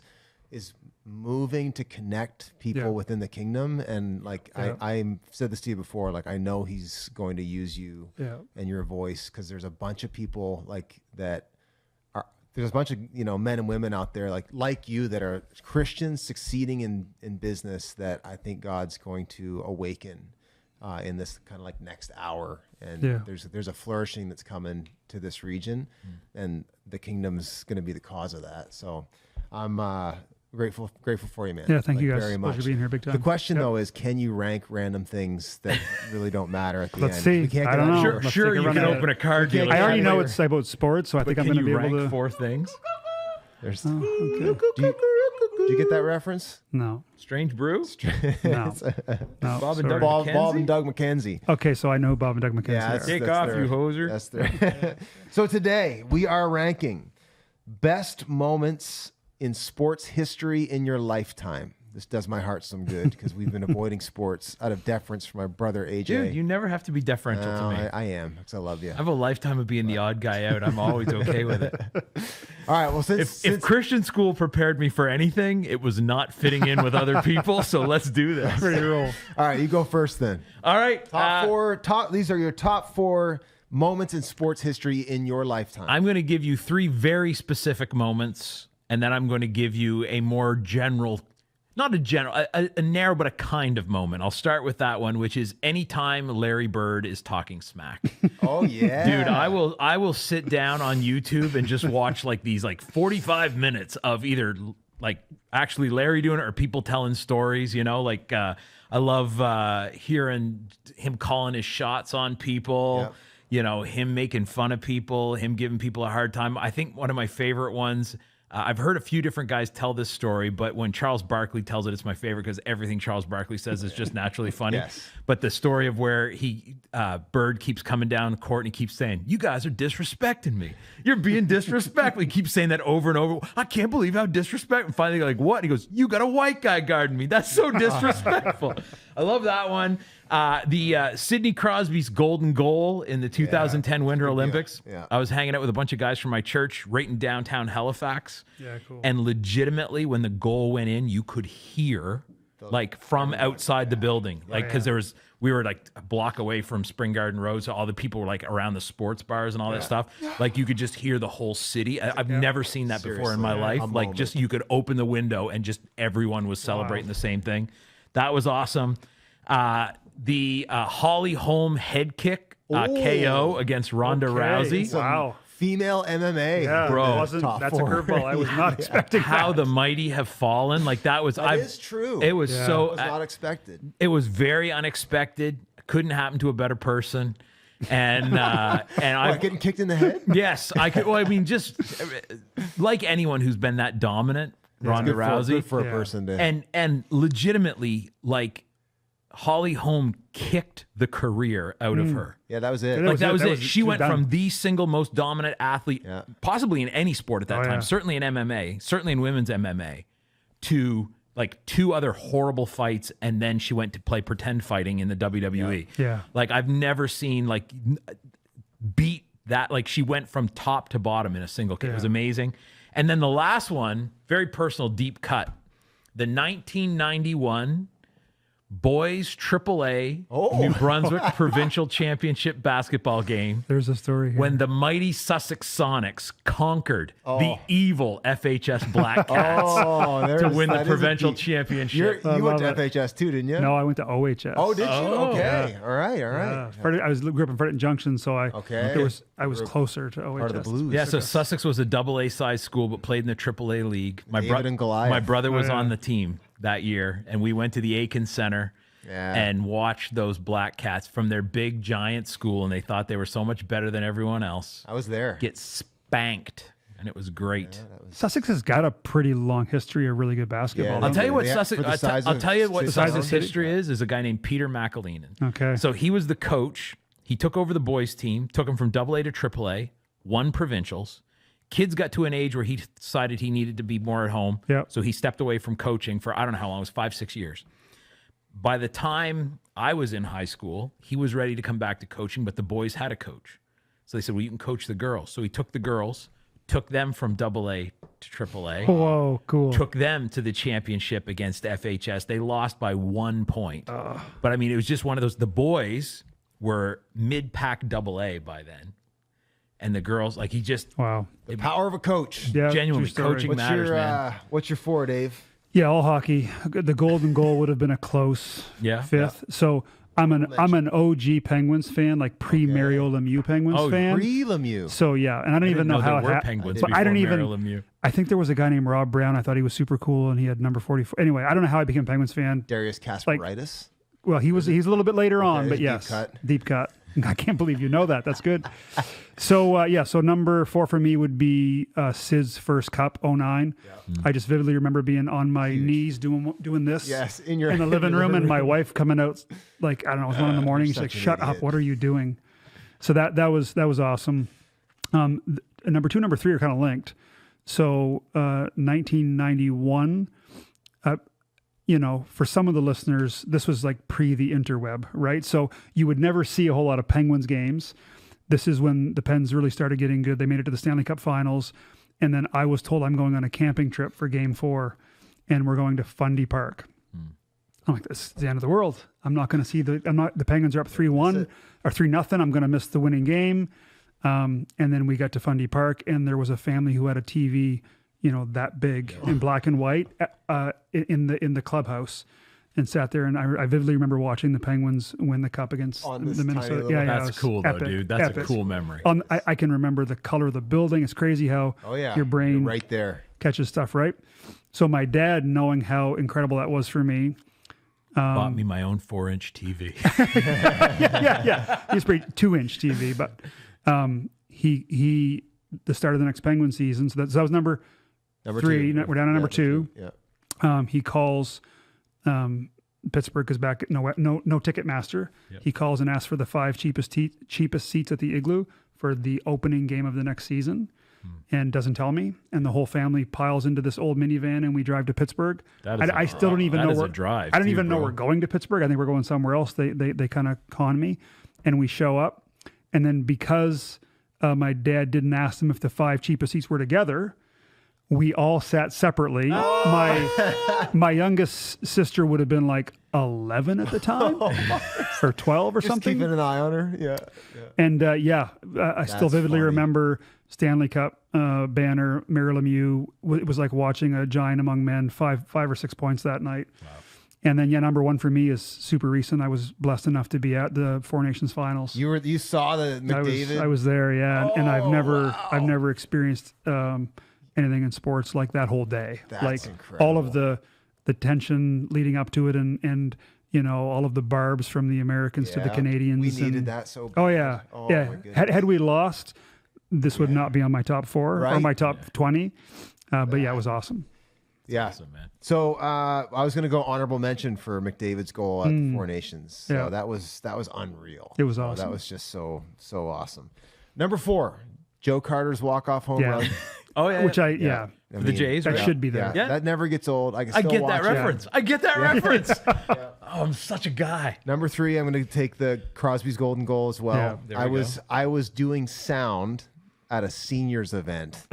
moving to connect people Yeah. within the kingdom, and like Yeah. I said this to you before, like I know He's going to use you Yeah. and your voice, because there's a bunch of people like that. There's a bunch of, you know, men and women out there like you that are Christians succeeding in business that I think God's going to awaken in this kind of like next hour. And Yeah. there's a flourishing that's coming to this region, and the kingdom's going to be the cause of that. So I'm grateful for you, man. Yeah, thank you guys. very Pleasure much. being here, big time. The question Yep. though is, can you rank random things that really don't matter at the Let's end? see. We can't I get don't on know. here. Let's Sure, take a you run can at it. open a card We can't dealer. I already know later. it's about sports, so I think I'm Can going to you be able rank to. 4 things? There's, Oh, okay. do you get that reference? No, Strange Brew? no, no. Bob and sorry. Doug Bob McKenzie? and Doug McKenzie. Okay, so I know Bob and Doug McKenzie. Yeah, are. Take off, you hoser. That's their. So today we are ranking best moments in sports history in your lifetime. This does my heart some good because we've been avoiding sports out of deference for my brother AJ. Dude, you never have to be deferential No, to me. I am because I love you. I have a lifetime of being the odd guy out. I'm always okay with it. All right. Well, since If Christian school prepared me for anything, it was not fitting in with other people. So let's do this. Ready to roll. all right, you go first then. All right. Top four. These are your top 4 moments in sports history in your lifetime. I'm going to give you 3 very specific moments, and then I'm going to give you a more general not a general, a narrow, but a kind of moment. I'll start with that one, which is anytime Larry Bird is talking smack. Oh yeah, Dude, I will sit down on YouTube and just watch like these like 45 minutes of either like actually Larry doing it or people telling stories, you know, like I love hearing him calling his shots on people. Yep. You know, him making fun of people, him giving people a hard time. I think one of my favorite ones, I've heard a few different guys tell this story, but when Charles Barkley tells it, it's my favorite because everything Charles Barkley says is just naturally funny. Yes. But the story of where Bird keeps coming down court and he keeps saying, "You guys are disrespecting me. You're being disrespectful." He keeps saying that over and over. "I can't believe how disrespectful." And finally, like, "What?" And he goes, "You got a white guy guarding me. That's so disrespectful." I love that one. The Sidney Crosby's golden goal in the 2010 Winter Olympics. Yeah. I was hanging out with a bunch of guys from my church right in downtown Halifax. Yeah, cool. And legitimately, when the goal went in, you could hear like from outside the building, like because we were like a block away from Spring Garden Road, so all the people were like around the sports bars and all that stuff. Like you could just hear the whole city. I've never seen that before in my life. Like just you could open the window and just everyone was celebrating the same thing. That was awesome. The Holly Holm head kick KO against Ronda Rousey. Some Wow. female MMA. Yeah, Bro, that's a top four. curveball. I was not expecting How that. the mighty have fallen. Like that was That is true. It was Yeah. so That was not expected. it was very unexpected. Couldn't happen to a better person. And I Getting kicked in the head. yes, I could. Well, I mean, just like anyone who's been that dominant, Ronda Rousey, Good for a Yeah. person to. and legitimately, like Holly Holm kicked the career out of her. yeah, that was it. Yeah, Like that was That it. was- She she went done. from the single most dominant athlete, Yeah. possibly in any sport at that Oh, time, yeah. certainly in MMA, certainly in women's MMA, to like 2 other horrible fights, and then she went to play pretend fighting in the WWE. Yeah. Like I've never seen like beat that. Like she went from top to bottom in a single kick. It was Yeah. amazing. And then the last one, very personal, deep cut, the 1991 boys AAA New Brunswick Provincial Championship basketball game There's a story here. when the mighty Sussex Sonics conquered the evil FHS Black Cats to win the provincial championship. You went love to it. FHS too, didn't you? No, I went to OHS. Oh, did you? Okay. yeah. All right. All right. I grew up in Fredericton Junction, so I was closer to OHS. Part of the Blues. Yeah, so Sussex was a AA size school, but played in the AAA league. David and Goliath. My brother was yeah. on the team that year, and we went to the Aiken Center Yeah. and watched those Black Cats from their big giant school, and they thought they were so much better than everyone else. I was there. Get spanked, and it was great. Sussex has got a pretty long history of really good basketball. Yeah, I'll tell you what Yeah, Sussex. for the size I'll of tell you what Sussex. Sussex City. history is a guy named Peter McAleenan. Okay. So he was the coach. He took over the boys team, took him from AA to AAA, won provincials. Kids got to an age where he decided he needed to be more at home. Yep. So he stepped away from coaching for I don't know how long. It was 5-6 years. By the time I was in high school, he was ready to come back to coaching, but the boys had a coach. So they said, well, you can coach the girls. So he took the girls, took them from AA to AAA. Whoa, cool. Took them to the championship against FHS. They lost by 1 point. But I mean, it was just one of those. The boys were mid-pack AA by then. And the girls, like he just Wow. The power of a coach. Yeah, genuinely true story. coaching What's matters, your man. What's your four, Dave? Yeah, all hockey. The golden goal would have been a close Yeah. fifth. So I'm an OG Penguins fan, like pre-Mario Lemieux Penguins Oh, fan. Pre-Lemieux. So yeah, and I don't even know how there it were happened. Penguins But I before don't even. Mario Lemieux. I think there was a guy named Rob Brown. I thought he was super cool, and he had number 44. Anyway, I don't know how I became a Penguins fan. Darius Kasparaitis. Well, he's a little bit later on, but deep yes, cut. deep cut. I can't believe you know that. That's good. So so number 4 for me would be Sid's first cup, 09. I just vividly remember being on my knees doing this. Yes, in the living room, and my wife coming out like I don't know, it was 1 in the morning. She's like, such an "Shut up! idiot." What are you doing?" So that was awesome. Number 2, number 3 are kind of linked. So 1991. For some of the listeners, this was like pre the interweb, right? So you would never see a whole lot of Penguins games. This is when the Pens really started getting good. They made it to the Stanley Cup Finals. And then I was told I'm going on a camping trip for Game 4, and we're going to Fundy Park. I'm like, this is the end of the world. I'm not going to see the Penguins are up 3-1 or 3-0. I'm going to miss the winning game. And then we got to Fundy Park, and there was a family who had a TV, that big in black and white in the clubhouse, and sat there. And I vividly remember watching the Penguins win the cup against On this the tiny Minnesota. little- Yeah, That's it was cool, though, epic, dude. That's epic. a cool memory. I can remember the color of the building. It's crazy how Oh yeah, your brain You're right there. catches stuff right. So my dad, knowing how incredible that was for me, Bought me my own 4-inch TV. yeah. He's pretty 2-inch TV, but he the start of the next Penguin season. So that was number Number 3. 2. We're down to number 2. Yeah. He calls Pittsburgh is back at no ticket master. He calls and asks for the 5 cheapest seats at the Igloo for the opening game of the next season, and doesn't tell me. And the whole family piles into this old minivan, and we drive to Pittsburgh. I still don't even that know is a where drive, I don't too, even know bro. we're going to Pittsburgh. I think we're going somewhere else. They kind of con me, and we show up, and then because my dad didn't ask them if the 5 cheapest seats were together, we all sat separately. My youngest sister would have been like 11 at the time, or 12 or Just something. keeping an eye on her. Yeah. And I still vividly funny. remember Stanley Cup banner, Mary Lemieux. It was like watching a giant among men, 5 or 6 points that night. Wow. And then number 1 for me is super recent. I was blessed enough to be at the Four Nations finals. You saw the McDavid. I was there, yeah, and I've never experienced anything in sports like that whole day. That's like incredible. all of the tension leading up to it, and all of the barbs from the Americans to the Yeah. Canadians. We needed and, that so bad. Oh yeah, Oh, yeah. my goodness. Had we lost, this would not be on my top 4 or Right. my top 20. But yeah, it was awesome. Yeah. Awesome, man. So I was going to go honorable mention for McDavid's goal at the Four Nations. So Yeah. that was unreal. It was So awesome. That was just so awesome. Number 4, Joe Carter's walk-off home Yeah. run. Oh, yeah. Which I For the Jays, that right? should be there. Yeah. That never gets old. I can I still get watch that it. reference. I get that reference. Oh, I'm such a guy. Number 3, I'm going to take the Crosby's golden goal as well. Yeah. There we go. I was doing sound at a seniors event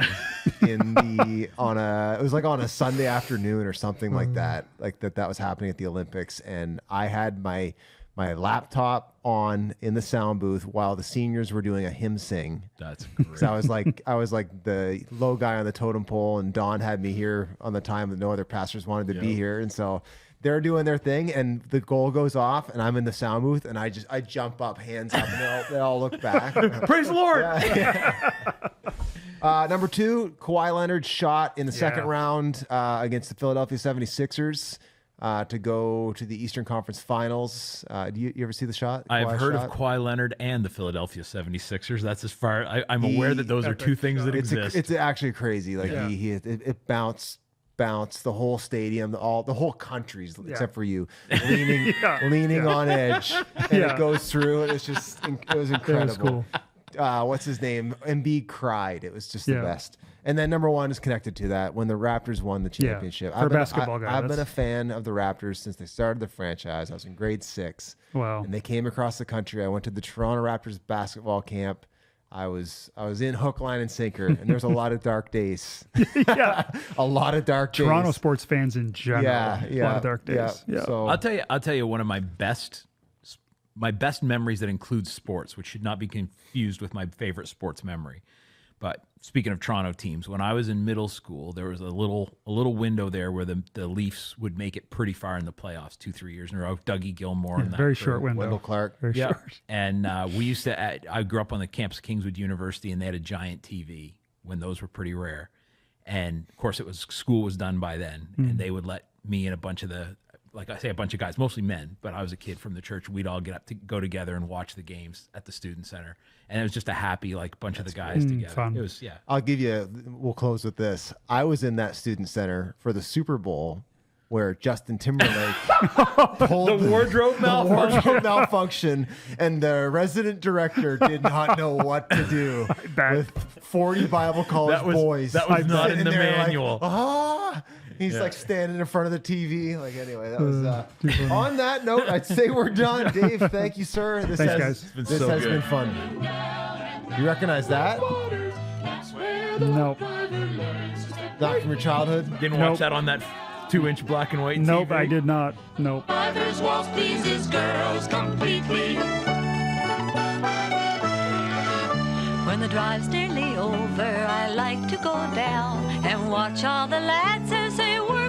it was like on a Sunday afternoon or something like that. Like that was happening at the Olympics, and I had my laptop on in the sound booth while the seniors were doing a hymn sing. That's great. So I was like the low guy on the totem pole, and Don had me here on the time that no other pastors wanted to be here, and so they're doing their thing, and the goal goes off, and I'm in the sound booth, and I jump up, hands up, and they all look back. Praise the Lord. Number 2, Kawhi Leonard's shot in the second Yeah. round against the Philadelphia 76ers to go to the Eastern Conference Finals. Do you ever see the shot? I've Kawhi's heard shot? of Kawhi Leonard and the Philadelphia 76ers. That's as far I'm aware that those are two things that exist. It's actually crazy. Like Yeah. it bounced the whole stadium, the whole country's except for you, leaning on edge, and Yeah. it goes through. And it was incredible. cool. What's his name? Embiid cried. It was just the Yeah. best. And then number 1 is connected to that when the Raptors won the championship. For a basketball guy, I've been a that's- fan of the Raptors since they started the franchise. I was in grade 6. Wow. And they came across the country. I went to the Toronto Raptors basketball camp. I was in hook, line, and sinker, and there's a lot of dark days. Yeah. A lot of dark days. Toronto sports fans in general. Yeah, A lot of dark days. Yeah. Yeah. So I'll tell you one of my best memories that includes sports, which should not be confused with my favorite sports memory. But speaking of Toronto teams, when I was in middle school, there was a little window there where the Leafs would make it pretty far in the playoffs 2-3 years in a row. Dougie Gilmore and that Very crew. short window. Wendell Clark. Very Yeah. short. And we used to, I grew up on the campus of Kingswood University, and they had a giant TV when those were pretty rare. And of course, school was done by then, and they would let me and a bunch of a bunch of guys, mostly men, but I was a kid from the church. We'd all get up to go together and watch the games at the student center. And it was just a happy, bunch of the guys together. fun. It was, yeah. We'll close with this. I was in that student center for the Super Bowl where Justin Timberlake pulled The wardrobe malfunction, and the resident director did not know what to do bet. with 40 Bible college boys. that was not in sitting the there like, manual. He's like standing in front of the TV. Like, anyway, that was on that note, I'd say we're done. Dave, thank you, sir. This Thanks, has, guys. It's been This so has good. been fun. You recognize that? Nope. Not from your childhood? Didn't Nope. watch that on that 2-inch black and white Nope, TV. I did not. Nope. Father's waltz pleases girls completely. When the drive's nearly over, I like to go down and watch all the lads as they work